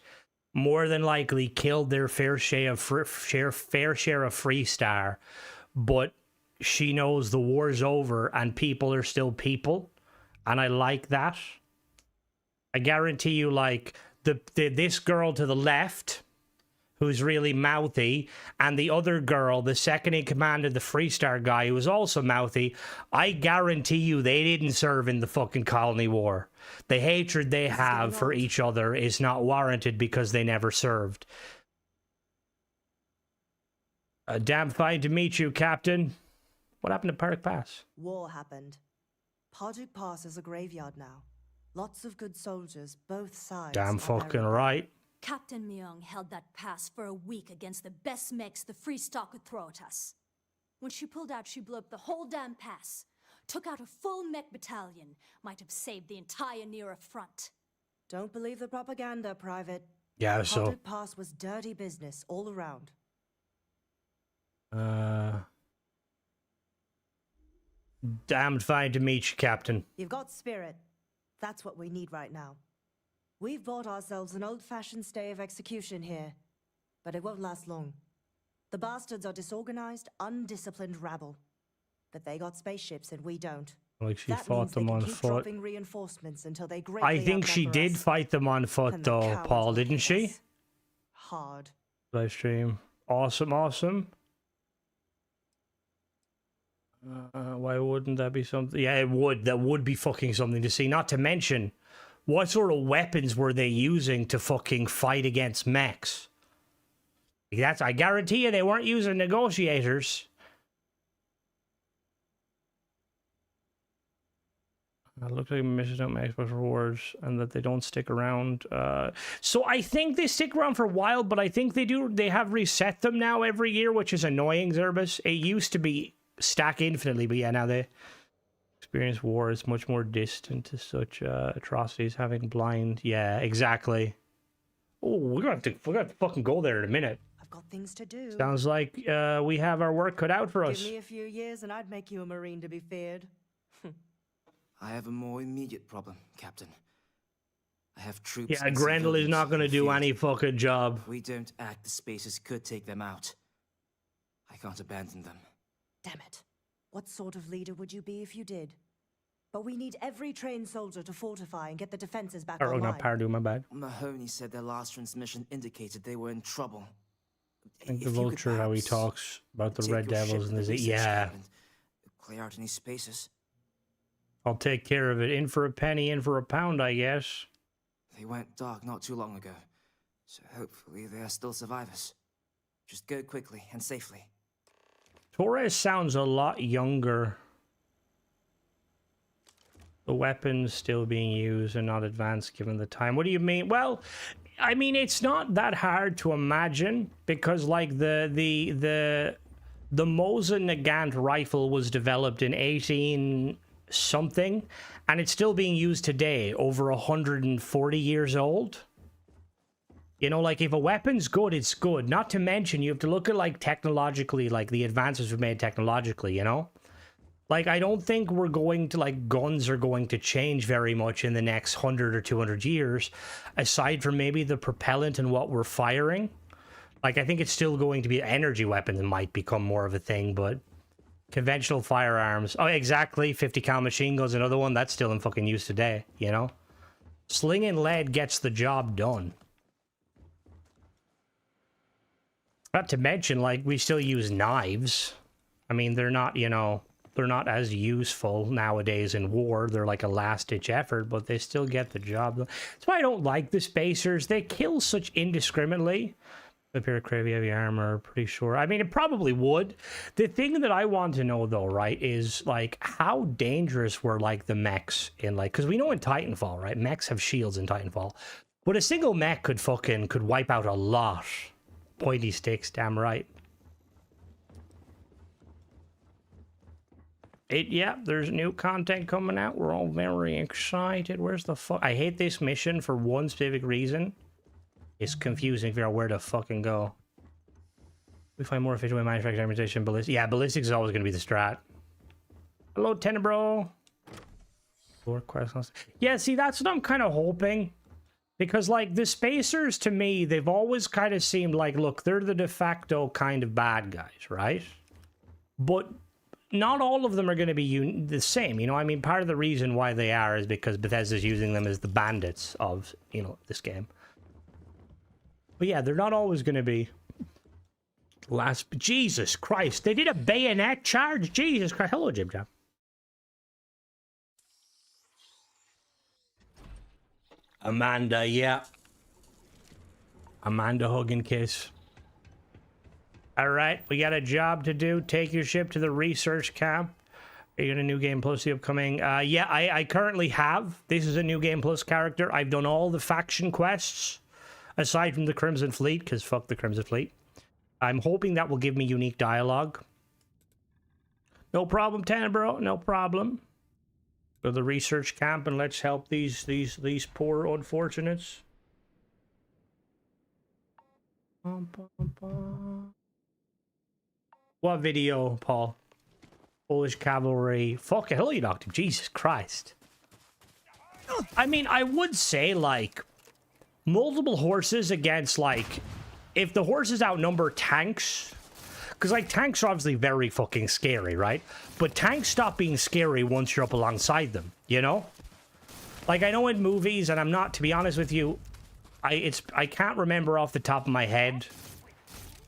more than likely killed their fair share of Freestar, but she knows the war's over and people are still people, and I like that. I guarantee you, like this girl to the left, who's really mouthy, and the other girl, the second in command of the Freestar guy, who was also mouthy, I guarantee you they didn't serve in the fucking colony war. The hatred they have for each other is not warranted because they never served. Damn fine to meet you, Captain. What happened to Parduk Pass? War happened. Parduk Pass is a graveyard now. Lots of good soldiers, both sides. Damn fucking right. Captain Myung held that pass for a week against the best mechs the Freestar could throw at us. When she pulled out, she blew up the whole damn pass. Took out a full mech battalion. Might have saved the entire Nera front. Don't believe the propaganda, Private. Yeah, so... Parduk Pass was dirty business all around. Damned fine to meet you, Captain. You've got spirit. That's what we need right now. We've bought ourselves an old-fashioned stay of execution here, but it won't last long. The bastards are disorganized, undisciplined rabble. But they got spaceships and we don't. Like she that fought them on keep foot. dropping reinforcements until they greatly I think she outnumber did us. fight them on foot, And the though, cowards Paul, will didn't hate she? us. Hard. Live stream. Awesome, awesome. Why wouldn't that be something? Yeah, it would. That would be fucking something to see. Not to mention, what sort of weapons were they using to fucking fight against mechs? That's, I guarantee you they weren't using negotiators. It looks like missions don't make Xbox rewards and that they don't stick around. So I think they stick around for a while, but I think they do. They have reset them now every year, which is annoying, Zerbus. It used to be stack infinitely, but yeah, now they experience war is much more distant to such atrocities. Having blind, yeah, exactly. Oh, we're gonna have to fucking go there in a minute. I've got things to do. Sounds like we have our work cut out for us. Give me a few years and I'd make you a Marine to be feared. I have a more immediate problem, Captain. I have troops. Yeah, and Grendel is civilians not gonna in the do field. any fucking job. If we don't act, the spacers could take them out. I can't abandon them. Damn it. What sort of leader would you be if you did? But we need every trained soldier to fortify and get the defenses back Oh, online. not Pardu, my bad. Mahoney said their last transmission indicated they were in trouble. I think the If you could Vulture, how he perhaps talks about the take Red your ship Devils to and the the research yeah. camp and clear out any spaces. I'll take care of it. In for a penny, in for a pound, I guess. They went dark not too long ago, so hopefully they are still survivors. Just go quickly and safely. Torres sounds a lot younger The weapons still being used and not advanced given the time. What do you mean? Well, I mean, it's not that hard to imagine because like the Mosin Nagant rifle was developed in 18 something and it's still being used today, over 140 years old. You know, like if a weapon's good, it's good. Not to mention you have to look at like technologically, like the advances we've made technologically, you know? Like, I don't think we're going to, like, guns are going to change very much in the next 100 or 200 years, aside from maybe the propellant and what we're firing. Like, I think it's still going to be energy weapons might become more of a thing, but conventional firearms. Oh, exactly. 50 cal machine gun's another one. That's still in fucking use today, you know? Slinging lead gets the job done. Not to mention, like, we still use knives. I mean, they're not, you know... They're not as useful nowadays in war. They're like a last-ditch effort, but they still get the job done. That's why I don't like the spacers. They kill such indiscriminately. A pair of crazy heavy armor, pretty sure. I mean, it probably would. The thing that I want to know, though, right, is, like, how dangerous were, like, the mechs in, like... Because we know in Titanfall, right, mechs have shields in Titanfall. But a single mech could wipe out a lot. Pointy sticks, damn right. Yeah, there's new content coming out. We're all very excited. Where's the fuck? I hate this mission for one specific reason. It's confusing to figure out where to fucking go. We find more efficient way manufacturing ammunition. Yeah, ballistics is always going to be the strat. Hello, Tenebro. Yeah, see, that's what I'm kind of hoping. Because, like, the spacers, to me, they've always kind of seemed like, look, they're the de facto kind of bad guys, right? But... not all of them are going to be the same, you know? I mean, part of the reason why they are is because Bethesda's using them as the bandits of, you know, this game. But yeah, they're not always going to be... Jesus Christ, they did a bayonet charge? Jesus Christ. Hello, Jim Jam. Amanda, yeah. Amanda hug and kiss. All right, we got a job to do. Take your ship to the research camp. Are you in a New Game Plus the upcoming? Yeah, I currently have. This is a New Game Plus character. I've done all the faction quests, aside from the Crimson Fleet, because fuck the Crimson Fleet. I'm hoping that will give me unique dialogue. No problem, Tenebro. No problem. Go to the research camp and let's help these poor unfortunates. What video, Paul? Polish cavalry. Fuck it, hello, you knocked him. Jesus Christ. I mean, I would say, like, multiple horses against, like, if the horses outnumber tanks, because, like, tanks are obviously very fucking scary, right? But tanks stop being scary once you're up alongside them, you know? Like, I know in movies, and I'm not, to be honest with you, I can't remember off the top of my head.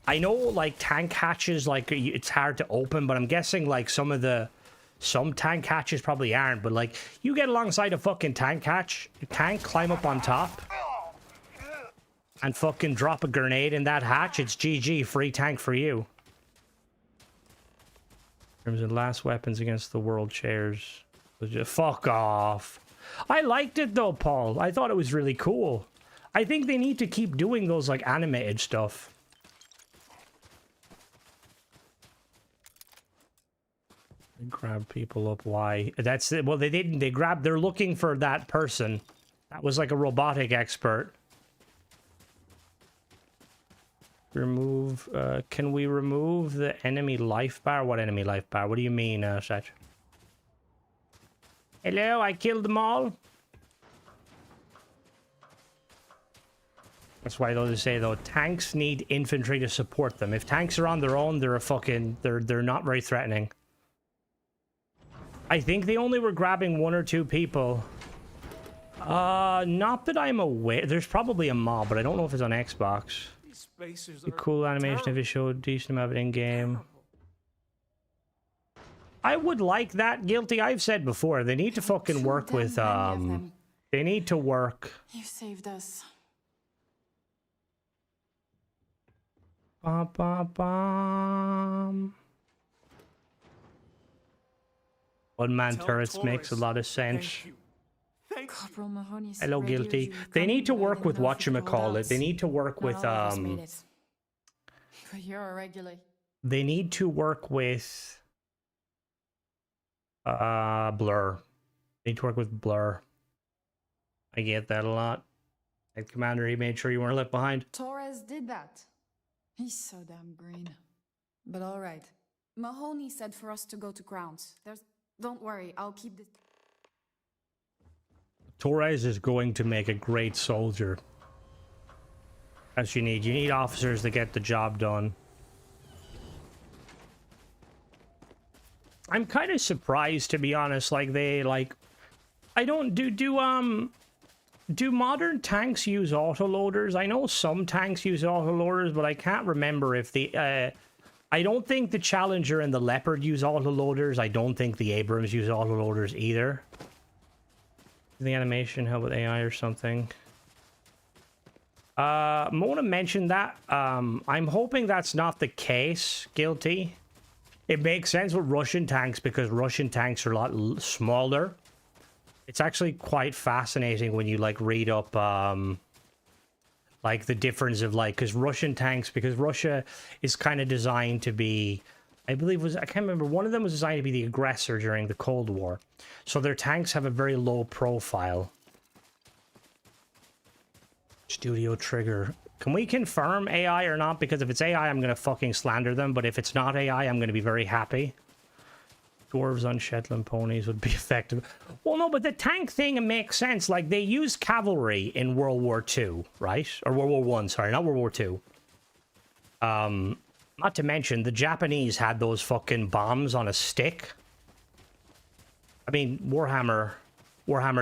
I know, like, tank hatches, like, it's hard to open, but I'm guessing, like, some tank hatches probably aren't, but, like, you get alongside a fucking tank hatch, you can't climb up on top, and fucking drop a grenade in that hatch, it's GG, free tank for you. In terms of last weapons against the world chairs, fuck off. I liked it, though, Paul. I thought it was really cool. I think they need to keep doing those, like, animated stuff. They grab people up. Why? That's it. Well, they didn't. They grabbed. They're looking for that person. That was like a robotic expert. Remove. Can we remove the enemy life bar? What enemy life bar? What do you mean, Satch? Hello, I killed them all. That's why those say though tanks need infantry to support them. If tanks are on their own, they're a fucking. They're not very threatening. I think they only were grabbing 1 or 2 people. Not that I'm aware. There's probably a mob, but I don't know if it's on Xbox. The cool animation if it showed decent amount of in-game. I would like that, Guilty. I've said before, they need to fucking work with, they need to work. You saved us. Ba, ba, ba. One-man Tell turrets makes a Torres. lot of sense. Thank you. Thank you. Corporal Mahoney said Hello, radios Guilty. you were They coming, need to but I work didn't with know if you could hold whatchamacallit. They out. need to work Not with all of us made it. But you're a regular. they need to work with Blur. They need to work with Blur. I get that a lot. And Commander, he made sure you weren't left behind. Torres did that. He's so damn green. But all right. Mahoney said for us to go to grounds. Don't worry, I'll keep this. Torres is going to make a great soldier. That's what you need. You need officers to get the job done. I'm kind of surprised, to be honest. Like, they, like... I don't... Do modern tanks use autoloaders? I know some tanks use autoloaders, but I can't remember if the... I don't think the Challenger and the Leopard use autoloaders. I don't think the Abrams use autoloaders either. The animation, how about AI or something? Mona mentioned that. I'm hoping that's not the case, Guilty. It makes sense with Russian tanks because Russian tanks are a lot smaller. It's actually quite fascinating when you, like, read up, like, the difference of, like, because Russian tanks, because Russia is kind of designed to be, I believe I can't remember, one of them was designed to be the aggressor during the Cold War. So their tanks have a very low profile. Studio Trigger. Can we confirm AI or not? Because if it's AI, I'm going to fucking slander them. But if it's not AI, I'm going to be very happy. Dwarves on Shetland ponies would be effective. Well, no, but the tank thing makes sense. Like, they used cavalry in World War II, right? Or World War One, sorry, not World War II. Not to mention, the Japanese had those fucking bombs on a stick. I mean, Warhammer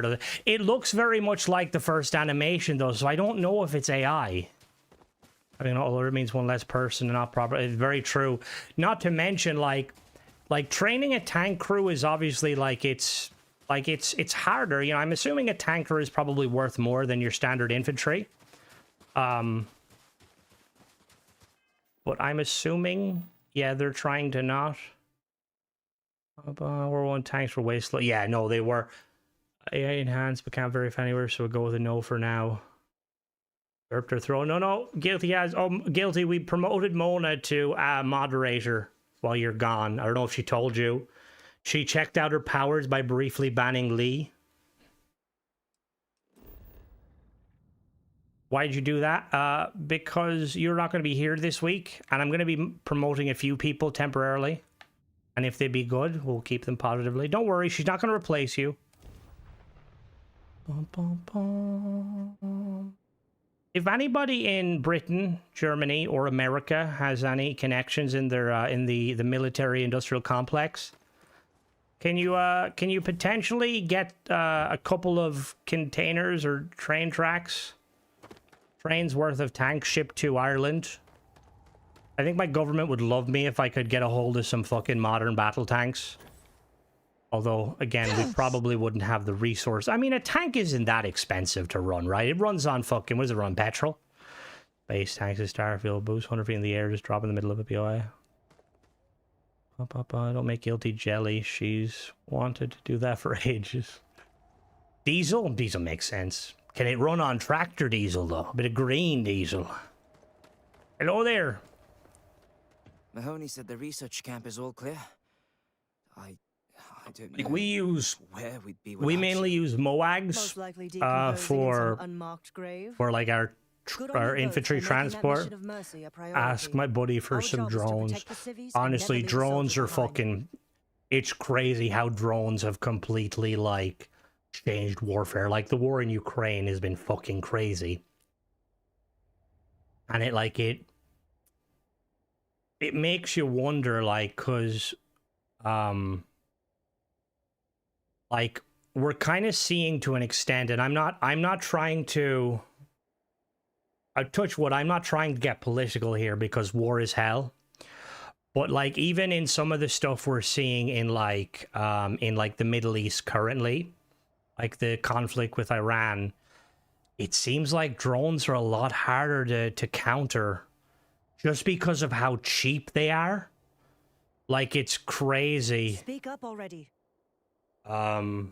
does it. It looks very much like the first animation, though, so I don't know if it's AI. I mean, although it means one less person and not proper. It's very true. Not to mention, like training a tank crew is obviously it's harder. You know, I'm assuming a tanker is probably worth more than your standard infantry. But I'm assuming, yeah, they're trying to not. World One tanks were way slow. Yeah, no, they were AI enhanced, but can't verify anywhere, so we'll go with a no for now. Burped or throw. No, Guilty has. Oh, Guilty, we promoted Mona to moderator while you're gone. I don't know if she told you. She checked out her powers by briefly banning Lee. Why did you do that? Because you're not going to be here this week, and I'm going to be promoting a few people temporarily. And if they be good, we'll keep them positively. Don't worry, she's not going to replace you. Bum, bum, bum. If anybody in Britain, Germany, or America has any connections in their in the military-industrial complex, can you potentially get a couple of containers or train tracks, trains worth of tanks shipped to Ireland? I think my government would love me if I could get a hold of some fucking modern battle tanks. Although, again, we probably wouldn't have the resource. I mean, a tank isn't that expensive to run, right? It runs on fucking, what does it run, petrol? Base tanks in Starfield, boost 100 feet in the air, just drop in the middle of a POI. Don't make Guilty jelly. She's wanted to do that for ages. Diesel? Diesel makes sense. Can it run on tractor diesel, though? A bit of green diesel. Hello there. Mahoney said the research camp is all clear. I don't know. Like, we use... where we'd be we mainly use MOAGs for like our infantry transport. Ask my buddy for some drones. Honestly, drones are fucking... It's crazy how drones have completely, like, changed warfare. Like, the war in Ukraine has been fucking crazy. And it makes you wonder, like, because... like, we're kind of seeing to an extent, and I'm not trying to... I touch wood, I'm not trying to get political here because war is hell. But, like, even in some of the stuff we're seeing in the Middle East currently, like the conflict with Iran, it seems like drones are a lot harder to counter just because of how cheap they are. Like, it's crazy. Speak up already. And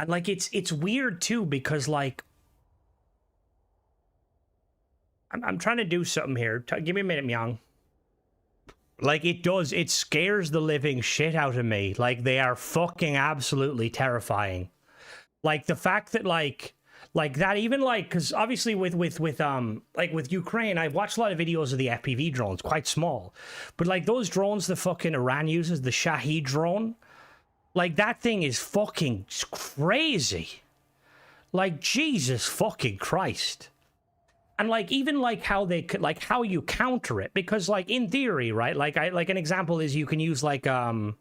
like it's weird too because like I'm trying to do something here. Give me a minute, Myung. Like it scares the living shit out of me. Like they are fucking absolutely terrifying. Like the fact that like that, even like, because obviously with like with Ukraine, I've watched a lot of videos of the FPV drones, quite small, but like those drones the fucking Iran uses, the Shahid drone, like that thing is fucking crazy. Like Jesus fucking Christ. And like even like how they could, like how you counter it, because like in theory, right, like an example is you can use like I'm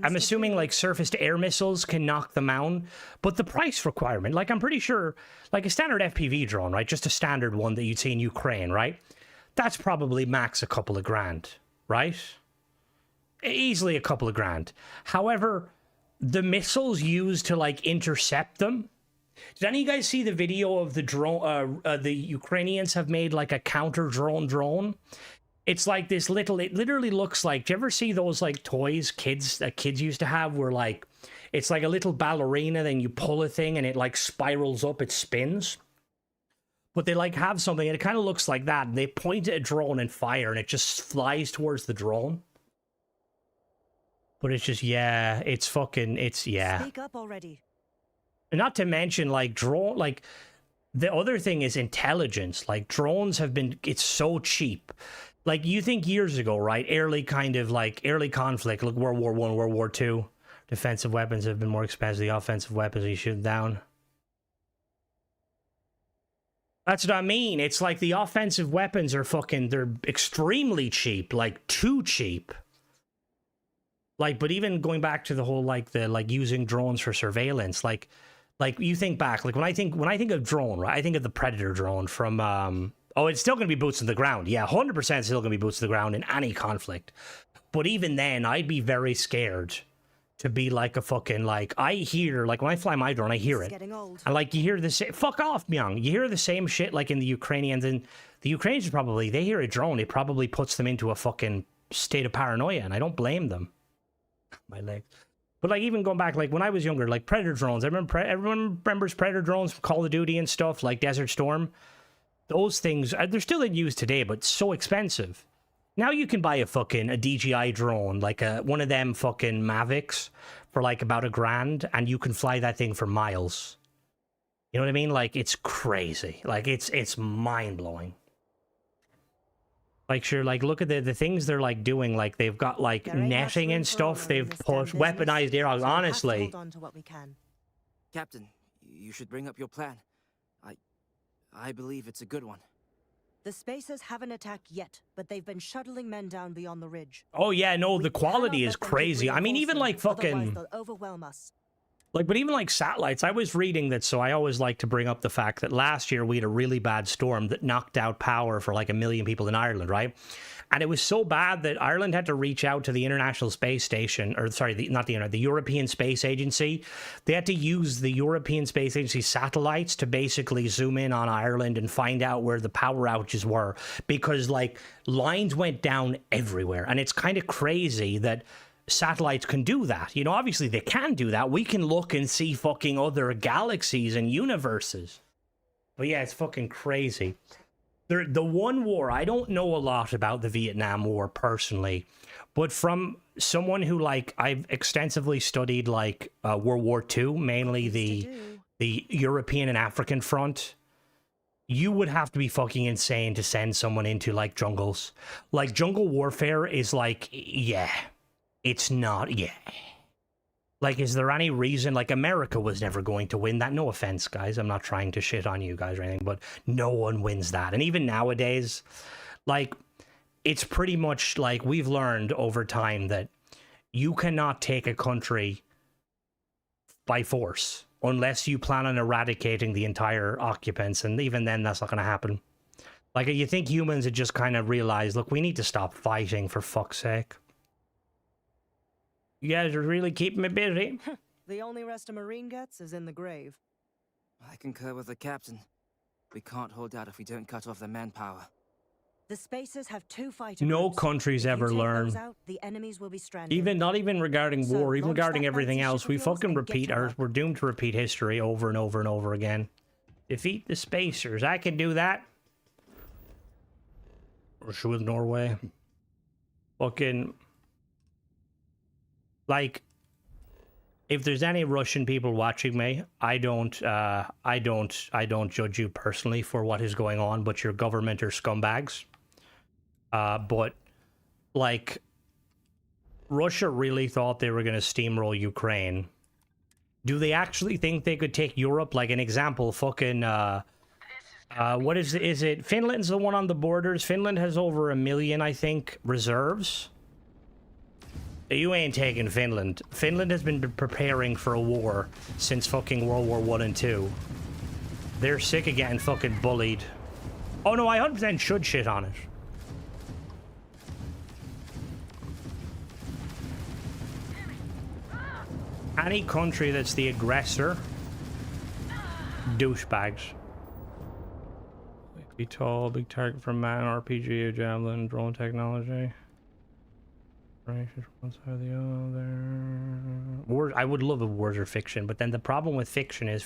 assuming like surface to air missiles can knock them down, but the price requirement, like I'm pretty sure like a standard FPV drone, right, just a standard one that you'd see in Ukraine, right, that's probably max a couple of grand, right, easily a couple of grand. However, the missiles used to like intercept them, did any of you guys see the video of the drone? The Ukrainians have made like a counter drone. It's like this little, it literally looks like, do you ever see those like toys kids used to have where like, it's like a little ballerina, then you pull a thing and it like spirals up, it spins. But they like have something and it kind of looks like that. And they point at a drone and fire and it just flies towards the drone. But it's just, yeah, it's fucking, it's, yeah. Speak up already. Not to mention, like, drone, like, the other thing is intelligence. Like, drones have been, it's so cheap. Like, you think years ago, right, early conflict, like World War I, World War II, defensive weapons have been more expensive. The offensive weapons, you shoot them down. That's what I mean. It's like the offensive weapons are fucking, they're extremely cheap, like, too cheap. Like, but even going back to the whole, like, the, like, using drones for surveillance, like you think back, like when I think of drone, right, I think of the Predator drone from oh, it's still gonna be boots on the ground. Yeah, 100% still gonna be boots on the ground in any conflict. But even then, I'd be very scared to be like a fucking, like, I hear, like when I fly my drone, I hear it. And like you hear the same, fuck off, Myung. You hear the same shit like in the Ukrainians, and the Ukrainians probably, they hear a drone, it probably puts them into a fucking state of paranoia, and I don't blame them. My legs. But like even going back, like when I was younger, like Predator drones, I remember everyone remembers Predator drones from Call of Duty and stuff, like Desert Storm. Those things, they're still in use today, but so expensive. Now you can buy a DJI drone, like one of them fucking Mavics, for like about $1,000, and you can fly that thing for miles. You know what I mean? Like it's crazy. Like it's mind blowing. Like, sure, like, look at the things they're, like, doing. Like, they've got, like, netting and stuff. They've put weaponized air, honestly. Hold on to what we can. Captain, you should bring up your plan. I believe it's a good one. The Spacers haven't attacked yet, but they've been shuttling men down beyond the ridge. Oh, yeah, no, the quality is crazy. I mean, even, like, fucking... They'll overwhelm us. Like, but even, like, satellites, I was reading that, so I always like to bring up the fact that last year we had a really bad storm that knocked out power for, like, 1 million people in Ireland, right? And it was so bad that Ireland had to reach out to the International Space Station, or, sorry, the European Space Agency. They had to use the European Space Agency satellites to basically zoom in on Ireland and find out where the power outages were, because, like, lines went down everywhere. And it's kind of crazy that satellites can do that. You know, obviously they can do that. We can look and see fucking other galaxies and universes. But yeah, it's fucking crazy. The one war, I don't know a lot about the Vietnam War personally, but from someone who, like, I've extensively studied, like, World War II, mainly the European and African front, you would have to be fucking insane to send someone into, like, jungles. Like, jungle warfare is, like, yeah. It's not, yeah. Like, is there any reason, like, America was never going to win that? No offense, guys. I'm not trying to shit on you guys or anything, but no one wins that. And even nowadays, like, it's pretty much, like, we've learned over time that you cannot take a country by force unless you plan on eradicating the entire occupants. And even then, that's not going to happen. Like, you think humans had just kind of realized, look, we need to stop fighting, for fuck's sake. You guys are really keeping me busy. The only rest a Marine gets is in the grave. I concur with the captain. We can't hold out if we don't cut off the manpower. The spacers have 2 fighter No groups. countries If you ever take learn. those out, the enemies will be stranded. Even not even regarding So, war, even launch regarding that everything fancy else, ship we of yours fucking and get repeat to our. work. We're doomed to repeat history over and over and over again. Defeat the spacers. I can do that. Russia with Norway. Fucking. Like, if there's any Russian people watching me, I don't judge you personally for what is going on, but your government are scumbags. But like, Russia really thought they were going to steamroll Ukraine. Do they actually think they could take Europe? Like an example, fucking what is it? Finland's the one on the borders. Finland has over 1 million, I think, reserves. You ain't taking Finland. Finland has been preparing for a war since fucking World War 1 and 2. They're sick of getting fucking bullied. Oh no, I 100% should shit on it. Any country that's the aggressor, douchebags. Be tall, big target from man, RPG, a javelin, drone technology. One side or the other. Wars, I would love if wars are fiction, but then the problem with fiction is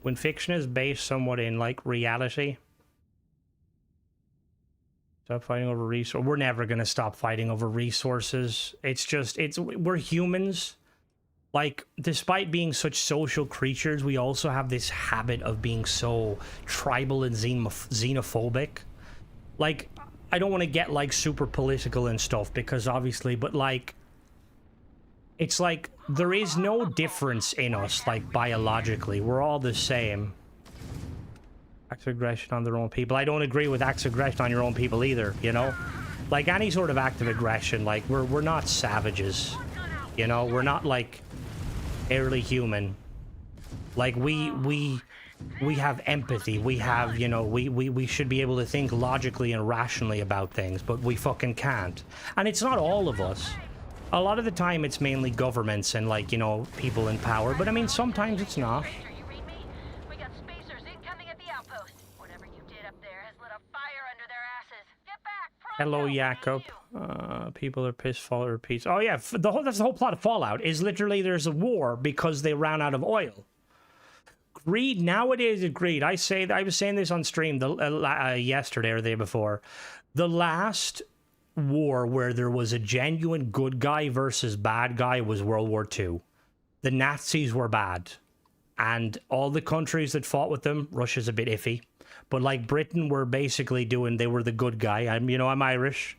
when fiction is based somewhat in like reality. Stop fighting over resources. We're never gonna stop fighting over resources. It's just we're humans. Like, despite being such social creatures, we also have this habit of being so tribal and xenophobic. Like, I don't want to get, like, super political and stuff, because obviously, but, like, it's like, there is no difference in us, like, biologically. We're all the same. Acts of aggression on their own people. I don't agree with acts of aggression on your own people either, you know? Like, any sort of act of aggression, like, we're not savages, you know? We're not, like, barely human. Like, we have empathy. We have, you know, we should be able to think logically and rationally about things, but we fucking can't. And it's not all of us. A lot of the time it's mainly governments and, like, you know, people in power, but I mean, sometimes it's not. We got spacers incoming at the outpost. Whatever you did up there has lit a fire under their asses. Get back! Hello, Jakob. People are pissed. Fallout repeats. Oh yeah, that's the whole plot of Fallout. Is literally there's a war because they ran out of oil. Greed nowadays is greed. I was saying this on stream yesterday or the day before. The last war where there was a genuine good guy versus bad guy was World War II. The Nazis were bad, and all the countries that fought with them, Russia's a bit iffy, but like Britain were basically they were the good guy. I'm Irish.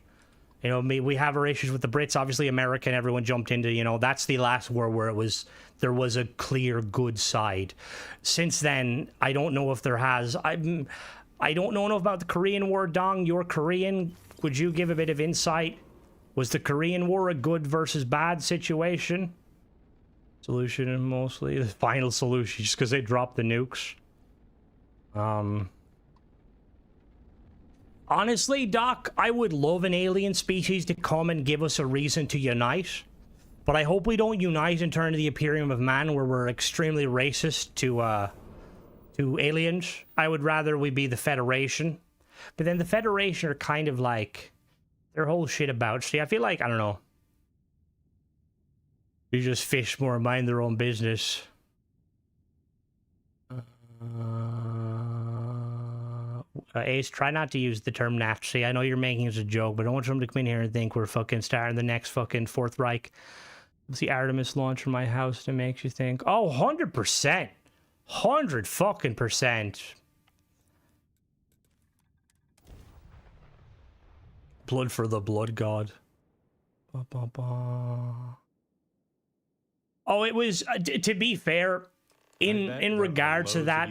You know, we have our issues with the Brits. Obviously, America and everyone jumped into, you know, that's the last war where there was a clear good side. Since then, I don't know if there has. I don't know enough about the Korean War. Dong, you're Korean. Would you give a bit of insight? Was the Korean War a good versus bad situation? Solution mostly the final solution, just because they dropped the nukes. Honestly, Doc, I would love an alien species to come and give us a reason to unite. But I hope we don't unite and turn into the Imperium of Man, where we're extremely racist to aliens. I would rather we be the Federation. But then the Federation are kind of like their whole shit about. See, I feel like, I don't know. You just fish more, mind their own business. Ace, try not to use the term Nazi. I know you're making it as a joke, but I don't want someone to come in here and think we're fucking starting the next fucking Fourth Reich. It's the Artemis launch from my house that makes you think. Oh, 100%. 100 fucking %. Blood for the blood god. Ba, ba, ba. Oh, it was, to be fair, in regards to that,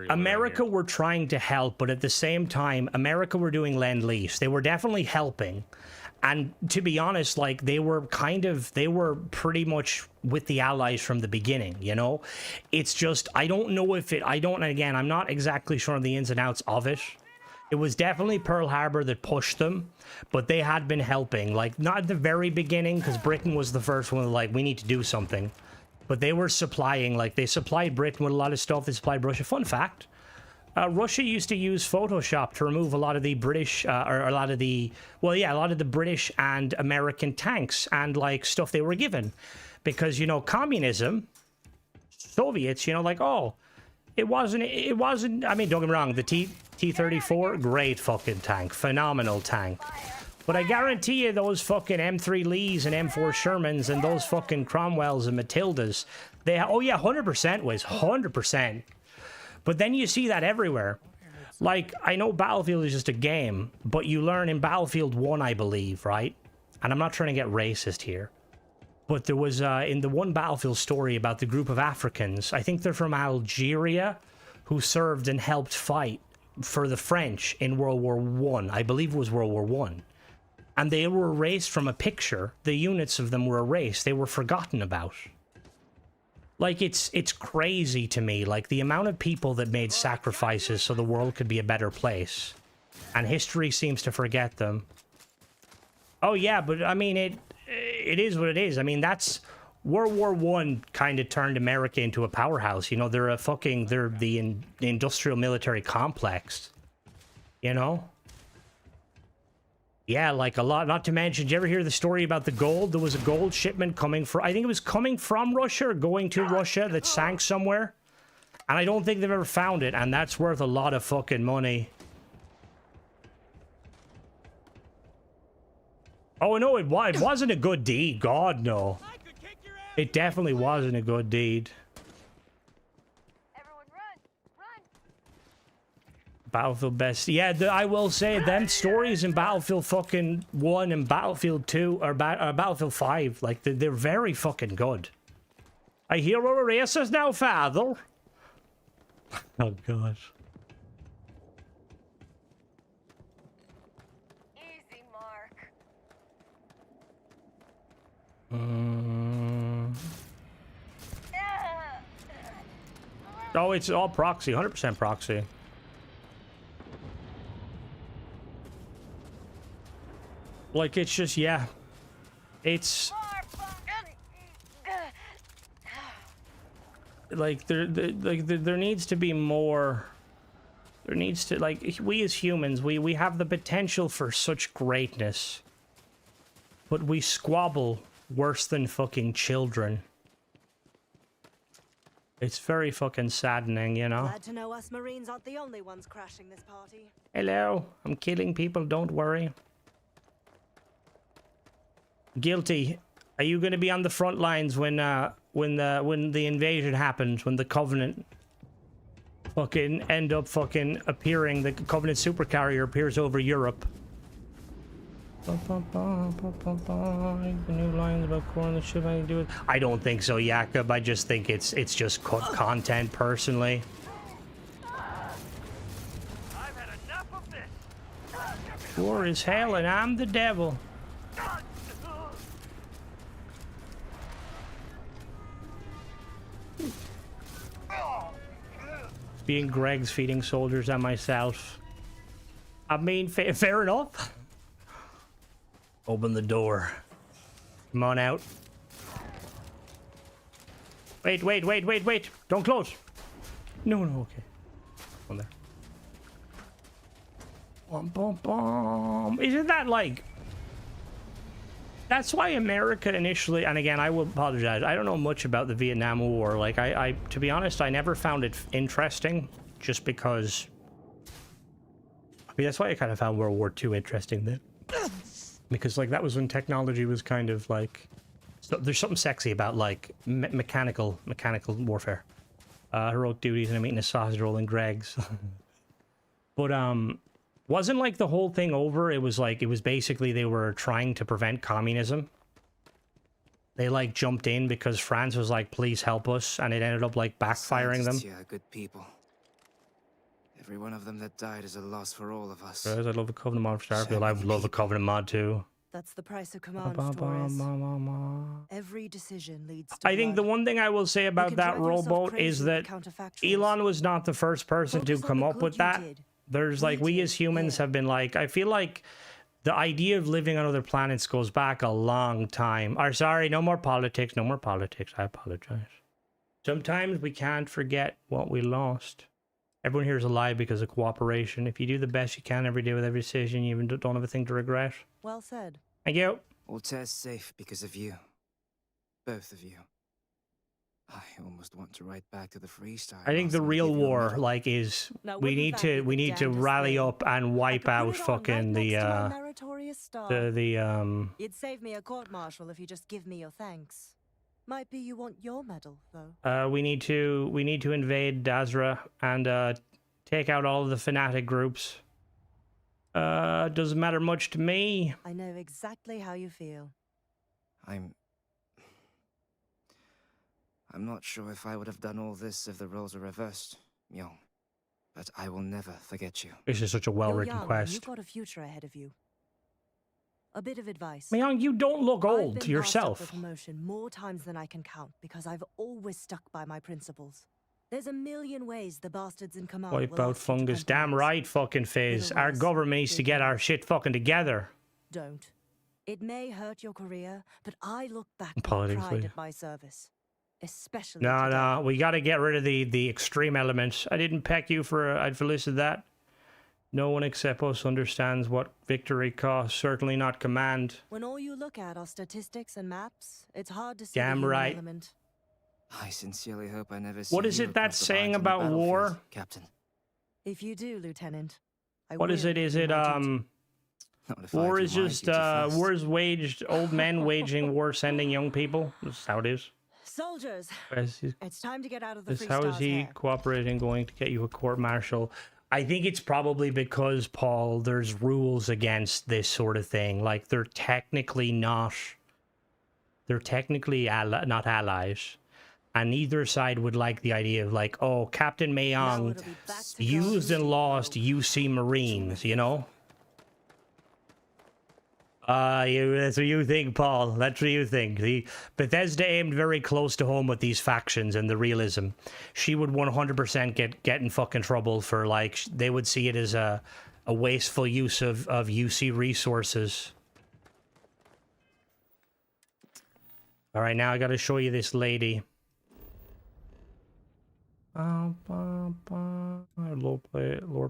America were trying to help, but at the same time, America were doing Lend-Lease. They were definitely helping. And to be honest, like, they were pretty much with the Allies from the beginning, you know? It's just, I don't know if again, I'm not exactly sure on the ins and outs of it. It was definitely Pearl Harbor that pushed them, but they had been helping. Like, not at the very beginning, because Britain was the first one, like, we need to do something. But they were supplying, like, they supplied Britain with a lot of stuff. They supplied Russia. Fun fact, Russia used to use Photoshop to remove a lot of the British, or a lot of the, well, yeah, a lot of the British and American tanks and like stuff they were given, because, you know, communism, Soviets, you know, like, oh, it wasn't, I mean, don't get me wrong, the T-34, great fucking tank, phenomenal tank. But I guarantee you those fucking M3 Lees and M4 Shermans and those fucking Cromwells and Matildas, they, oh yeah, 100% was 100%. But then you see that everywhere. Like, I know Battlefield is just a game, but you learn in Battlefield 1, I believe, right? And I'm not trying to get racist here. But there was, in the one Battlefield story about the group of Africans, I think they're from Algeria, who served and helped fight for the French in World War I. I believe it was World War I. And they were erased from a picture. The units of them were erased. They were forgotten about. Like, it's crazy to me, like, the amount of people that made sacrifices so the world could be a better place. And history seems to forget them. Oh, yeah, but, I mean, it is what it is. I mean, that's... World War I kind of turned America into a powerhouse. You know, they're the industrial military complex. You know? Yeah, like a lot. Not to mention, did you ever hear the story about the gold? There was a gold shipment coming from, I think it was coming from Russia or going to Russia that sank somewhere. And I don't think they've ever found it. And that's worth a lot of fucking money. Oh, no, it wasn't a good deed. God, no. It definitely wasn't a good deed. Battlefield best. Yeah, I will say them stories in Battlefield fucking 1 and Battlefield 2 or Battlefield 5, like they're very fucking good. I hear we're racist now, father. Oh god. Easy, Mark. Oh, it's all proxy, 100% proxy. Like, it's just, yeah. It's... Like, there needs to be more... There needs to, like, we as humans, we have the potential for such greatness. But we squabble worse than fucking children. It's very fucking saddening, you know? Glad to know us Marines aren't the only ones crashing this party. Hello, I'm killing people, don't worry. Guilty. Are you going to be on the front lines when the invasion happens, when the Covenant fucking end up fucking appearing, the Covenant supercarrier appears over Europe? The new lines about corn that shit I do it. I don't think so, Jakob. I just think it's just content personally. I've had enough of this. War is hell and I'm the devil. Being Greg's feeding soldiers and myself. I mean, fair enough. Open the door. Come on out. Wait. Don't close. No, okay. On there. Bum, bum, bum. Isn't that like... That's why America initially, and again, I will apologize, I don't know much about the Vietnam War. Like, I to be honest, I never found it interesting, just because... I mean, that's why I kind of found World War II interesting then. Because, like, that was when technology was kind of, like... So there's something sexy about, like, mechanical warfare. Heroic duties and I'm eating a sausage roll in Greg's. But, wasn't, like, the whole thing over? It was, like, it was basically they were trying to prevent communism. They, like, jumped in because France was like, please help us, and it ended up, like, backfiring them. Yeah, good people. Every one of them that died is a loss for all of us. Guys, I love a Covenant mod for Starfield. I love a Covenant mod, too. That's the price of command, Taurus. Every decision leads to I think the one thing I will say about that rowboat is that Elon was not the first person to come up with that. There's like, we as humans have been like, I feel like the idea of living on other planets goes back a long time. Or sorry, no more politics, no more politics. I apologize. Sometimes we can't forget what we lost. Everyone here is alive because of cooperation. If you do the best you can every day with every decision, you even don't have a thing to regret. Well said. Thank you. Altair's safe because of you. Both of you. I almost want to write back to the Freestar. I think the real war, like, is we need to rally up and wipe out fucking You'd save me a court martial if you just give me your thanks. Might be you want your medal though. we need to invade Dazra and take out all of the fanatic groups. Doesn't matter much to me. I know exactly how you feel. I'm not sure if I would have done all this if the roles were reversed, Myung. But I will never forget you. This is such a well-written quest. You've got a future ahead of you. A bit of advice. Myung, you don't look old I've been yourself. passed up for promotion more times than I can count because I've always stuck by my principles. There's a million ways the bastards in command Wipe will out ask you to fungus. Damn compromise. right, fucking Fizz. Our Otherwise, government needs to get our shit fucking together. Don't. It may hurt your career, but I look back with Politically. pride at my service. Especially No, today. no, we got to get rid of the extreme elements. I didn't peck you for I'd listed that. No one except us understands what victory costs. Certainly not command. When all you look at are statistics and maps, it's hard to see Damn the human right. element. I sincerely hope I never see What is you it that's across the saying lines on the about battlefield, war? Captain? If you do, Lieutenant, I What is will it? Is do it my duty. Not if I war do is my just duty first. war is waged old men waging war sending young people. That's how it is. Soldiers, Is it's time to get out of the this Free how is Star's he hair. cooperating going to get you a court martial? I think it's probably because, Paul, there's rules against this sort of thing. Like they're technically not not allies. And neither side would like the idea of like, oh, Captain Mayong it'll be back to used and Guardians. lost UC Marines, you know? That's what you think, Paul. That's what you think. The Bethesda aimed very close to home with these factions and the realism. She would 100% get in fucking trouble for, like, they would see it as a wasteful use of UC resources. All right, now I got to show you this lady. Lord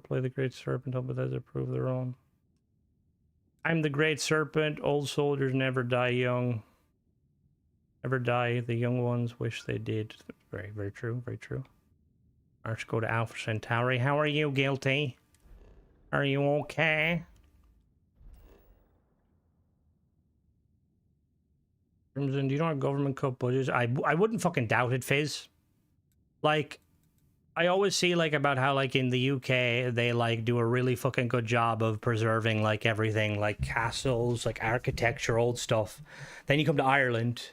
play the Great Serpent, help Bethesda prove their own. I'm the Great Serpent. Old soldiers never die young. Never die. The young ones wish they did. Very, very true. Very true. Let's go to Alpha Centauri. How are you, Guilty? Are you okay? Crimson, do you know our government cut budgets? I wouldn't fucking doubt it, Fizz. Like, I always see, like, about how, like, in the UK, they, like, do a really fucking good job of preserving, like, everything, like, castles, like, architecture, old stuff. Then you come to Ireland,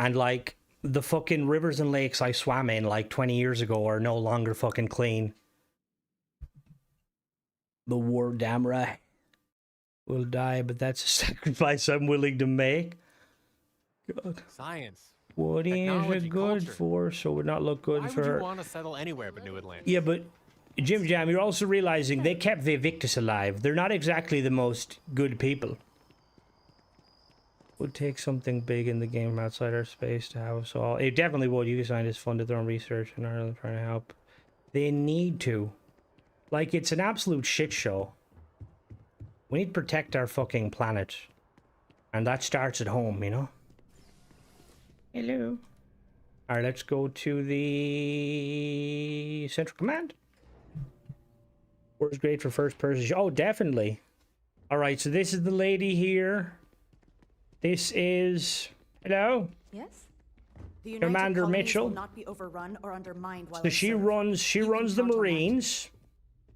and, like, the fucking rivers and lakes I swam in, like, 20 years ago are no longer fucking clean. The war damn right will die, but that's a sacrifice I'm willing to make. God. Science. What is it good culture. for? So would not look good Why for would her. you want to settle anywhere but New Atlantis? Yeah, but Jim Jam, you're also realizing they kept Vivictus alive. They're not exactly the most good people. Would take something big in the game from outside our space to have us all. It definitely would. You scientists funded their own research in Ireland trying to help. They need to. Like, it's an absolute shit show. We need to protect our fucking planet. And that starts at home, you know? Hello. Alright, let's go to the Central Command. War's great for first person. Oh, definitely. Alright, so this is the lady here. This is... Hello? Yes? The United Commander Colonies Mitchell. will not be overrun or undermined while So I she serve. runs You can the count on that. Marines.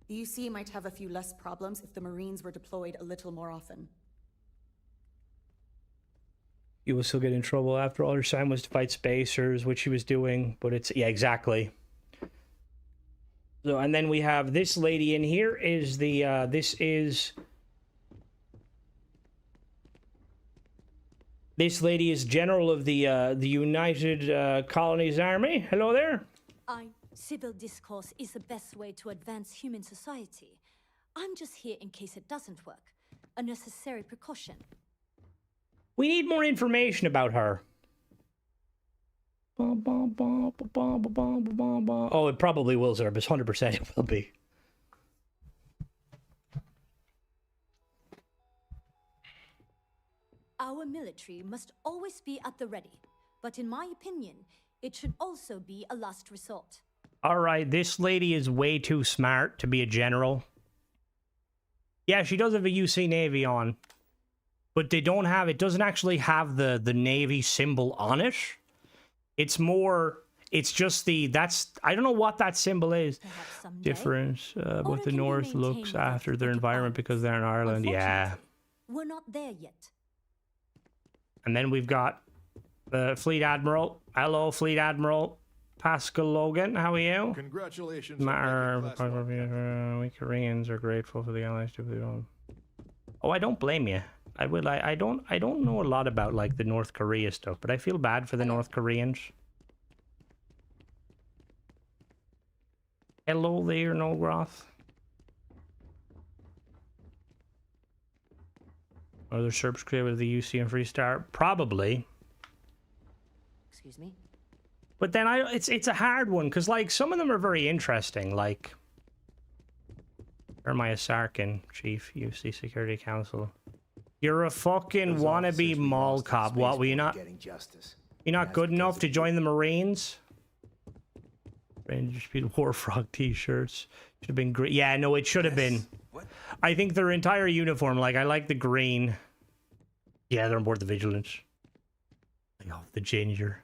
The UC might have a few less problems if the Marines were deployed a little more often. You will still get in trouble. After all, her sign was to fight spacers, which she was doing, but it's... Yeah, exactly. So, and then we have this lady in here is the... This lady is General of the United Colonies Army. Hello there. Civil discourse is the best way to advance human society. I'm just here in case it doesn't work. A necessary precaution. We need more information about her. Oh, it probably will, Zerbis. 100% it will be. Our military must always be at the ready, but in my opinion, it should also be a last resort. Alright, this lady is way too smart to be a general. Yeah, she does have a UC Navy on. But they don't have, it doesn't actually have the Navy symbol on it. It's more, it's just I don't know what that symbol is. Difference, what the North looks after their environment because they're in Ireland. Yeah. We're not there yet. And then we've got the Fleet Admiral. Hello, Fleet Admiral Pascal Logan. How are you? Congratulations. We Koreans are grateful for the Allies to. Oh, I don't blame you. I don't know a lot about like the North Korea stuff, but I feel bad for the North Koreans. Hello there, Nogroth. Are there Serbs created with the UC and Freestar? Probably. Excuse me. But then it's a hard one because like some of them are very interesting. Like Jeremiah Sarkin, Chief UC Security Council. You're a fucking wannabe mall cop. What were you not? You're not good enough to join the Marines? Rangers beat Warfrog t-shirts. Should have been green. Yeah, no, it should have been. I think their entire uniform, like, I like the green. Yeah, they're on board the Vigilance. Oh, the ginger.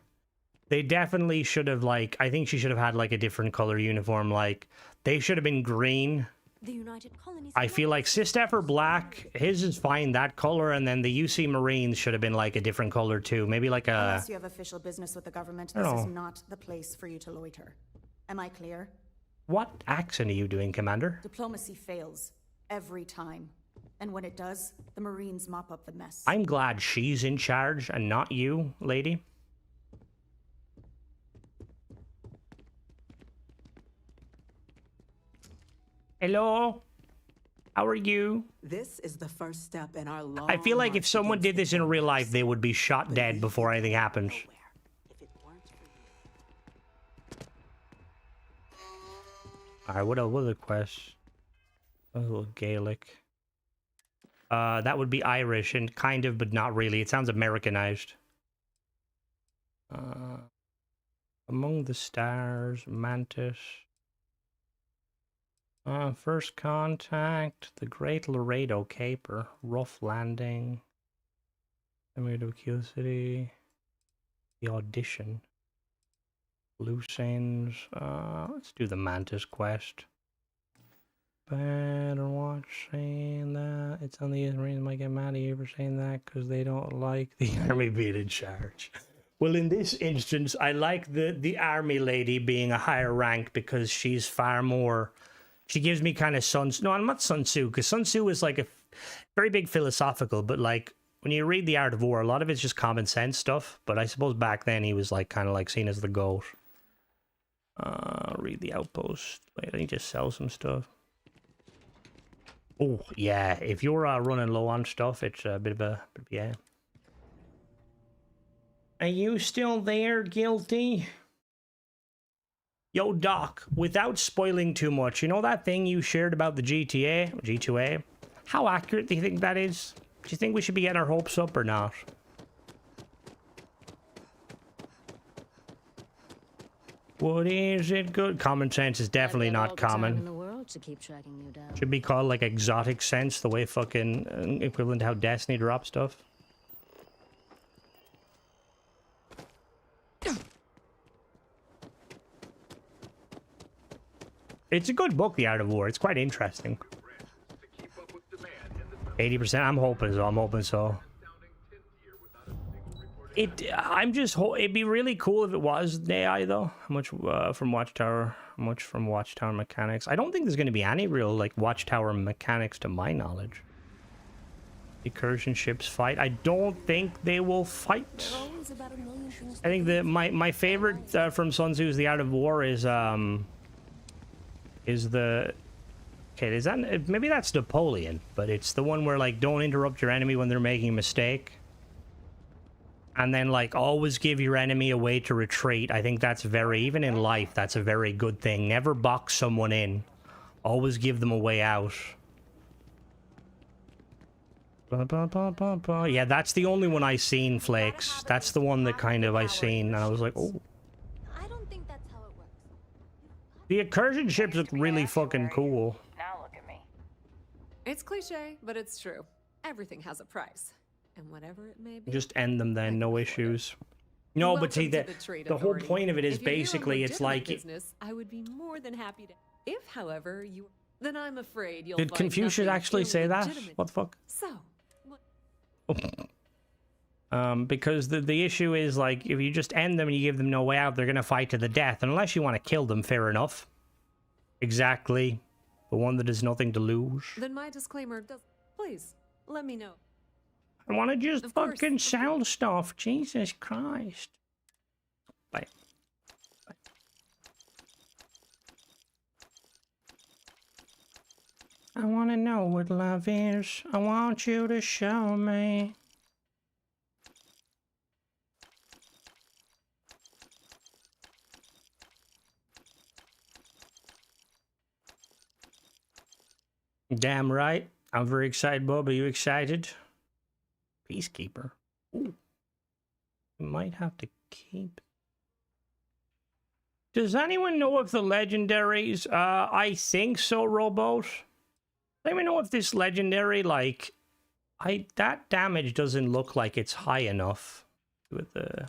They definitely should have, like, I think she should have had, like, a different color uniform. Like, they should have been green. The United Colonies. I feel like Sistef or black, his is fine, that color, and then the UC Marines should have been, like, a different color, too. Maybe, like, a... Unless you have official business with the government, this is not the place for you to loiter. Am I clear? What accent are you doing, Commander? Diplomacy fails. Every time. And when it does, the Marines mop up the mess. I'm glad she's in charge and not you, lady. Hello? How are you? This is the first step in our long I feel like if someone did this in real life, they would be shot dead before anything happens. Alright, what other quests? A little Gaelic. That would be Irish, and kind of, but not really. It sounds Americanized. Among the Stars, Mantis. First Contact, The Great Laredo Caper, Rough Landing, Emirate Kill City, The Audition, Loose Ends. Let's do the Mantis quest. Better watch saying that. It's on the Marines might get mad at you for saying that because they don't like the army being in charge. Well, in this instance, I like the army lady being a higher rank because she's far more... She gives me kind of Sun... No, I'm not Sun Tzu, because Sun Tzu is like a very big philosophical, but like when you read The Art of War, a lot of it's just common sense stuff. But I suppose back then he was like kind of like seen as the GOAT. Read the Outpost. Wait, I need to sell some stuff. Oh, yeah. If you're running low on stuff, it's a bit of a yeah. Are you still there, Guilty? Yo, Doc, without spoiling too much, you know that thing you shared about the G2A? How accurate do you think that is? Do you think we should be getting our hopes up or not? What is it good? Common sense is definitely not common. In the world to keep tracking you down. Should be called like exotic sense, the way fucking equivalent to how Destiny drops stuff. It's a good book, The Art of War. It's quite interesting. 80%. I'm hoping so. It'd be really cool if it was AI though. How much from Watchtower? How much from Watchtower mechanics? I don't think there's going to be any real like Watchtower mechanics to my knowledge. Incursion ships fight. I don't think they will fight. I think that my favorite from Sun Tzu's The Art of War is the... Okay, is that... Maybe that's Napoleon, but it's the one where, like, don't interrupt your enemy when they're making a mistake. And then, like, always give your enemy a way to retreat. I think that's very, even in life, that's a very good thing. Never box someone in. Always give them a way out. Yeah, that's the only one I seen, Flakes. That's the one that kind of I seen, and I was like, oh. I don't think that's how it works. The incursion ships look really fucking cool. Now look at me. It's cliche, but it's true. Everything has a price. And whatever it may be. Just end them then, no issues. No, but see, the whole point of it is basically, it's like... business, I would be more than happy to... If, however, you... Then I'm afraid you'll Did find Confucius nothing actually say that? illegitimate. What the fuck? So... Because the issue is, like, if you just end them and you give them no way out, they're gonna fight to the death. Unless you want to kill them, fair enough. Exactly. The one that has nothing to lose. Then my disclaimer does... Please, let me know. I want to just fucking sell stuff. Jesus Christ. Bye. Bye. I want to know what love is. I want you to show me. Damn right. I'm very excited, Bob. Are you excited? Peacekeeper. Ooh. We might have to keep. Does anyone know if the legendaries? I think so, Robot. Does anyone know if this legendary, like, that damage doesn't look like it's high enough with the.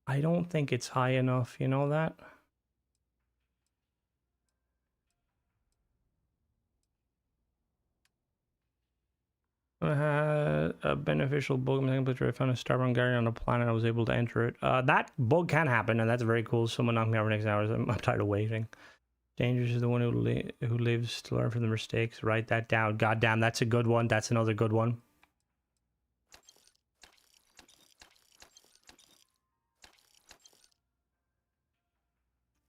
I don't think it's high enough. You know that. I had a beneficial bug. I found a Starbound Guardian on a planet. I was able to enter it. That bug can happen, and that's very cool. Someone knocked me out for next hours. I'm tired of waiting. Dangerous is the one who lives to learn from the mistakes. Write that down. God damn, that's a good one. That's another good one.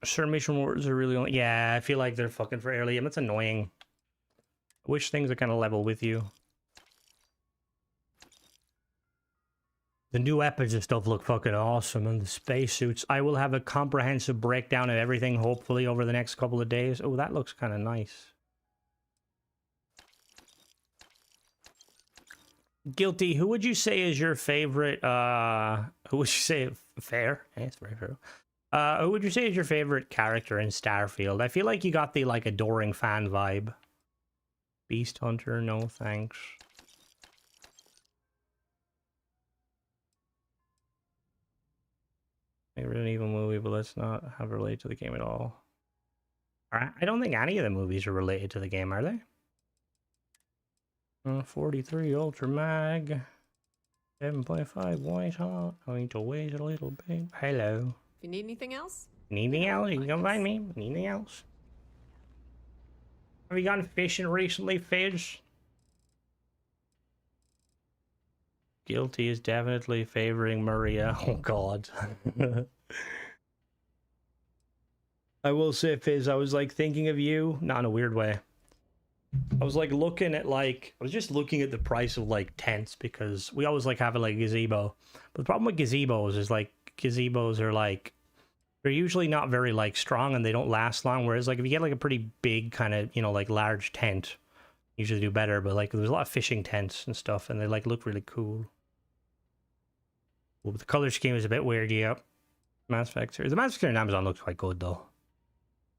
Certain mission rewards are really only... Yeah, I feel like they're fucking for early, and that's annoying. I wish things are kind of level with you. The new weapons and stuff look fucking awesome, and the spacesuits. I will have a comprehensive breakdown of everything, hopefully, over the next couple of days. Oh, that looks kind of nice. Guilty, who would you say is your favorite, who would you say, fair? Yeah, it's very fair. Who would you say is your favorite character in Starfield? I feel like you got the, like, adoring fan vibe. Beast Hunter, no thanks. Maybe an evil movie, but let's not have it relate to the game at all. I don't think any of the movies are related to the game, are they? 43 Ultra Mag. 7.5 White Hot. I need to wait a little bit. Hello. If you need anything else? Anything else? You can come find me. Anything else? Have you gone fishing recently, Fizz? Guilty is definitely favoring Maria. Oh, God. I will say, Fizz, I was, like, thinking of you. Not in a weird way. I was, like, looking at, like... I was just looking at the price of, like, tents, because we always, like, have, like, a gazebo. But the problem with gazebos is, like, gazebos are, like... They're usually not very, like, strong, and they don't last long. Whereas, like, if you get, like, a pretty big kind of, you know, like, large tent... Usually do better, but, like, there's a lot of fishing tents and stuff, and they, like, look really cool. Well, the color scheme is a bit weird, yep. Mass Effect. The Mass Effect on Amazon looks quite good, though.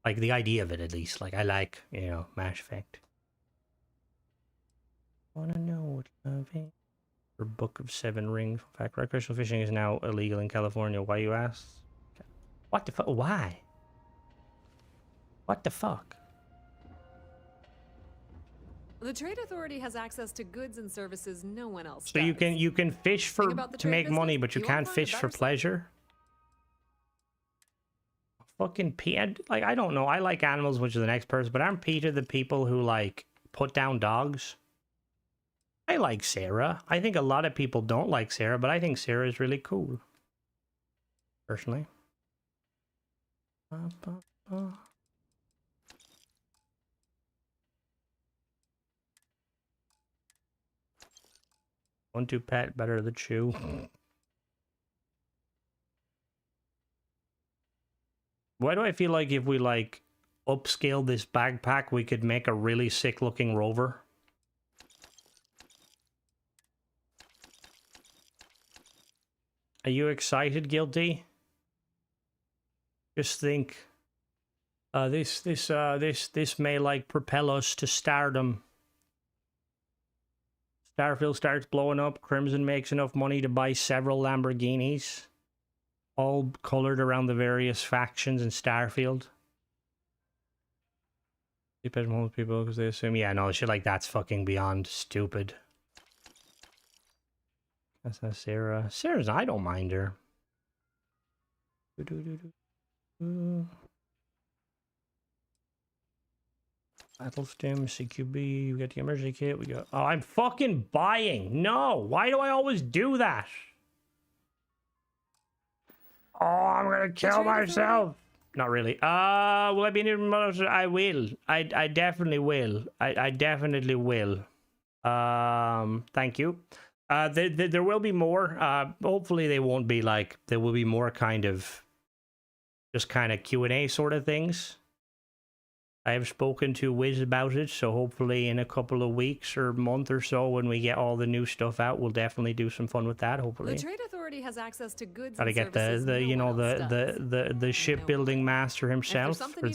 Like, the idea of it, at least. Like, I like, you know, Mass Effect. Wanna know what love is? For Book of Seven Rings. In fact, recreational fishing is now illegal in California. Why, you ask? What the fuck? Why? What the fuck? The Trade Authority has access to goods and services no one else So does. you can fish for to make money, but you can't fish for pleasure? Fucking Peter, like, I don't know. I like animals, which is the next person, but aren't Peter the people who, like, put down dogs? I like Sarah. I think a lot of people don't like Sarah, but I think Sarah is really cool. Personally. One to pet, better than chew. Why do I feel like if we like upscale this backpack, we could make a really sick looking rover? Are you excited, Guilty? Just think, this may like propel us to stardom. Starfield starts blowing up. Crimson makes enough money to buy several Lamborghinis, all colored around the various factions in Starfield. They pay most people because they assume, yeah, no, shit like that's fucking beyond stupid. That's not Sarah. Sarah's, I don't mind her. Battle stim, CQB, we got the emergency kit, we got... Oh, I'm fucking buying! No! Why do I always do that? Oh, I'm gonna kill myself! Not really. Will I be in the... I will. I definitely will. I definitely will. Thank you. There will be more. Hopefully they won't be like... There will be more kind of... Just kind of Q&A sort of things. I have spoken to Wiz about it, so hopefully in a couple of weeks or month or so when we get all the new stuff out, we'll definitely do some fun with that, hopefully. The Trade Authority has access to goods Gotta and get services the shipbuilding master himself. Or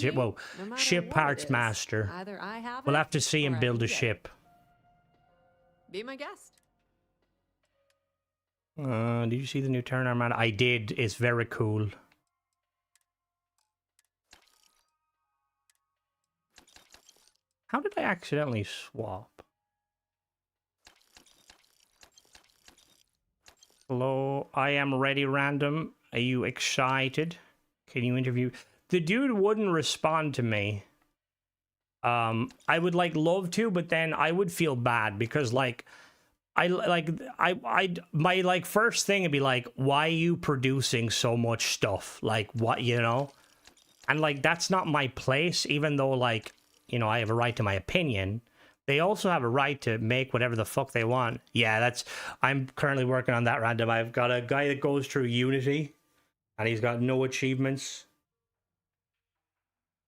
ship parts master. Either I have We'll it, have to see him or I build can a get it. ship. Be my guest. Did you see the new Terran Armada? I did. It's very cool. How did I accidentally swap? Hello, I am ready, random. Are you excited? Can you interview? The dude wouldn't respond to me. I would like love to, but then I would feel bad because like my like first thing would be like, why are you producing so much stuff? Like what, you know? And like that's not my place, even though like, you know, I have a right to my opinion. They also have a right to make whatever the fuck they want. Yeah, I'm currently working on that, random. I've got a guy that goes through Unity, and he's got no achievements.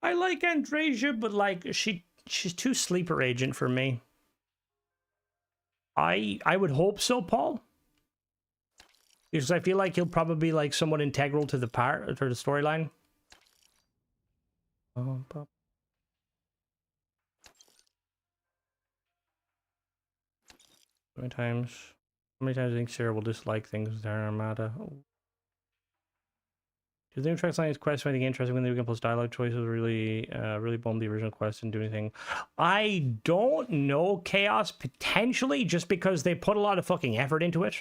I like Andresia, but like, she's too sleeper agent for me. I would hope so, Paul. Because I feel like he'll probably be like somewhat integral to the storyline. Oh, Bob. How many times do you think Sarah will dislike things with Terran Armada? Oh. Do the new track science quest anything interesting when the weekend plus dialogue choices really bummed the original quest and do anything? I don't know, Chaos, potentially just because they put a lot of fucking effort into it.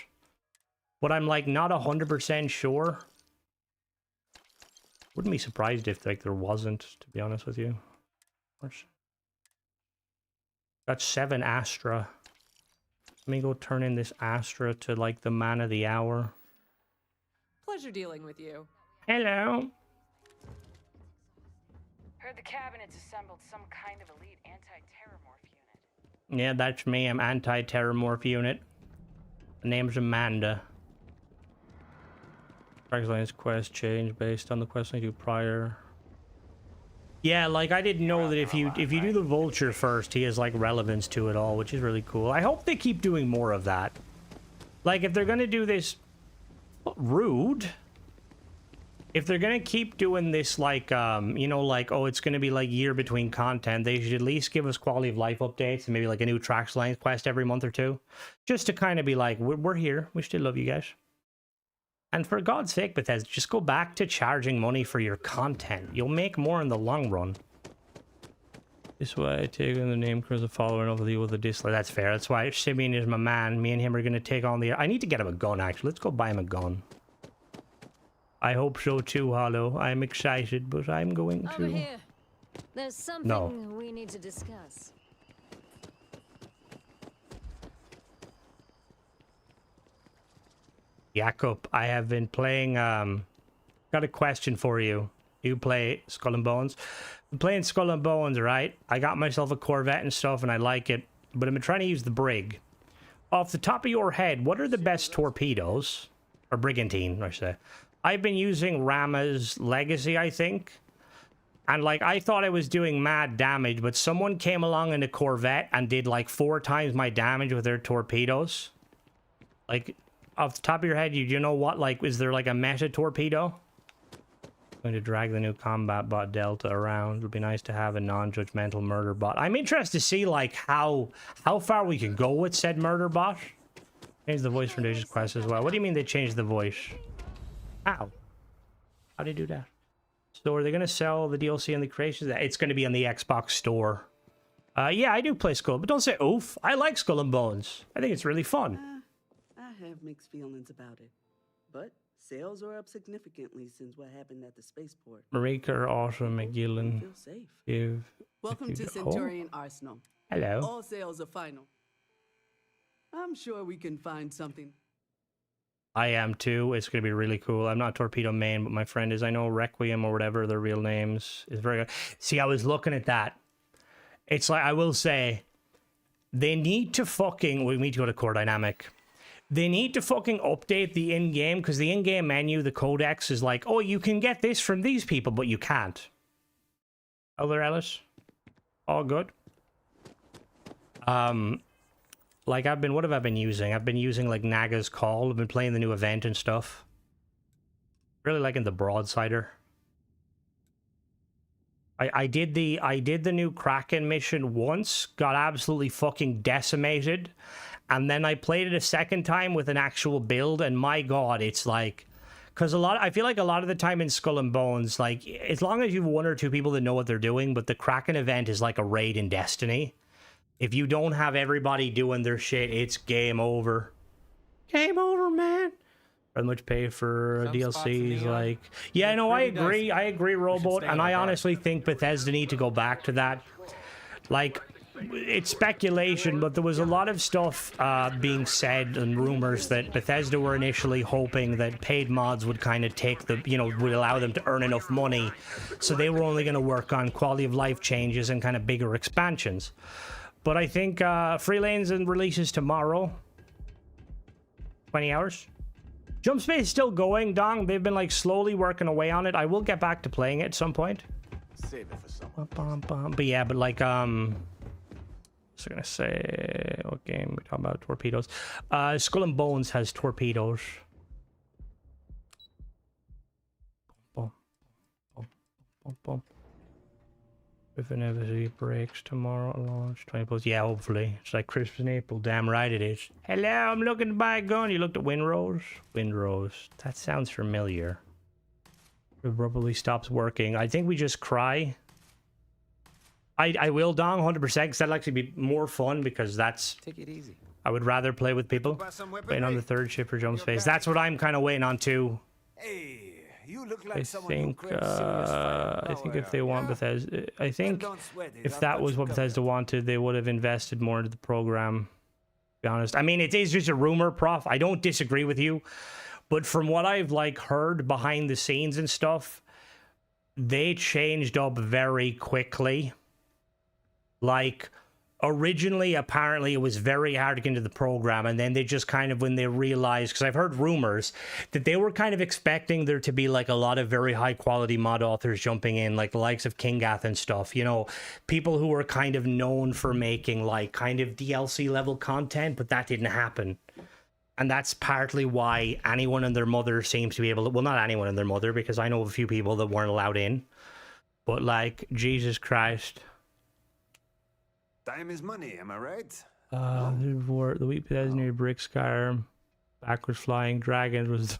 But I'm like not 100% sure. Wouldn't be surprised if like there wasn't, to be honest with you. Got 7 Astra. Let me go turn in this Astra to like the man of the hour. Pleasure dealing with you. Hello. Heard the cabinet's assembled some kind of elite anti-terrormorph unit. Yeah, that's me. I'm anti-terrormorph unit. The name's Amanda. Dragon's quest changed based on the quest I do prior. Yeah, like I didn't know that if you do the Vulture first, he has like relevance to it all, which is really cool. I hope they keep doing more of that. Like if they're gonna do this, rude. If they're gonna keep doing this, like you know, like oh, it's gonna be like year between content, they should at least give us quality of life updates and maybe like a new Tracks Lines quest every month or two, just to kind of be like, we're here, we still love you guys. And for God's sake, Bethesda, just go back to charging money for your content. You'll make more in the long run. This is why I take on the name because of following over the with a dislike. That's fair. That's why Simeon is my man. Me and him are going to take on the... I need to get him a gun, actually. Let's go buy him a gun. I hope so too, Hollow. I'm excited, but I'm going to... Over here. There's something we need to discuss. Jakob, I have been playing, got a question for you. You play Skull and Bones? I'm playing Skull and Bones, right? I got myself a Corvette and stuff, and I like it, but I've been trying to use the Brig. Off the top of your head, what are the best torpedoes? Or brigantine, I should say. I've been using Rama's Legacy, I think. And, like, I thought I was doing mad damage, but someone came along in a Corvette and did, like, 4 times my damage with their torpedoes. Like, off the top of your head, you know what? Like, is there, like, a meta torpedo? I'm going to drag the new combat bot Delta around. It'll be nice to have a non-judgmental murder bot. I'm interested to see, like, how far we can go with said murder bot. Change the voice for Nature's Quest as well. What do you mean they changed the voice? How? How do they do that? So are they going to sell the DLC and the creations? It's going to be on the Xbox store. Yeah, I do play Skull, but don't say oof. I like Skull and Bones. I think it's really fun. I have mixed feelings about it, but sales are up significantly since what happened at the spaceport. Marika or Autumn McGillen. Feel safe. Give. Welcome to Centurion Arsenal. Hello. All sales are final. I'm sure we can find something. I am too. It's going to be really cool. I'm not Torpedo main, but my friend is. I know Requiem or whatever their real names is very good. See, I was looking at that. It's like, I will say, they need to fucking, we need to go to Core Dynamic. They need to fucking update the in-game, because the in-game menu, the codex is like, oh, you can get this from these people, but you can't. Other Ellis? All good. Like, what have I been using? I've been using, like, Naga's Call. I've been playing the new event and stuff. Really liking the Broadsider. I did the new Kraken mission once, got absolutely fucking decimated, and then I played it a second time with an actual build, and my god, it's like... Because I feel like a lot of the time in Skull and Bones, like, as long as you have 1 or 2 people that know what they're doing, but the Kraken event is like a raid in Destiny. If you don't have everybody doing their shit, it's game over. Game over, man. How much pay for DLCs? Like, yeah, no, I agree. I agree, Robot. And I honestly think Bethesda need to go back to that. Like, it's speculation, but there was a lot of stuff being said and rumors that Bethesda were initially hoping that paid mods would kind of take the, would allow them to earn enough money. So they were only going to work on quality of life changes and kind of bigger expansions. But I think Free Lanes and releases tomorrow. 20 hours. Jump Space is still going, Dong. They've been like slowly working away on it. I will get back to playing it at some point. Save it for someone. But yeah, but like what's I gonna say? What game we talking about? Torpedoes. Skull and Bones has torpedoes. Boom, boom, boom, boom. If inevitably breaks tomorrow at launch, 20 posts. Yeah, hopefully. It's like Christmas in April. Damn right it is. Hello, I'm looking to buy a gun. You looked at Windrose? Windrose. That sounds familiar. It probably stops working. I think we just cry. I will, Dong, 100%, because that'll actually be more fun, because that's... Take it easy. I would rather play with people. Waiting on the 3rd ship for Jump Space. That's what I'm kind of waiting on, too. Hey. You look like I think if they want Bethesda, I think if that was what Bethesda wanted, they would have invested more into the program. To be honest, I mean, it is just a rumor, Prof. I don't disagree with you, but from what I've like heard behind the scenes and stuff, they changed up very quickly. Like, originally, apparently, it was very hard to get into the program, and then they just kind of, when they realized, because I've heard rumors, that they were kind of expecting there to be, like, a lot of very high-quality mod authors jumping in, like the likes of Kingath and stuff, people who were kind of known for making, like, kind of DLC-level content, but that didn't happen. And that's partly why anyone and their mother seems to be able to, well, not anyone and their mother, because I know of a few people that weren't allowed in, but, like, Jesus Christ... Time is money, am I right? The week Bethesda near Brick Skyrim. Backwards Flying Dragons was...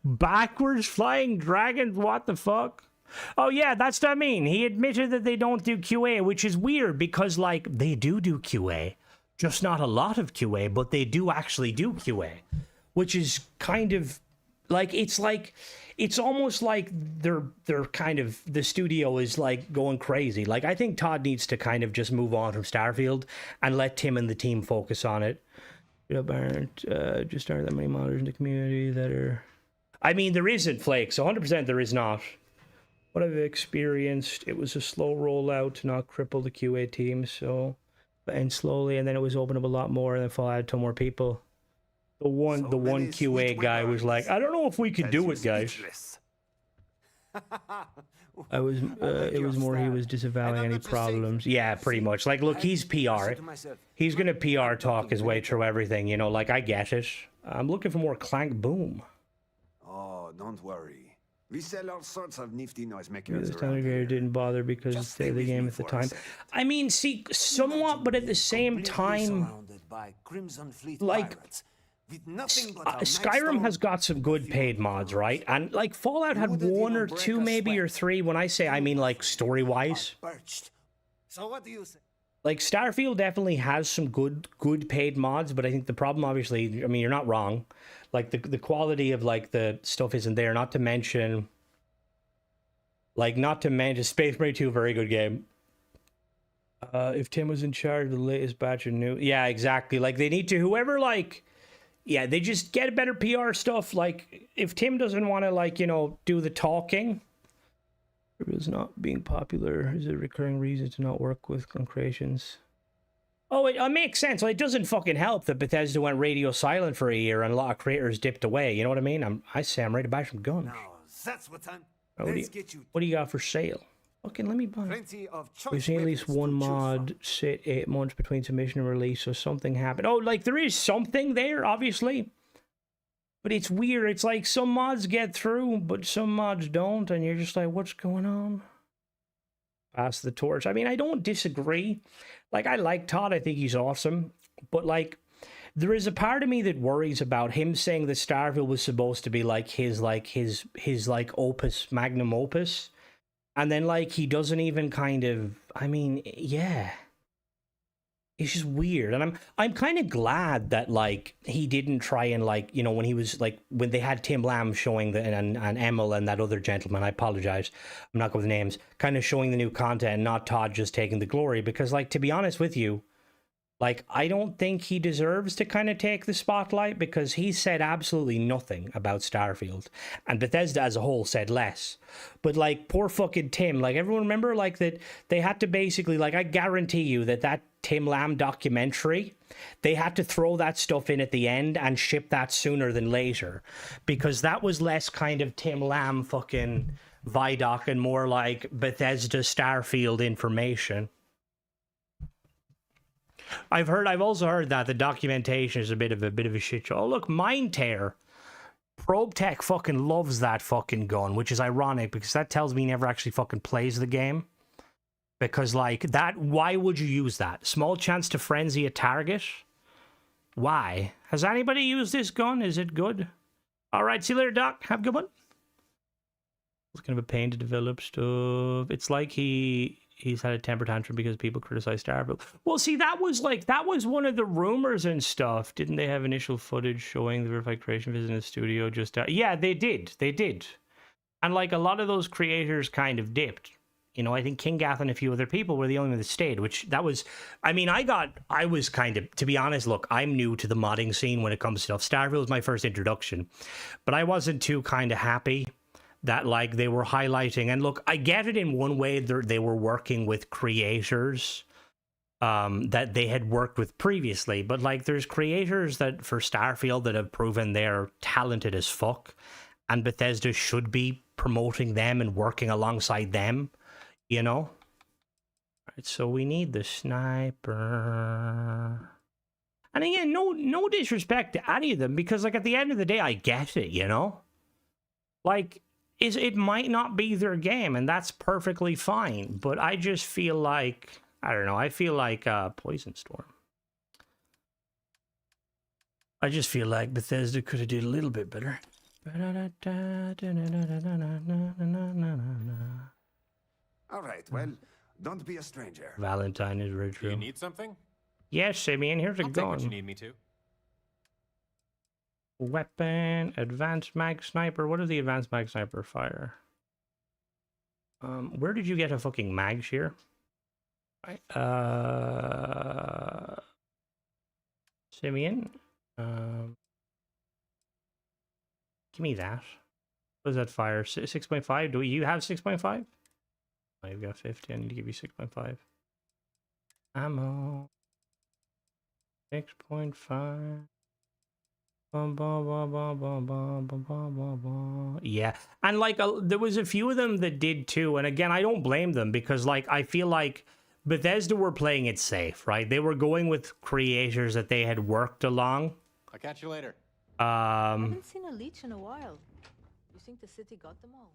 Backwards Flying Dragons? What the fuck? Oh yeah, that's what I mean. He admitted that they don't do QA, which is weird, because, like, they do QA. Just not a lot of QA, but they do actually do QA. Which is kind of... It's almost like they're kind of, the studio is like going crazy. Like, I think Todd needs to kind of just move on from Starfield and let Tim and the team focus on it. Just aren't that many modders in the community that are... I mean, there isn't, Flakes. 100% there is not. What I've experienced, it was a slow rollout to not cripple the QA team, so and slowly, and then it was open up a lot more, and then Fallout to more people. The one QA guy was like, I don't know if we could do it, guys. It was more he was disavowing any problems. Yeah, pretty much. Like, look, he's PR. He's gonna PR talk his way through everything, you know, like, I get it. I'm looking for more clank boom. Oh, don't worry. We sell all sorts of nifty noisemakers This around time here. didn't bother because it's the game at the time. I mean, see, somewhat, but at the same time, like, Skyrim has got some good paid mods, right? And like Fallout had one or two, maybe, or three. When I say, I mean like story-wise. So what do you say? Like Starfield definitely has some good paid mods, but I think the problem, obviously, I mean, you're not wrong. Like the quality of like the stuff isn't there. Not to mention Space Marine 2, very good game. If Tim was in charge of the latest batch of new, yeah, exactly. Like they need to, whoever like. Yeah, they just get better PR stuff. Like, if Tim doesn't want to, like, you know, do the talking, it was not being popular is a recurring reason to not work with creations. Oh, it makes sense. Well, it doesn't fucking help that Bethesda went radio silent for a year and a lot of creators dipped away. You know what I mean? I say I'm ready to buy some guns. Now, that's what I'm... What do you got for sale? Fucking let me buy. We've seen at least one mod sit 8 months between submission and release, so something happened. Oh, like there is something there, obviously. But it's weird. It's like some mods get through, but some mods don't, and you're just like, what's going on? Pass the torch. I mean, I don't disagree. Like, I like Todd. I think he's awesome. But, like, there is a part of me that worries about him saying that Starfield was supposed to be, like, his opus, magnum opus. And then, like, he doesn't even kind of, I mean, yeah. It's just weird. And I'm kind of glad that, like, he didn't try and, like, you know, when he was, like, when they had Tim Lamb showing, and Emil and that other gentleman, I apologize, I'm not going with names, kind of showing the new content, not Todd just taking the glory. Because, like, to be honest with you, like, I don't think he deserves to kind of take the spotlight because he said absolutely nothing about Starfield. And Bethesda as a whole said less. But, like, poor fucking Tim, like, everyone remember, like, that they had to basically, like, I guarantee you that Tim Lamb documentary, they had to throw that stuff in at the end and ship that sooner than later. Because that was less kind of Tim Lamb fucking Vidoc and more like Bethesda Starfield information. I've also heard that the documentation is a bit of a shit show. Oh, look, Mind Tear. Probe Tech fucking loves that fucking gun, which is ironic because that tells me he never actually fucking plays the game. Because, like, that, why would you use that? Small chance to frenzy a target? Why? Has anybody used this gun? Is it good? Alright, see you later, Doc. Have a good one. It's kind of a pain to develop stuff. It's like he's had a temper tantrum because people criticize Starfield. Well, see, that was one of the rumors and stuff. Didn't they have initial footage showing the verified creation visit in the studio? Yeah, they did. And, like, a lot of those creators kind of dipped. You know, I think King Gath and a few other people were the only ones that stayed, which that was, I mean, I was kind of, to be honest, look, I'm new to the modding scene when it comes to stuff. Starfield was my first introduction, but I wasn't too kind of happy that, like, they were highlighting, and look, I get it in one way, they were working with creators that they had worked with previously, but, like, there's creators that, for Starfield, that have proven they're talented as fuck, and Bethesda should be promoting them and working alongside them. You know? Alright, so we need the sniper. And again, no disrespect to any of them, because, like, at the end of the day, I get it, you know? Like, it might not be their game, and that's perfectly fine, but I just feel like, I don't know, I feel like Poison Storm. I just feel like Bethesda could have did a little bit better. All right, well, don't be a stranger. Valentine is very true. Do you need something? Yes, Simeon, here's a I'll gun. take what you need me to. Weapon, advanced mag sniper. What does the advanced mag sniper fire? Where did you get a fucking mag shear? Right. Simeon. Give me that. What does that fire? 6.5? Do you have 6.5? I've got 50. I need to give you 6.5. Ammo. 6.5. Yeah, and like there was a few of them that did too, and again, I don't blame them because like I feel like Bethesda were playing it safe, right? They were going with creators that they had worked along. I'll catch you later. I haven't seen a leech in a while. You think the city got them all?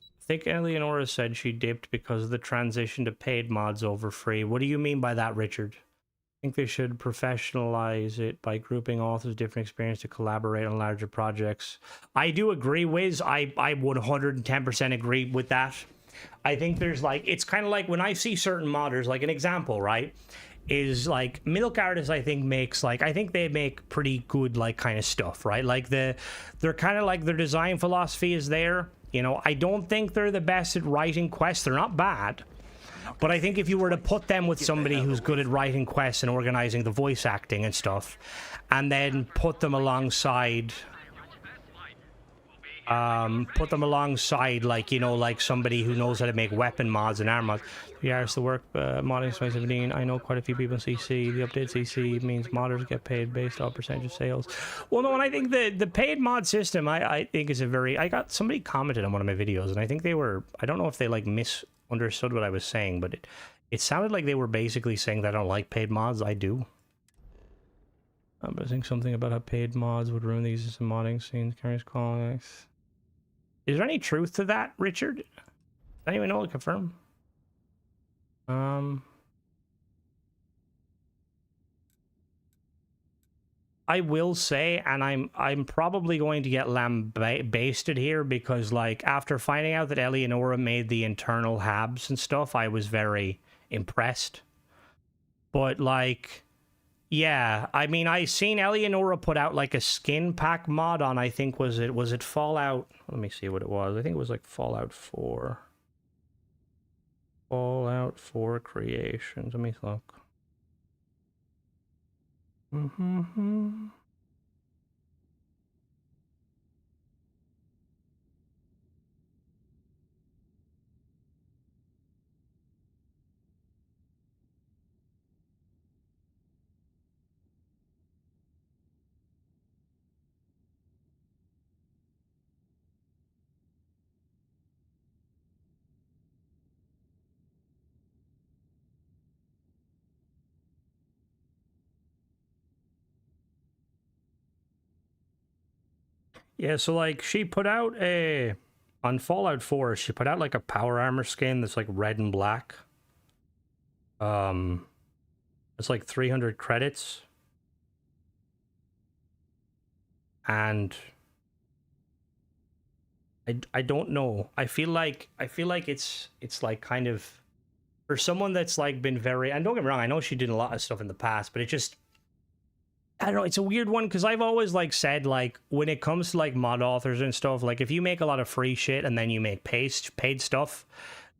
I think Eleonora said she dipped because of the transition to paid mods over free. What do you mean by that, Richard? I think they should professionalize it by grouping authors with different experience to collaborate on larger projects. I do agree, Wiz. I 110% agree with that. I think there's like, it's kind of like when I see certain modders, like an example, right? Is like Milk Artist, I think makes like, I think they make pretty good like kind of stuff, right? Like they're kind of like their design philosophy is there. You know, I don't think they're the best at writing quests. They're not bad. But I think if you were to put them with somebody who's good at writing quests and organizing the voice acting and stuff, and then put them alongside, like, you know, like somebody who knows how to make weapon mods and arm mods. 3 hours to work, modding 2017. I know quite a few people in CC. The update CC means modders get paid based on percentage of sales. Well, no, and I think the paid mod system, I think is a very, I got somebody commented on one of my videos, and I think they were, I don't know if they like misunderstood what I was saying, but it sounded like they were basically saying that I don't like paid mods. I do. But I think something about how paid mods would ruin the existing modding scenes. Carries comics. Is there any truth to that, Richard? Does anyone know to confirm? I will say, and I'm probably going to get lambasted here because, like, after finding out that Eleonora made the internal habs and stuff, I was very impressed. But, like, yeah, I mean, I seen Eleonora put out, like, a skin pack mod on, I think, was it Fallout? Let me see what it was. I think it was, like, Fallout 4. Fallout 4 Creations. Let me look. Yeah, so like she put out on Fallout 4, she put out like a power armor skin that's like red and black. It's like 300 credits. And I don't know. I feel like it's like kind of for someone that's like been very, and don't get me wrong, I know she did a lot of stuff in the past, but it just, I don't know, it's a weird one because I've always like said, like, when it comes to like mod authors and stuff, like if you make a lot of free shit and then you make paid stuff,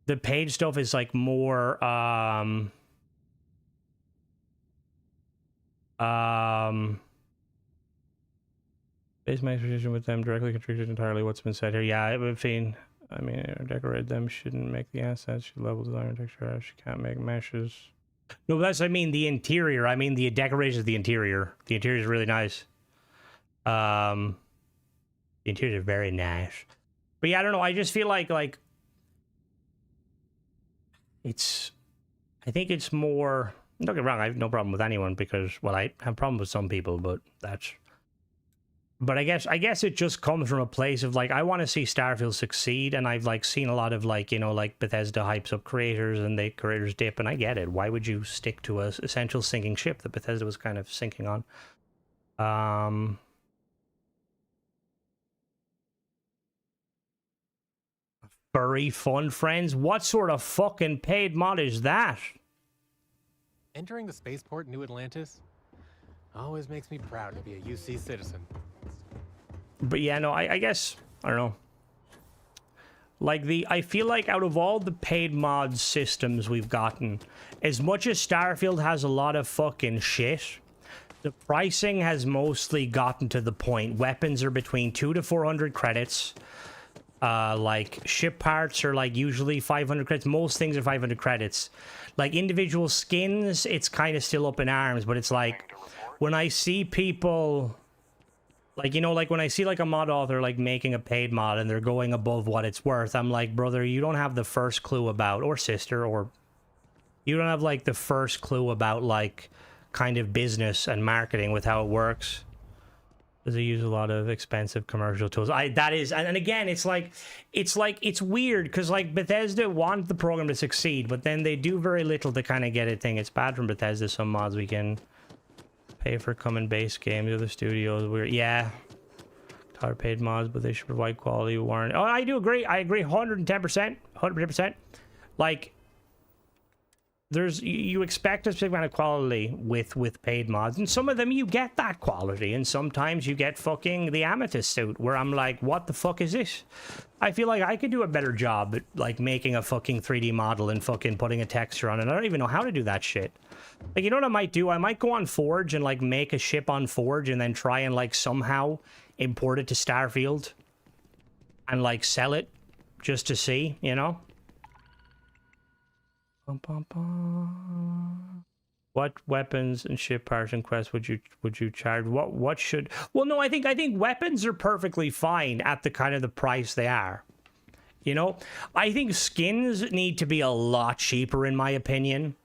the paid stuff is like more base my position with them directly contributes entirely what's been said here. Yeah, I mean, decorate them shouldn't make the assets, should level design texture, she can't make meshes. No, but that's, I mean, the interior. I mean, the decoration of the interior. The interior is really nice. The interior is very nice. But yeah, I don't know. I just feel like it's, I think it's more, don't get me wrong, I have no problem with anyone because, well, I have a problem with some people, but that's, but I guess it just comes from a place of like, I want to see Starfield succeed, and I've like seen a lot of like, you know, like Bethesda hypes up creators and they creators dip, and I get it. Why would you stick to a essential sinking ship that Bethesda was kind of sinking on? Furry fun friends? What sort of fucking paid mod is that? Entering the spaceport New Atlantis always makes me proud to be a UC citizen. But yeah, no, I guess, I don't know. Like I feel like out of all the paid mod systems we've gotten, as much as Starfield has a lot of fucking shit, the pricing has mostly gotten to the point. Weapons are between 200 to 400 credits. Like ship parts are like usually 500 credits. Most things are 500 credits. Like individual skins, it's kind of still up in arms, but it's like when I see people like, you know, like when I see like a mod author like making a paid mod and they're going above what it's worth, I'm like, brother, you don't have the first clue about, or sister, or you don't have like the first clue about like kind of business and marketing with how it works. Because they use a lot of expensive commercial tools. That is, and again, it's weird because like Bethesda want the program to succeed, but then they do very little to kind of get it thing. It's bad from Bethesda. Some mods we can pay for coming base games. The other studios, yeah, tired paid mods, but they should provide quality warrant. Oh, I do agree. I agree 110%, 100%. Like, you expect a specific amount of quality with paid mods, and some of them you get that quality, and sometimes you get fucking the amethyst suit where I'm like, what the fuck is this? I feel like I could do a better job at like making a fucking 3D model and fucking putting a texture on it. I don't even know how to do that shit. Like, you know what I might do? I might go on Forge and like make a ship on Forge and then try and like somehow import it to Starfield and like sell it just to see, you know? What weapons and ship parts and quests would you charge? What should? Well, no, I think weapons are perfectly fine at the kind of the price they are. You know, I think skins need to be a lot cheaper in my opinion.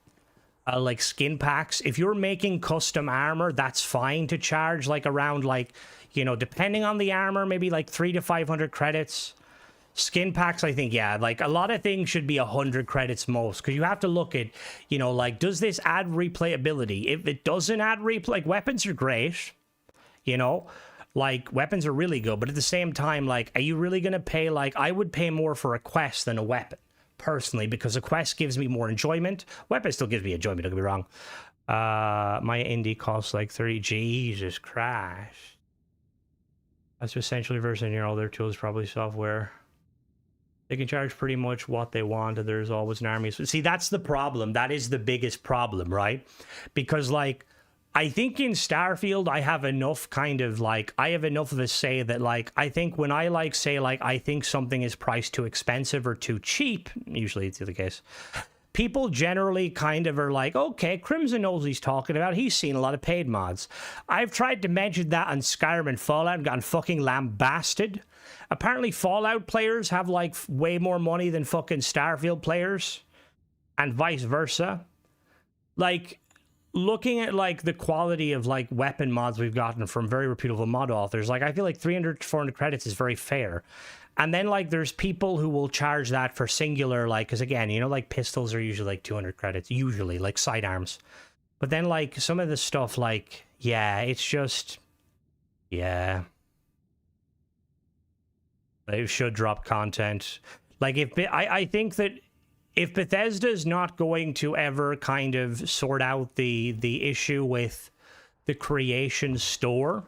Like skin packs. If you're making custom armor, that's fine to charge like around like, you know, depending on the armor, maybe like 300 to 500 credits. Skin packs, I think, yeah, like a lot of things should be 100 credits most, because you have to look at, you know, like, does this add replayability? If it doesn't add replay, like, weapons are great, you know, like, weapons are really good, but at the same time, like, are you really going to pay, like, I would pay more for a quest than a weapon, personally, because a quest gives me more enjoyment. Weapon still gives me enjoyment, don't get me wrong. My indie costs like 30, Jesus Christ. That's essentially versus near all their tools, probably software. They can charge pretty much what they want, and there's always an army. See, that's the problem. That is the biggest problem, right? Because, like, I think in Starfield, I have enough kind of, like, I have enough of a say that, like, I think when I, like, say, like, I think something is priced too expensive or too cheap, usually it's the case, people generally kind of are like, okay, Crimson knows what he's talking about. He's seen a lot of paid mods. I've tried to mention that on Skyrim and Fallout and gotten fucking lambasted. Apparently Fallout players have like way more money than fucking Starfield players, and vice versa. Like, looking at like the quality of like weapon mods we've gotten from very reputable mod authors, like I feel like 300 to 400 credits is very fair. And then like there's people who will charge that for singular, like, because again, you know, like pistols are usually like 200 credits, usually, like sidearms. But then like some of the stuff, like, yeah, it's just, yeah. They should drop content. Like, if I think that if Bethesda's not going to ever kind of sort out the issue with the creation store,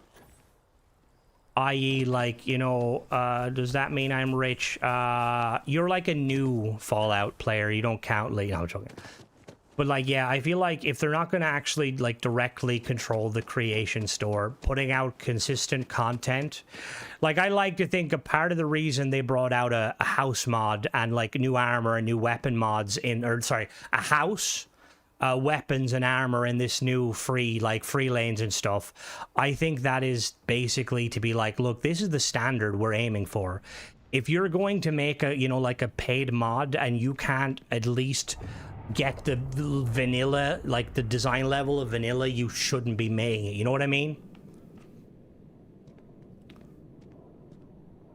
i.e., like, you know, does that mean I'm rich? You're like a new Fallout player. You don't count. Like, no, I'm joking. But, like, yeah, I feel like if they're not going to actually, like, directly control the creation store, putting out consistent content, like, I like to think a part of the reason they brought out a house mod and, like, new armor and new weapon mods in, or, sorry, a house, weapons and armor in this new free lanes and stuff, I think that is basically to be like, look, this is the standard we're aiming for. If you're going to make a, you know, like a paid mod and you can't at least get the vanilla, like the design level of vanilla, you shouldn't be making it. You know what I mean?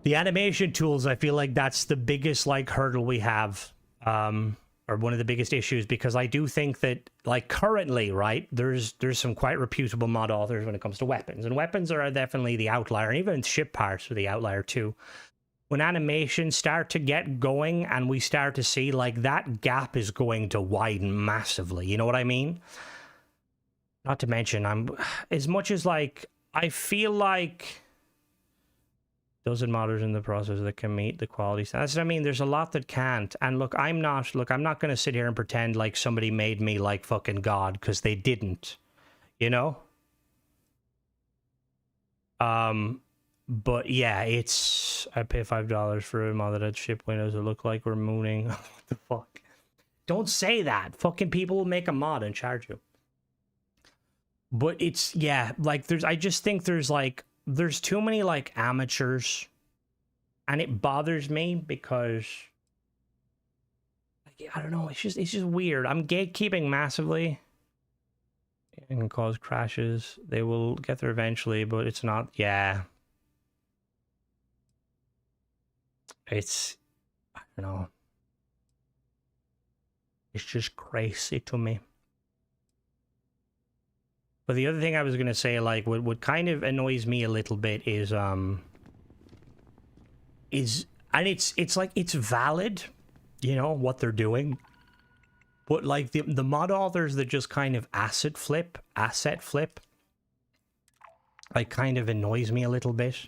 The animation tools, I feel like that's the biggest like hurdle we have, or one of the biggest issues, because I do think that like currently, right, there's some quite reputable mod authors when it comes to weapons, and weapons are definitely the outlier, and even ship parts are the outlier too. When animations start to get going and we start to see, like, that gap is going to widen massively. You know what I mean? Not to mention, as much as, like, I feel like dozen modders in the process that can meet the quality standards. I mean, there's a lot that can't. And look, I'm not going to sit here and pretend like somebody made me like fucking God, because they didn't, you know? But yeah, it's... I pay $5 for a mod that had ship windows that look like we're mooning. What the fuck? Don't say that. Fucking people will make a mod and charge you. But it's... Yeah, like, there's... I just think there's, like... There's too many, like, amateurs. And it bothers me because... Like, I don't know. It's just weird. I'm gatekeeping massively. It can cause crashes. They will get there eventually, but it's not... Yeah. It's... I don't know. It's just crazy to me. But the other thing I was going to say, like, what kind of annoys me a little bit is and it's like, it's valid, you know, what they're doing. But, like, the mod authors that just kind of asset flip, like, kind of annoys me a little bit.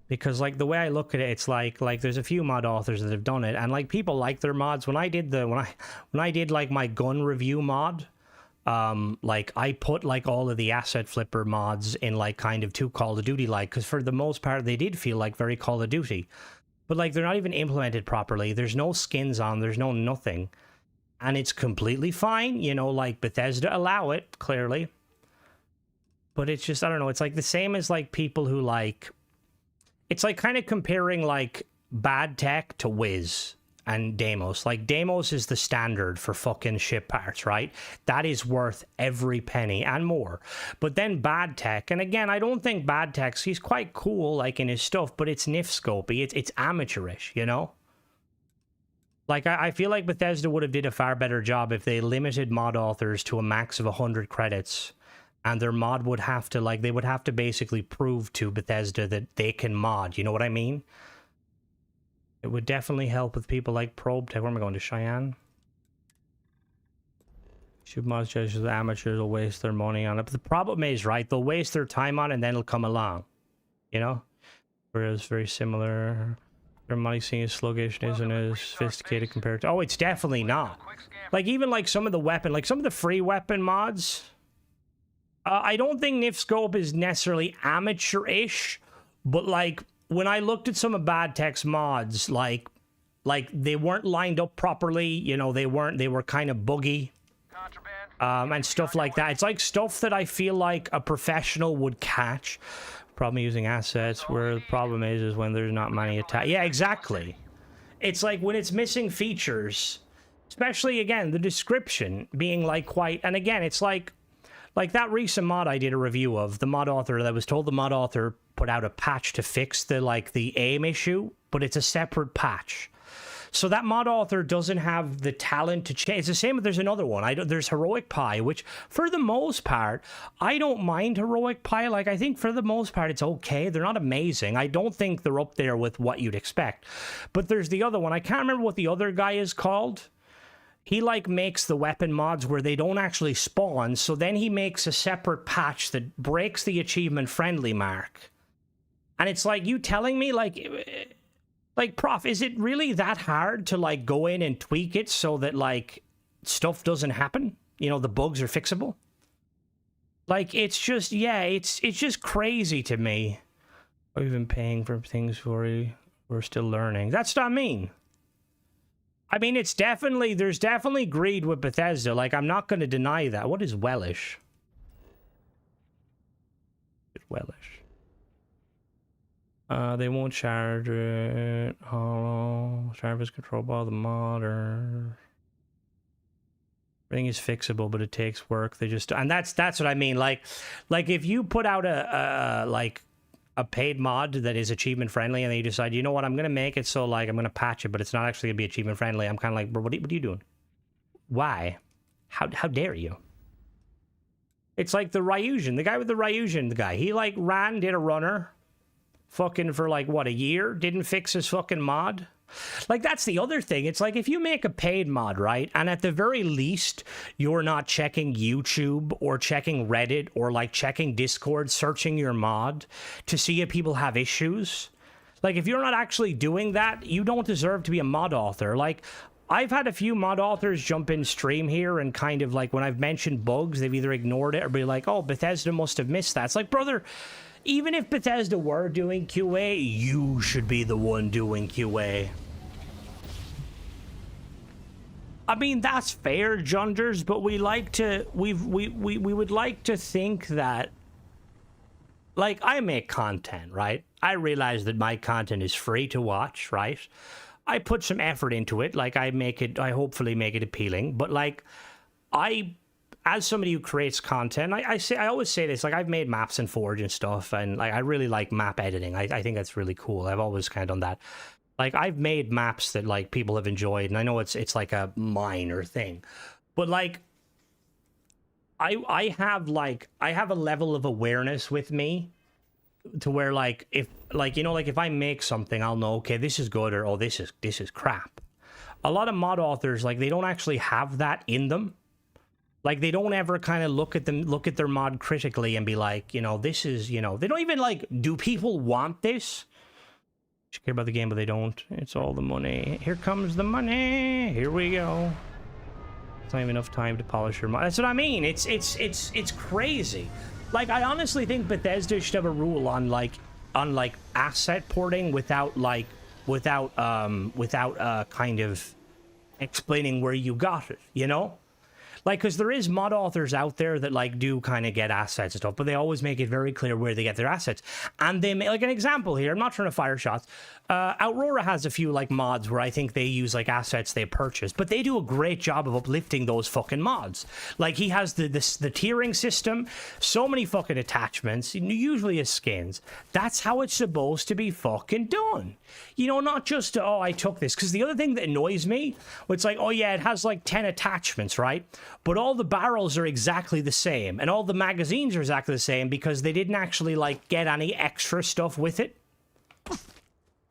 Because, like, the way I look at it, it's like there's a few mod authors that have done it, and, like, people like their mods. When I did like my gun review mod, like, I put, like, all of the asset flipper mods in, like, kind of too Call of Duty like, because for the most part they did feel like very Call of Duty, but, like, they're not even implemented properly. There's no skins on, there's no nothing, and it's completely fine, you know, like, Bethesda allow it clearly, but it's just, I don't know, it's like the same as, like, people who, like, it's like kind of comparing, like, bad tech to Wiz and Deimos. Like, Deimos is the standard for fucking ship parts, right? That is worth every penny and more. But then bad tech, and again, I don't think bad tech's, he's quite cool, like, in his stuff, but it's nifscopy, it's amateurish, you know? Like, I feel like Bethesda would have did a far better job if they limited mod authors to a max of 100 credits. And their mod would have to, like, they would have to basically prove to Bethesda that they can mod, you know what I mean? It would definitely help with people like Probe Tech. Where am I going, to Cheyenne? Shoot mods just as amateurs will waste their money on it. But the problem is, right, they'll waste their time on it and then it'll come along, you know? Whereas very similar, their money seeing as sluggish isn't as sophisticated compared to... Oh, it's definitely not. Like, even, like, some of the weapon, like, some of the free weapon mods... I don't think Nifscope is necessarily amateur-ish, but, like, when I looked at some of Bad Tech's mods, like they weren't lined up properly, you know, they were kind of buggy, and stuff like that. It's like stuff that I feel like a professional would catch. Problem using assets, where the problem is when there's not many attacks. Yeah, exactly. It's like when it's missing features, especially, again, the description being, like, quite, and again, it's like that recent mod I did a review of, the mod author that was told the mod author put out a patch to fix the, like, the aim issue, but it's a separate patch. So that mod author doesn't have the talent to change. It's the same if there's another one. There's Heroic Pie, which for the most part, I don't mind Heroic Pie. Like, I think for the most part, it's okay. They're not amazing. I don't think they're up there with what you'd expect. But there's the other one. I can't remember what the other guy is called. He, like, makes the weapon mods where they don't actually spawn, so then he makes a separate patch that breaks the achievement friendly mark. And it's like, you telling me, like, Prof, is it really that hard to, like, go in and tweak it so that, like, stuff doesn't happen? You know, the bugs are fixable? Like, it's just, yeah, it's just crazy to me. I've been paying for things we're still learning. That's what I mean. I mean, it's definitely, there's definitely greed with Bethesda. Like, I'm not going to deny that. What is Wellish? Wellish. They won't charge it. Hollow. Service control by the mod or... Everything is fixable, but it takes work. They just... And that's what I mean. Like if you put out a paid mod that is achievement friendly and then you decide, you know what, I'm going to make it so, like, I'm going to patch it, but it's not actually going to be achievement friendly. I'm kind of like, bro, what are you doing? Why? How dare you? It's like the Ryujin, the guy with the Ryujin, he, like, did a runner fucking for, like, what, a year? Didn't fix his fucking mod? Like, that's the other thing. It's like, if you make a paid mod, right, and at the very least, you're not checking YouTube or checking Reddit or, like, checking Discord, searching your mod to see if people have issues. Like, if you're not actually doing that, you don't deserve to be a mod author. Like, I've had a few mod authors jump in stream here and kind of, like, when I've mentioned bugs, they've either ignored it or be like, oh, Bethesda must have missed that. It's like, brother, Even if Bethesda were doing QA, you should be the one doing QA. I mean, that's fair, Junders, but we like to, we would like to think that, like, I make content, right? I realize that my content is free to watch, right? I put some effort into it, like, I hopefully make it appealing, but, like, as somebody who creates content, I always say this, like, I've made maps in Forge and stuff, and, like, I really like map editing. I think that's really cool. I've always kind of done that. Like, I've made maps that, like, people have enjoyed, and I know it's like a minor thing. But, like, I have a level of awareness with me to where, like, if, like, you know, like, if I make something, I'll know, okay, this is good, or, oh, this is crap. A lot of mod authors, like, they don't actually have that in them. Like, they don't ever kind of look at their mod critically and be like, you know, this is, you know, they don't even, like, do people want this? They care about the game, but they don't. It's all the money. Here comes the money. Here we go. It's not even enough time to polish your mod. That's what I mean. It's crazy. Like, I honestly think Bethesda should have a rule on like asset porting without kind of explaining where you got it, you know? Like, because there is mod authors out there that, like, do kind of get assets and stuff, but they always make it very clear where they get their assets. And they make, like, an example here, I'm not trying to fire shots. Aurora has a few, like, mods where I think they use, like, assets they purchased, but they do a great job of uplifting those fucking mods. Like, he has the tiering system, so many fucking attachments, usually as skins. That's how it's supposed to be fucking done. You know, not just, oh, I took this. Because the other thing that annoys me, it's like, oh, yeah, it has, like, 10 attachments, right? But all the barrels are exactly the same, and all the magazines are exactly the same because they didn't actually, like, get any extra stuff with it.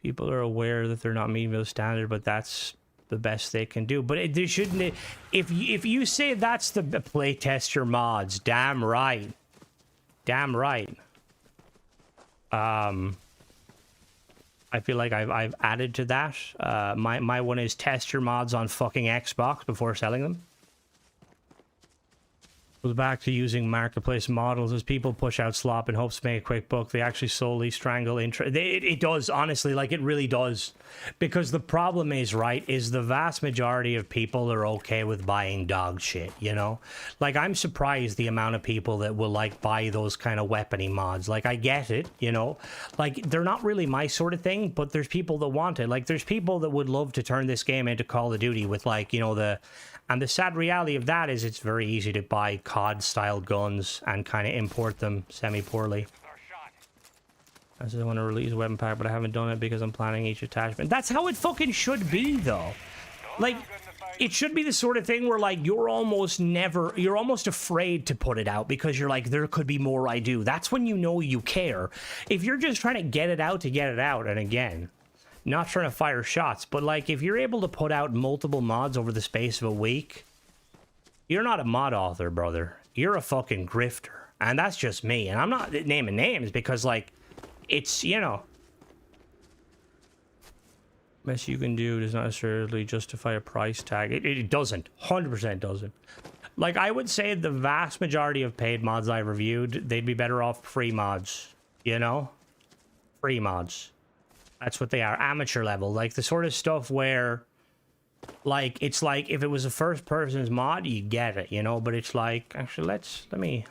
People are aware that they're not meeting the standard, but that's the best they can do. But they shouldn't. If you say that's the playtest your mods, damn right, damn right. I feel like I've added to that. My one is test your mods on fucking Xbox before selling them. Goes back to using marketplace models. As people push out slop in hopes to make a quick buck, they actually slowly strangle interest. It does, honestly, like, it really does. Because the problem is, right, is the vast majority of people are okay with buying dog shit, you know? Like, I'm surprised the amount of people that will, like, buy those kind of weapony mods. Like, I get it, you know? Like, they're not really my sort of thing, but there's people that want it. Like, there's people that would love to turn this game into Call of Duty with, like, you know, and the sad reality of that is it's very easy to buy COD-style guns and kind of import them semi-poorly. I said I want to release a weapon pack, but I haven't done it because I'm planning each attachment. That's how it fucking should be, though. Like, it should be the sort of thing where, like, you're almost afraid to put it out because you're like, there could be more I do. That's when you know you care. If you're just trying to get it out, and again, not trying to fire shots, but, like, if you're able to put out multiple mods over the space of a week, you're not a mod author, brother. You're a fucking grifter. And that's just me. And I'm not naming names because, like, it's, you know. Best you can do does not necessarily justify a price tag. It doesn't. 100% doesn't. Like, I would say the vast majority of paid mods I've reviewed, they'd be better off free mods. You know? Free mods. That's what they are. Amateur level. Like, the sort of stuff where, like, it's like, if it was a first person's mod, you get it, you know? But it's like, actually, let me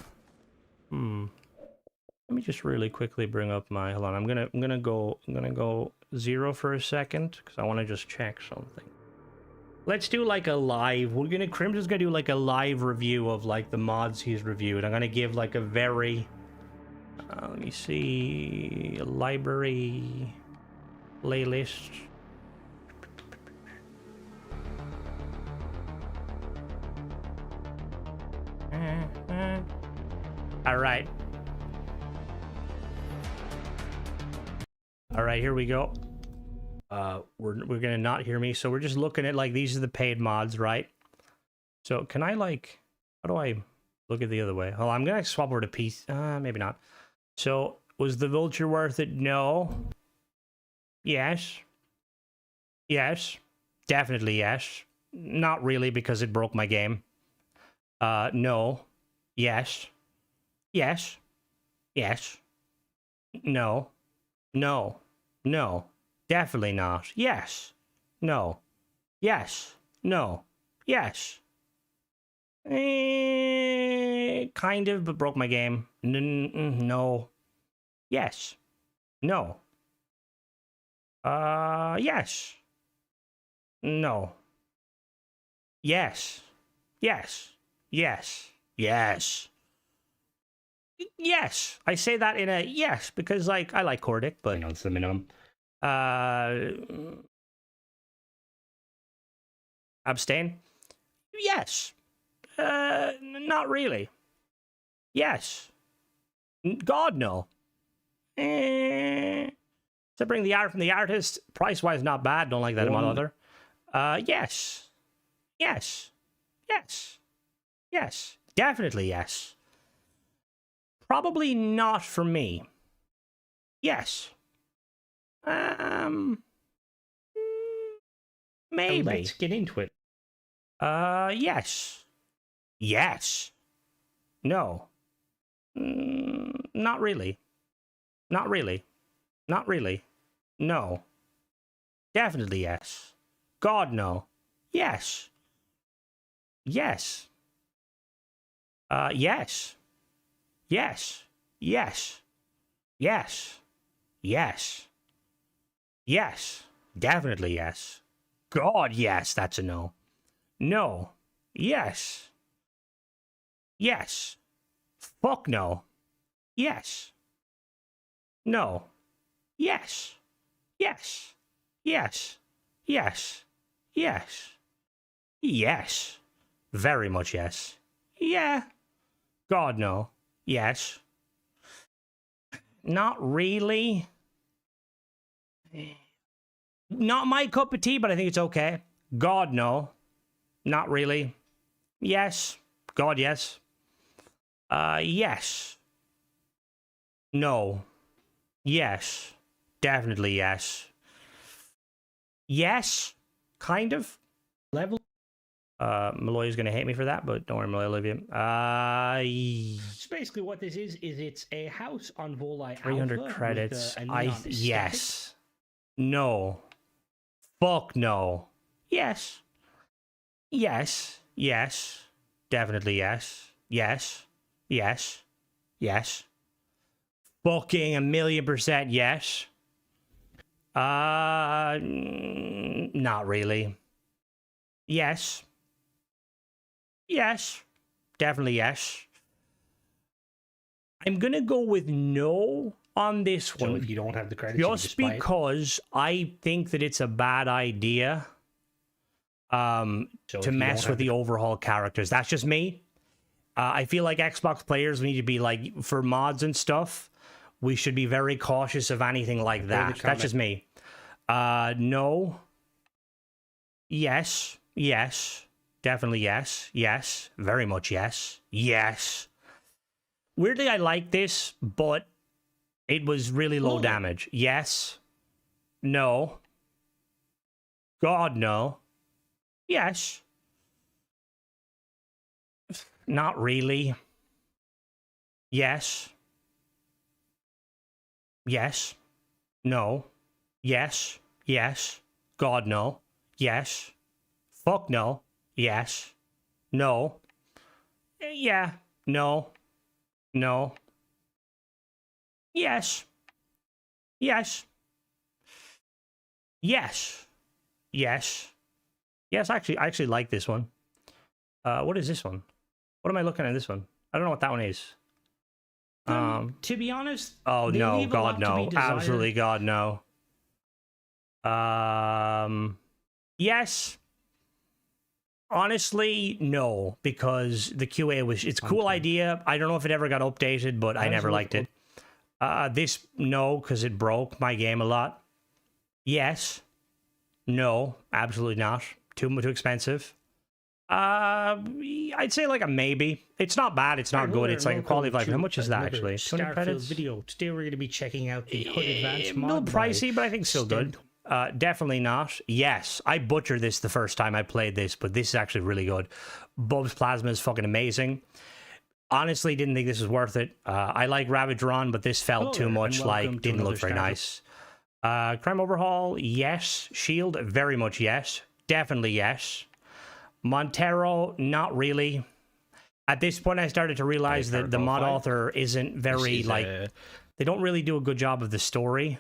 just really quickly bring up my, hold on, I'm gonna go 0 for a second, because I want to just check something. Let's do, like, a live, Crimson's gonna do, like, a live review of, like, the mods he's reviewed. I'm gonna give, like, a very, let me see, a library playlist. All right, here we go. We're gonna not hear me, so we're just looking at, like, these are the paid mods, right? So can I, like, how do I look at the other way? Oh, I'm gonna swap over to peace. Maybe not. So was the vulture worth it? No. Yes. Yes. Definitely yes. Not really, because it broke my game. No. Yes. Yes. Yes. No. No. No. Definitely not. Yes. No. Yes. No. Yes. Kind of, but broke my game. No. Yes. No. Yes. No. Yes. Yes. Yes. Yes. Yes. I say that in a yes because, like, I like Cordic, but you know, it's the minimum. Abstain? Yes. Not really. Yes. God, no. Separating the art from the artist, price-wise, not bad. Don't like that among other. Yes. Yes. Yes. Yes. Definitely yes. Probably not for me. Yes. Maybe. Let's get into it. Yes. Yes. No. Not really. Not really. Not really. No. Definitely yes. God, no. Yes. Yes. Yes. Yes. Yes. Yes. Yes. Yes. Definitely yes. God, yes, that's a no. No. Yes. Yes. Fuck no. Yes. No. Yes. Yes. Yes. Yes. Yes. Yes. Very much yes. Yeah. God, no. Yes. Not really. Not my cup of tea, but I think it's okay. God, no. Not really. Yes. God, yes. Yes. No. Yes. Definitely yes. Yes. Kind of. Level. Malloy's gonna hate me for that, but don't worry, Malloy, I love you. So basically what this is it's a house on Volai 300 Alpha credits. with, a neon aesthetic. Yes. No. Fuck no. Yes. Yes. Yes. Definitely yes. Yes. Yes. Yes. Fucking 1,000,000% yes. Not really. Yes. Yes. Definitely yes. I'm gonna go with no on this one. So if you don't have the credits, just because I think that it's a bad idea to mess with the overhaul characters. That's just me. I feel like Xbox players need to be like, for mods and stuff, we should be very cautious of anything like that. That's just me. No. Yes. Yes. Definitely yes. Yes. Very much yes. Yes. Weirdly, I like this, but it was really low damage. Yes. No. God, no. Yes. Not really. Yes. Yes. No. Yes. Yes. God, no. Yes. Fuck no. Yes. No. Yeah. No. No. Yes. Yes. Yes. Yes. Yes, I actually like this one. What is this one? What am I looking at this one? I don't know what that one is. To be honest, oh they no, leave a God lot to no. be desired. Absolutely God no. Yes. Honestly, no, because the QA was, it's a cool idea. I don't know if it ever got updated, but I never liked it. This, no, because it broke my game a lot. Yes. No, absolutely not. Too expensive. I'd say like a maybe. It's not bad. It's not good. It's like a quality of life. How much is that actually? 200 Starfield credits. video. Today we're going to be checking out the Hood Advanced A mod. little pricey, but I think still good. Definitely not. Yes, I butchered this the first time I played this, but this is actually really good. Bub's Plasma is fucking amazing. Honestly, didn't think this was worth it. I like Ravage Run, but this felt too much like, didn't look very nice. Crime Overhaul, yes. Shield, very much yes. Definitely yes. Montero, not really. At this point, I started to realize that the mod author isn't very, they don't really do a good job of the story.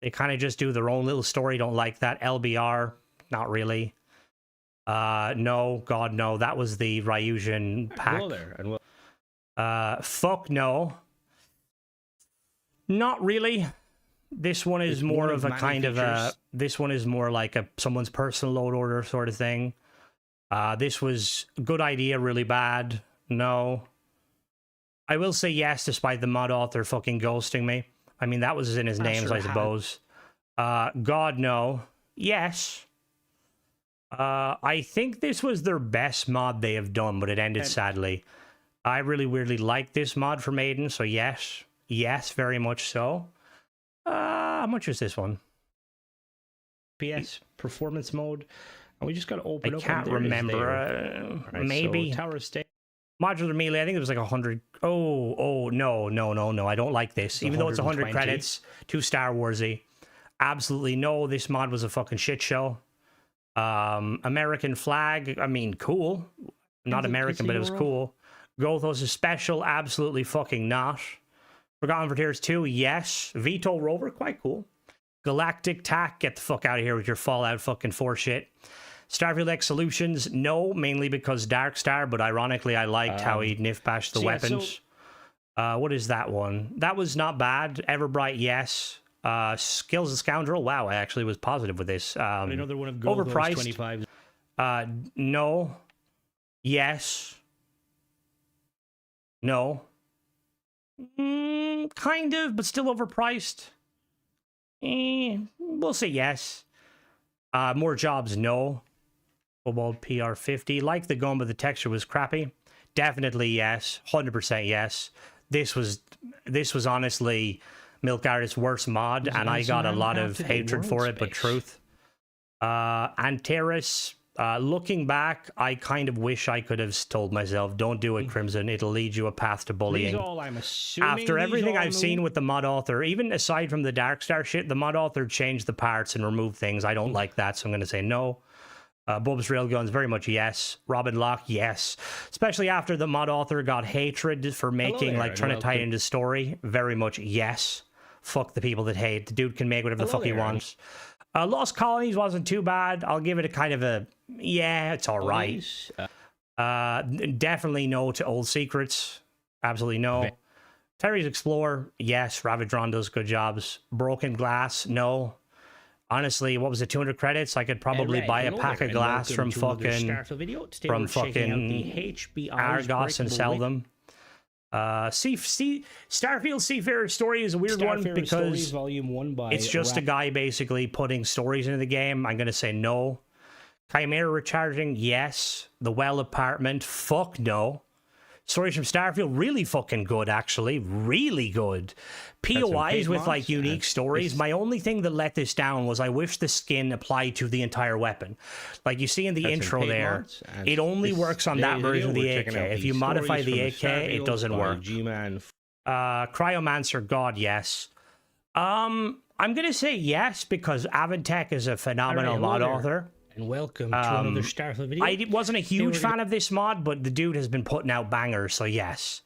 They kind of just do their own little story. Don't like that. LBR, not really. No, God, no. That was the Ryusian pack. Fuck no. Not really. This one is more of a kind of a... This one is more like a someone's personal load order sort of thing. This was good idea, really bad. No. I will say yes, despite the mod author fucking ghosting me. I mean, that was in his names, I suppose. God, no. Yes. I think this was their best mod they have done, but it ended sadly. I really weirdly like this mod for Maiden, so yes. Yes, very much so. How much is this one? PS performance mode. And we just got to open up. I can't remember. Right, maybe. So Tower State. Modular melee, I think it was like 100. Oh, no. I don't like this. Even though it's 100 credits, too Star Warsy. Absolutely no. This mod was a fucking shit show. American flag, I mean, cool. Not American, but it was cool. Gothos is special, absolutely fucking not. Forgotten Frontiers 2, yes. Veto Rover, quite cool. Galactic Tack, get the fuck out of here with your Fallout fucking 4 shit. Starfield X Solutions, no, mainly because Darkstar, but ironically I liked how he nif-bashed the weapons. What is that one? That was not bad. Everbright, yes. Skills of Scoundrel, wow, I actually was positive with this. Another one of Gold's 25. No. Yes. No. Kind of, but still overpriced. We'll say yes. More jobs, no. Cobalt PR50. Like the gun, but the texture was crappy. Definitely yes. 100% yes. This was honestly Milk Artist's worst mod, and I got a lot of hatred for it, but truth. Antares, looking back, I kind of wish I could have told myself, don't do it, Crimson. It'll lead you a path to bullying. I'm assuming After everything I've seen with the mod author, even aside from the Darkstar shit, the mod author changed the parts and removed things. I don't like that, so I'm going to say no. Bub's Railguns, very much yes. Robin Locke, yes. Especially after the mod author got hatred for making, trying to tie it into story. Very much yes. Fuck the people that hate. The dude can make whatever the fuck he wants. Lost Colonies wasn't too bad. I'll give it a kind of a, yeah, it's all right. Definitely no to Old Secrets. Absolutely no. Terry's Explorer, yes. Ravage does good jobs. Broken Glass, no. Honestly, what was it, 200 credits? I could probably buy a pack of glass from fucking Argos and sell them. Starfield Seafarer Story is a weird one because Volume 1 by it's just a guy basically putting stories into the game. I'm going to say no. Chimera Recharging, yes. The Well Apartment, fuck no. Stories from Starfield, really fucking good, actually. Really good. POIs with, unique stories. My only thing that let this down was I wish the skin applied to the entire weapon. Like you see in the intro there, it only works on that version of the AK. If you modify the AK, it doesn't work. Cryomancer, God, yes. I'm going to say yes, because Avantech is a phenomenal mod author. And welcome to another Starfield video. I wasn't a huge fan of this mod, but the dude has been putting out bangers, so yes.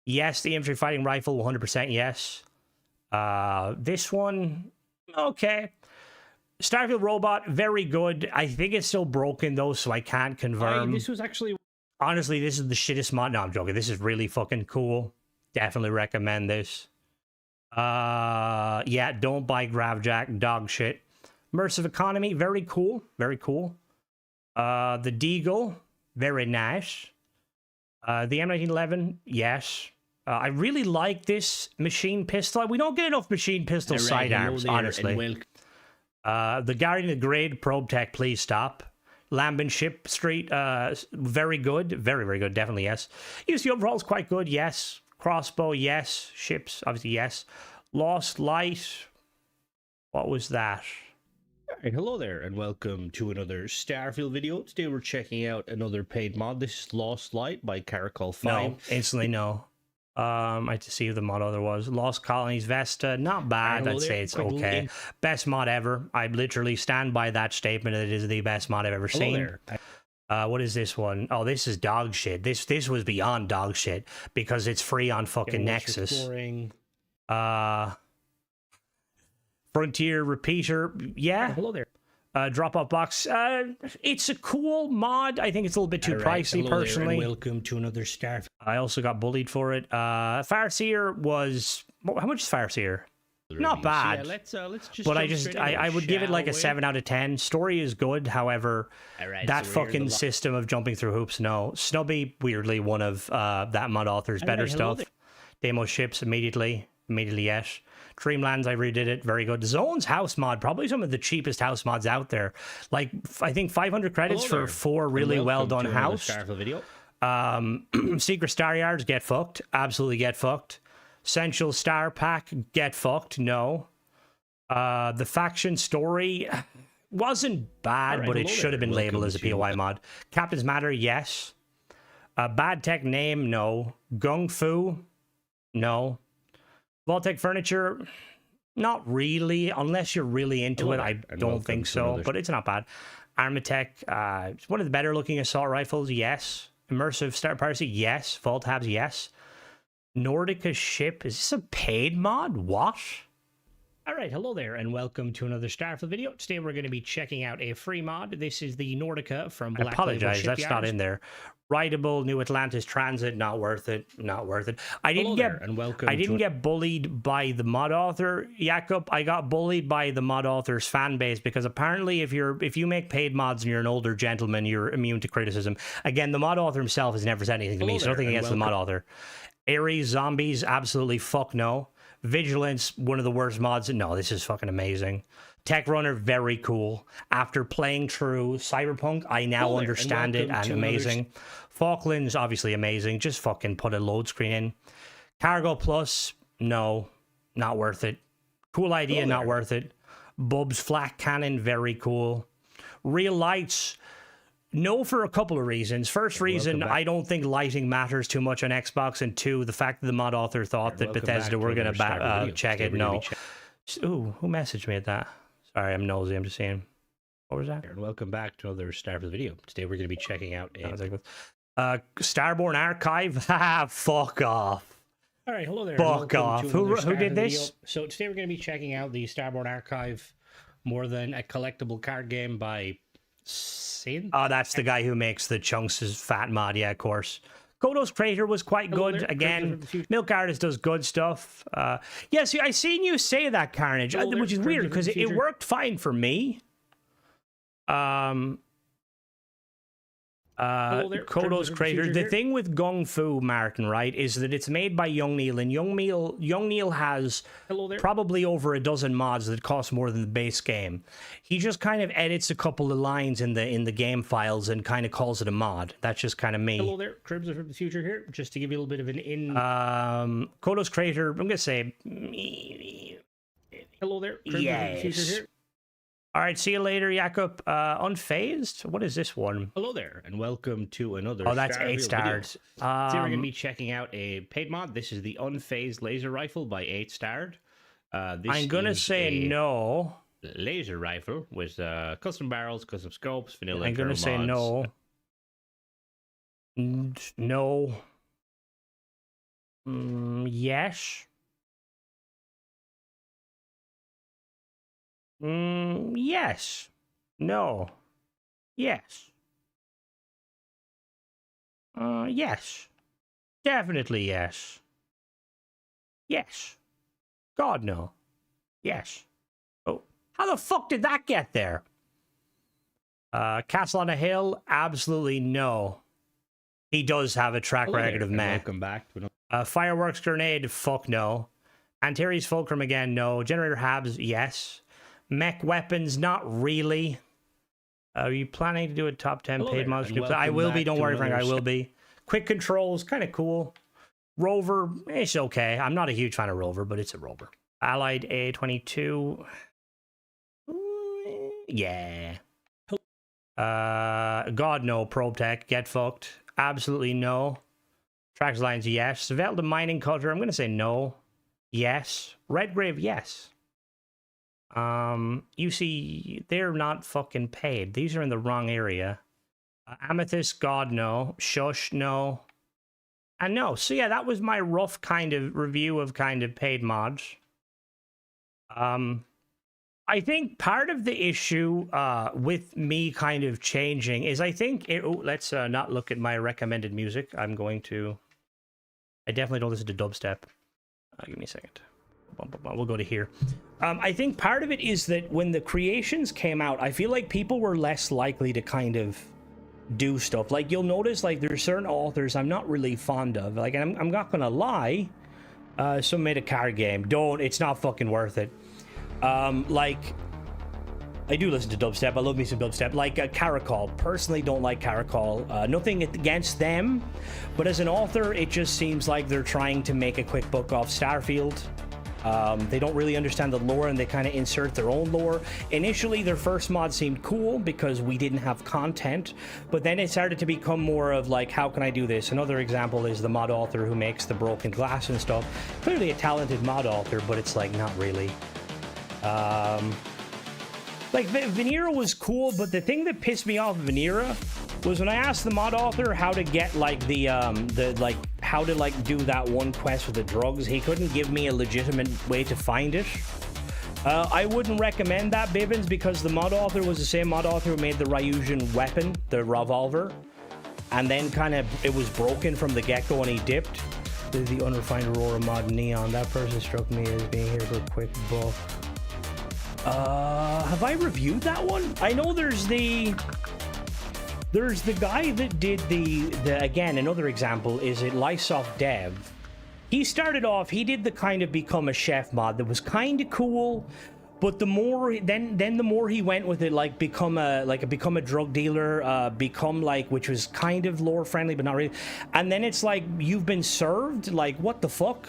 Yes, the infantry fighting rifle, 100% yes. This one, okay. Starfield Robot, very good. I think it's still broken, though, so I can't confirm. This was actually... Honestly, this is the shittest mod. No, I'm joking. This is really fucking cool. Definitely recommend this. Yeah, don't buy Gravjack. Dog shit. Immersive Economy, very cool. Very cool. The Deagle, very nice. The M1911, yes. I really like this machine pistol. We don't get enough machine pistol sidearms, honestly. The Guardian of the Grid, Probe Tech, please stop. Lambent Ship Street, very good. Very, very good. Definitely yes. UC overall is quite good, yes. Crossbow, yes. Ships, obviously yes. Lost Light, what was that? Alright, hello there, and welcome to another Starfield video. Today we're checking out another paid mod. This is Lost Light by Caracol 5. No, instantly no. I had to see who the mod other was. Lost Colonies Vesta, not bad. I'd say it's okay. Best mod ever. I literally stand by that statement. It is the best mod I've ever seen. What is this one? Oh, this is dog shit. This was beyond dog shit because it's free on fucking Nexus. Frontier Repeater, yeah. Hello there. Drop-off box. It's a cool mod. I think it's a little bit too pricey, personally. Welcome to another Starfield. I also got bullied for it. Farseer was... How much is Farseer? Not bad. Yeah, let's just. But I would give it like a 7 out of 10. Story is good, however, that fucking system of jumping through hoops, no. Snubby, weirdly, one of that mod author's better stuff. Demo ships immediately yes. Dreamlands, I redid it, very good. Zone's house mod, probably some of the cheapest house mods out there. Like, I think 500 credits for 4 really well done house. Secret Star Yards, get fucked. Absolutely get fucked. Essential Star Pack, get fucked. No. The faction story wasn't bad, but it should have been labeled as a POI mod. Captain's Matter, yes. Bad Tech Name, no. Gung Fu, no. Vault-Tec Furniture, not really, unless you're really into it. I don't think so, but it's not bad. Armatech, it's one of the better looking assault rifles, yes. Immersive Star Piracy, yes. Vault Tabs, yes. Nordica Ship, is this a paid mod? What? Alright, hello there, and welcome to another Starfield video. Today we're going to be checking out a free mod. This is the Nordica from Black Label Shipyards. That's not in there. Rideable New Atlantis Transit, not worth it. Not worth it. I didn't get bullied by the mod author, Jakob. I got bullied by the mod author's fan base because apparently if you make paid mods and you're an older gentleman, you're immune to criticism. Again, the mod author himself has never said anything to me, so nothing against the mod author. Ares Zombies, absolutely fuck no. Vigilance, one of the worst mods. No, this is fucking amazing. Tech Runner, very cool. After playing through Cyberpunk, I now understand it and amazing. Falklands, obviously amazing. Just fucking put a load screen in. Cargo Plus, no, not worth it. Cool idea, not worth it. Bub's Flak Cannon, very cool. Real Lights, no, for a couple of reasons. First reason, I don't think lighting matters too much on Xbox, and two, the fact that the mod author thought that Bethesda were going to check it, no. Ooh, who messaged me at that? Sorry, I'm nosy, I'm just saying. What was that? And welcome back to another Starfield video. Today we're going to be checking out Starborn Archive. Haha, fuck off. Alright, hello there. Fuck off. Who did this? So today we're going to be checking out the Starborn Archive, more than a collectible card game by Sin. Oh, that's the guy who makes the Chunks' fat mod, yeah, of course. Kodos Crater was quite good. Again, Milk Artist does good stuff. Yes, I seen you say that, Carnage, which is weird because it worked fine for me. Kodos Crater. The thing with Gung Fu, Martin, right, is that it's made by Young Neil, and Young Neil has probably over a dozen mods that cost more than the base game. He just kind of edits a couple of lines in the game files and kind of calls it a mod. That's just kind of me. Hello there, Cribs from the future here, just to give you a little bit of an Kodos Crater, I'm gonna say hello there, Cribs from the future here. All right, see you later, Jakob. Unfazed? What is this one? Hello there, and welcome to another. Oh, that's 8 stars. Today we're going to be checking out a paid mod. This is the Unfazed Laser Rifle by 8 starred. I'm going to say no. Laser rifle with custom barrels, custom scopes, vanilla. I'm going to say no. No. Yes. Yes. No. Yes. Yes. Definitely yes. Yes. God, no. Yes. Oh, how the fuck did that get there? Castle on a Hill? Absolutely no. He does have a track record of meh. Welcome back to Fireworks Grenade? Fuck no. Antares Fulcrum again? No. Generator Habs? Yes. Mech Weapons? Not really. Are you planning to do a top 10 paid mods? I will be, don't worry, Frank, I will be. Quick Controls, kind of cool. Rover, it's okay. I'm not a huge fan of Rover, but it's a Rover. Allied A22. Yeah. God, no. Probe tech. Get fucked. Absolutely no. Tracks lines, yes. Velda mining culture, I'm going to say no. Yes. Redgrave, yes. You see, they're not fucking paid. These are in the wrong area. Amethyst, God, no. Shush, no. And no. So yeah, that was my rough kind of review of kind of paid mods. I think part of the issue with me kind of changing is I think let's not look at my recommended music. I'm going to. I definitely don't listen to dubstep. Give me a second. We'll go to here. I think part of it is that when the creations came out, I feel like people were less likely to kind of do stuff. Like you'll notice, like there's certain authors I'm not really fond of. Like I'm not gonna lie. Some made a card game. Don't. It's not fucking worth it. Like, I do listen to dubstep. I love me some dubstep. Like Caracol. Personally, don't like Caracol. Nothing against them, but as an author, it just seems like they're trying to make a quick book off Starfield. They don't really understand the lore, and they kind of insert their own lore. Initially, their first mod seemed cool because we didn't have content, but then it started to become more of like, how can I do this? Another example is the mod author who makes the broken glass and stuff. Clearly a talented mod author, but it's like, not really. Like Vanera was cool, but the thing that pissed me off of Vanera was when I asked the mod author how to get like how to like do that one quest with the drugs. He couldn't give me a legitimate way to find it. I wouldn't recommend that, Bibbins, because the mod author was the same mod author who made the Ryujian weapon, the revolver, and then kind of it was broken from the get-go and he dipped. This is the unrefined Aurora mod Neon. That person struck me as being here for a quick buck. Have I reviewed that one? I know there's the guy that did the again, another example is it Lysoft Dev. He started off, he did the kind of become a chef mod that was kind of cool, but the more then the more he went with it, like become a drug dealer, become like, which was kind of lore friendly but not really, and then it's like you've been served, like what the fuck.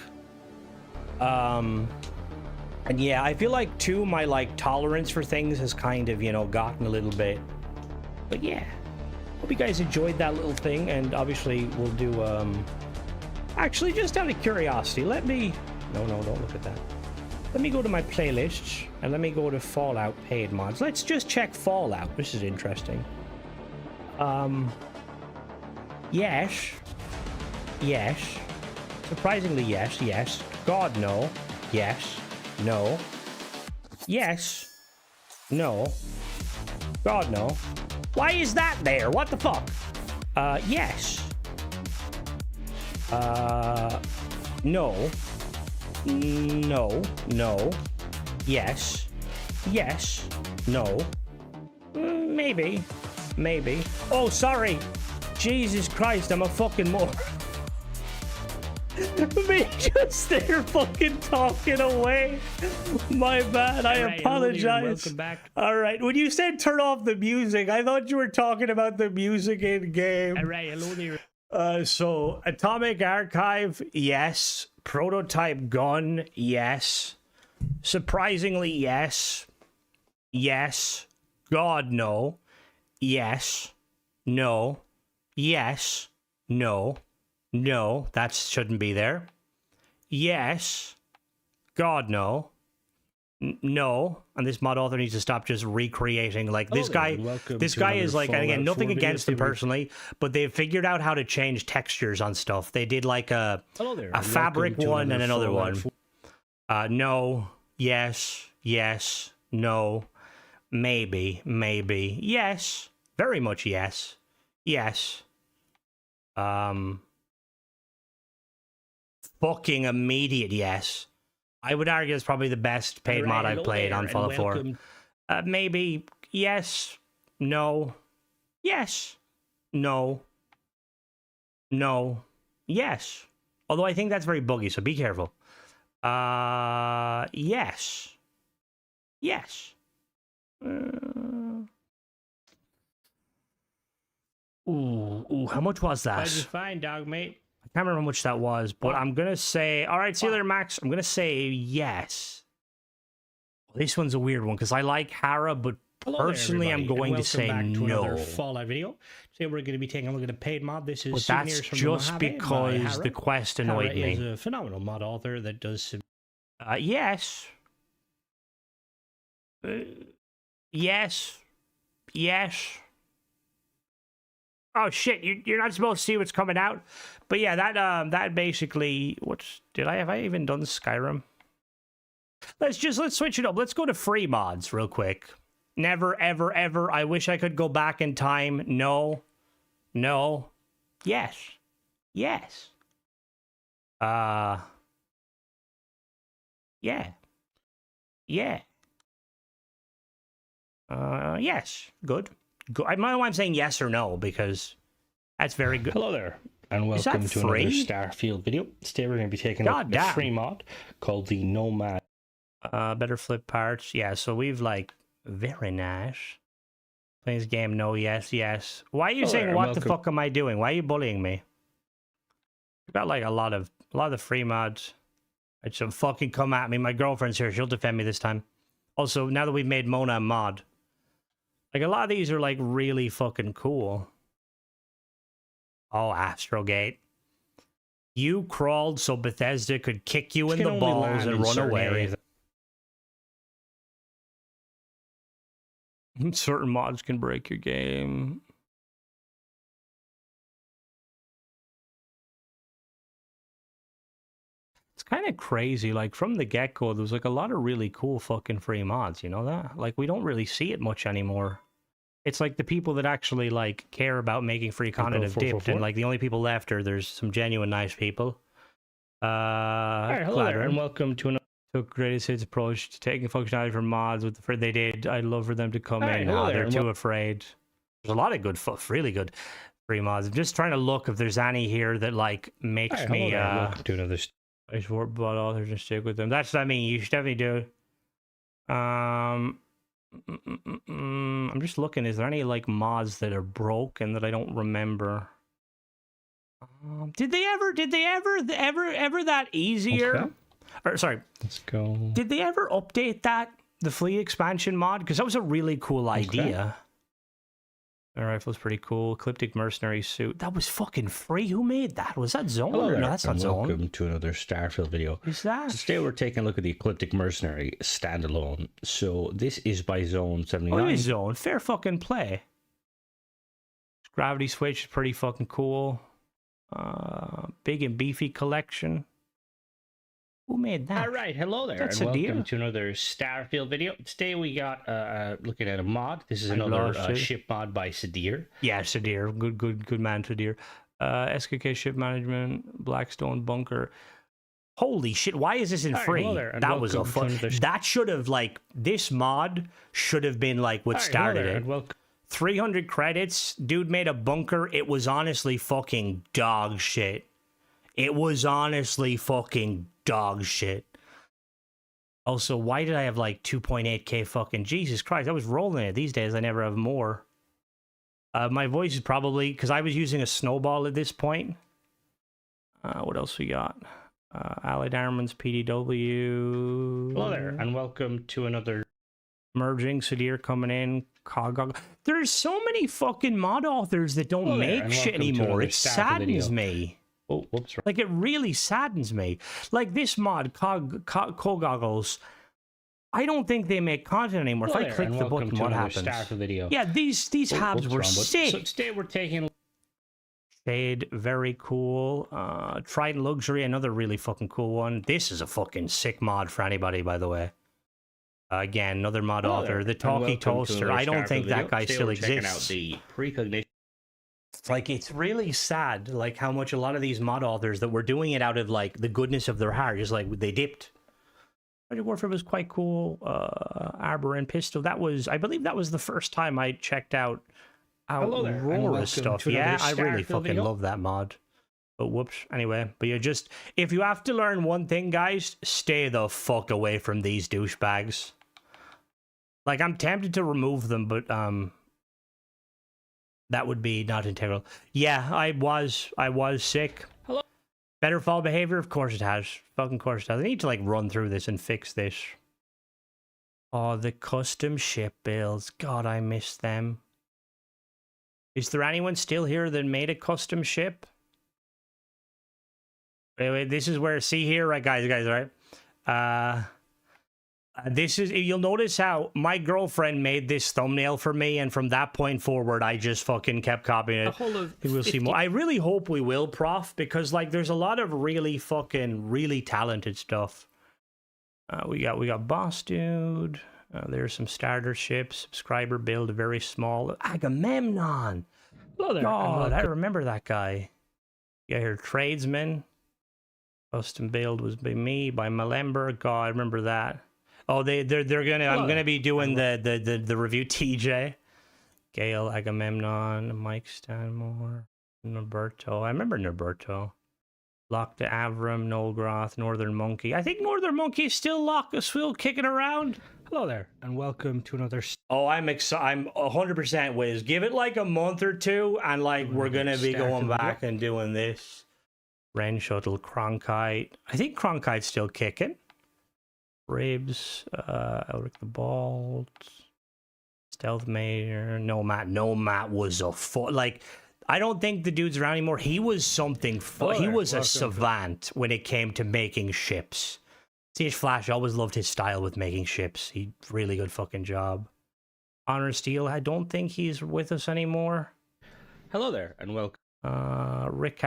And yeah, I feel like too my like tolerance for things has kind of, you know, gotten a little bit. But yeah, hope you guys enjoyed that little thing, and obviously we'll do actually, just out of curiosity, let me don't look at that. Let me go to my playlists and let me go to Fallout paid mods. Let's just check Fallout. This is interesting. Yes. Surprisingly, yes. God, no. Yes. No. Yes. No. God, no. Why is that there? What the fuck? Yes. No. No. Yes. No. Maybe. Oh, sorry. Jesus Christ, I'm a fucking more. Me just there fucking talking away. My bad. I apologize. Welcome back. All right. When you said turn off the music, I thought you were talking about the music in game. All right. Hello there. So Atomic Archive, yes. Prototype gun, yes. Surprisingly, yes. Yes. God, no. Yes. No. Yes. No. No, that shouldn't be there. Yes. God, no. No. And this mod author needs to stop just recreating. Like, this guy is like, and again, nothing against him personally, but they've figured out how to change textures on stuff. They did like a fabric one and another one. No. Yes. No. Maybe. Yes. Very much yes. Yes. Fucking immediate yes. I would argue it's probably the best paid mod I've played on Fallout 4. Maybe yes, no, yes, no, yes. Although I think that's very buggy, so be careful. Yes. Ooh, how much was that? How'd you find, dog mate? I can't remember how much that was, but I'm going to say... All right, see you later, Max. I'm going to say yes. This one's a weird one, because I like Hara, but Personally, I'm going to say no. Fallout video. Today we're going to be taking a look at a paid mod. This is But Souvenirs that's from just the Mojave by because Hara. the quest annoyed Hara is me. a phenomenal mod author that does some... Yes. Yes. Yes. Oh shit! You're not supposed to see what's coming out, but yeah, that basically. Have I even done Skyrim? Let's switch it up. Let's go to free mods real quick. Never, ever, ever. I wish I could go back in time. No. No. Yes. Yes. Yeah. Yeah. Yes. Good. Good. I don't know why I'm saying yes or no, because that's very good. Hello there, and welcome to another Starfield video. Today we're going to be taking a look at a free mod called the Nomad. Better flip parts. Yeah, so we've very nice. Playing this game, no, yes, yes. Why are you saying what the fuck am I doing? Why are you bullying me? We've got a lot of the free mods. It's some fucking come at me. My girlfriend's here. She'll defend me this time. Also, now that we've made Mona a mod, a lot of these are really fucking cool. Oh, Astrogate. You crawled so Bethesda could kick you in the balls and run away. Certain mods can break your game. It's kind of crazy. From the get-go, there was a lot of really cool fucking free mods. You know that? We don't really see it much anymore. It's the people that actually care about making free content have dipped, and the only people left are there's some genuine nice people. Hello there, and welcome to another. Took greatest hits approach to taking functionality from mods with the they did. I'd love for them to come in. Hello there, they're too afraid. There's a lot of good really good free mods. I'm just trying to look if there's any here that makes me welcome to another. I swore bought authors and stick with them. That's what I mean. You should definitely do. I'm just looking. Is there any mods that are broken that I don't remember? Did they ever that easier? Okay. Or sorry, let's go. Did they ever update the Fleet expansion mod? Because that was a really cool idea. The rifle's pretty cool. Ecliptic mercenary suit. That was fucking free. Who made that? Was that Zone? Hello there, no, that's not Zone. Welcome to another Starfield video. Is that? So today we're taking a look at the Ecliptic mercenary standalone. So this is by Zone 79. Oh, it is Zone. Fair fucking play. Gravity switch is pretty fucking cool. Big and beefy collection. Who made that? All right, hello there, That's and welcome deer. to another Starfield video. Today we got looking at a mod. This is another ship mod by Sadir. Yeah, Sadir. Good man, Sadir. SKK ship management, Blackstone bunker. Holy shit! Why is this in free? That was a fun. That should have this mod should have been what started it. 300 credits. Dude made a bunker. It was honestly fucking dog shit. It was honestly fucking dog shit. Also, why did I have 2.8k fucking Jesus Christ? I was rolling it. These days I never have more. My voice is probably because I was using a snowball at this point. What else we got? Allied Armaments, PDW. Hello there, and welcome to another merging. Sadir coming in. Cog. There's so many fucking mod authors that don't make shit anymore. It saddens me. Oh, whoops. It really saddens me. This mod, Cogoggles, I don't think they make content anymore. If I click the button, what happens? Video. Yeah, these habs were sick. So today we're taking Shade, very cool. Trident Luxury, another really fucking cool one. This is a fucking sick mod for anybody, by the way. Again, another mod author. The Talkie Toaster. I don't think that guy still exists. Out the precognition. It's really sad, how much a lot of these mod authors that were doing it out of, the goodness of their heart, just they dipped. Project Warfare was quite cool. Arbor and Pistol, I believe that was the first time I checked out Aurora stuff. Yeah, I really fucking love that mod. But whoops. Anyway, but if you have to learn one thing, guys, stay the fuck away from these douchebags. I'm tempted to remove them, but, that would be not integral. Yeah, I was sick. Hello. Better fall behavior? Of course it has. Fucking course it has. I need to run through this and fix this. Oh, the custom ship builds. God, I miss them. Is there anyone still here that made a custom ship? Wait, this is where, see here, right, guys, right? This is, you'll notice how my girlfriend made this thumbnail for me, and from that point forward, I just fucking kept copying it. We'll see more. I really hope we will, Prof, because, like, there's a lot of really talented stuff. We got Boss Dude. There's some starter ships. Subscriber build, a very small Agamemnon. Hello there. God, I remember that guy. You got here, Tradesman. Custom build was by me, by Malember. God, I remember that. Oh, they're gonna. I'm gonna be doing the review. TJ, Gale, Agamemnon, Mike Stanmore, Norberto. I remember Norberto. Lock to Avram, Nolgroth, Northern Monkey. I think Northern Monkey is still kicking around. Hello there, and welcome to another. Oh, I'm excited. I'm 100% Wiz. Give it like a month or two, and like we're gonna be going back and doing this. Ren Shuttle, Cronkite. I think Cronkite's still kicking. Ribs, Elric the Bald, Stealth Major, Nomad was a like, I don't think the dude's around anymore. He was something he was a savant when it came to making ships. CH Flash, always loved his style with making ships. He really good fucking job. Honor Steel, I don't think he's with us anymore. Hello there, and welcome. Rick,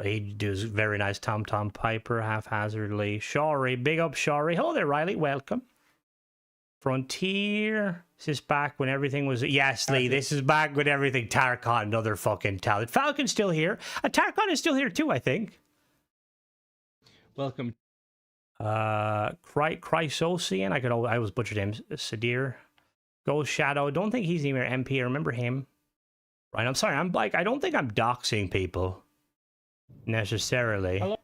he does very nice. Tom Piper, haphazardly. Shari, big up Shari. Hello there, Riley. Welcome. Frontier. This is back when everything was. Yes, Lee. This is back when everything. Tarkon, another fucking talent. Falcon's still here. Tarkon is still here too, I think. Welcome. Chrysocian. I always butchered him. Sadir. Ghost Shadow. Don't think he's even MP. I remember him. Right, I'm sorry, I don't think I'm doxing people necessarily. Hello?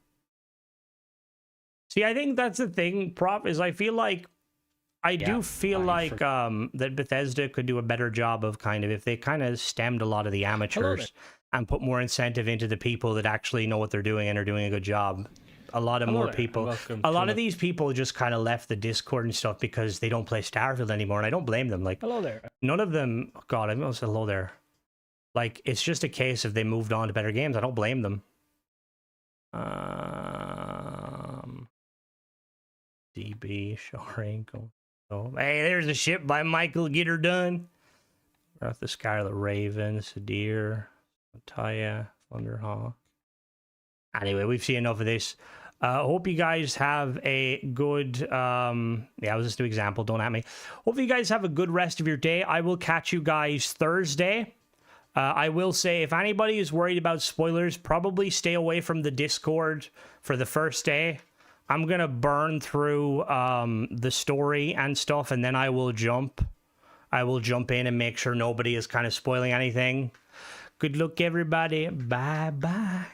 See, I think that's the thing, Prof, is I feel like that Bethesda could do a better job of if they kind of stemmed a lot of the amateurs and put more incentive into the people that actually know what they're doing and are doing a good job. A lot of these people just kind of left the Discord and stuff because they don't play Starfield anymore, and I don't blame them. Like, hello there. None of them, God, I almost said hello there. Like, it's just a case of they moved on to better games. I don't blame them. DB, Shari, go. Hey, there's a ship by Michael. Get her done. Wrath the Scarlet Raven, Sadir, Taya, Thunderhawk. Anyway, we've seen enough of this. Hope you guys have a good... yeah, I was just an example. Don't at me. Hope you guys have a good rest of your day. I will catch you guys Thursday. I will say, if anybody is worried about spoilers, probably stay away from the Discord for the first day. I'm going to burn through the story and stuff, and then I will jump in and make sure nobody is kind of spoiling anything. Good luck, everybody. Bye-bye.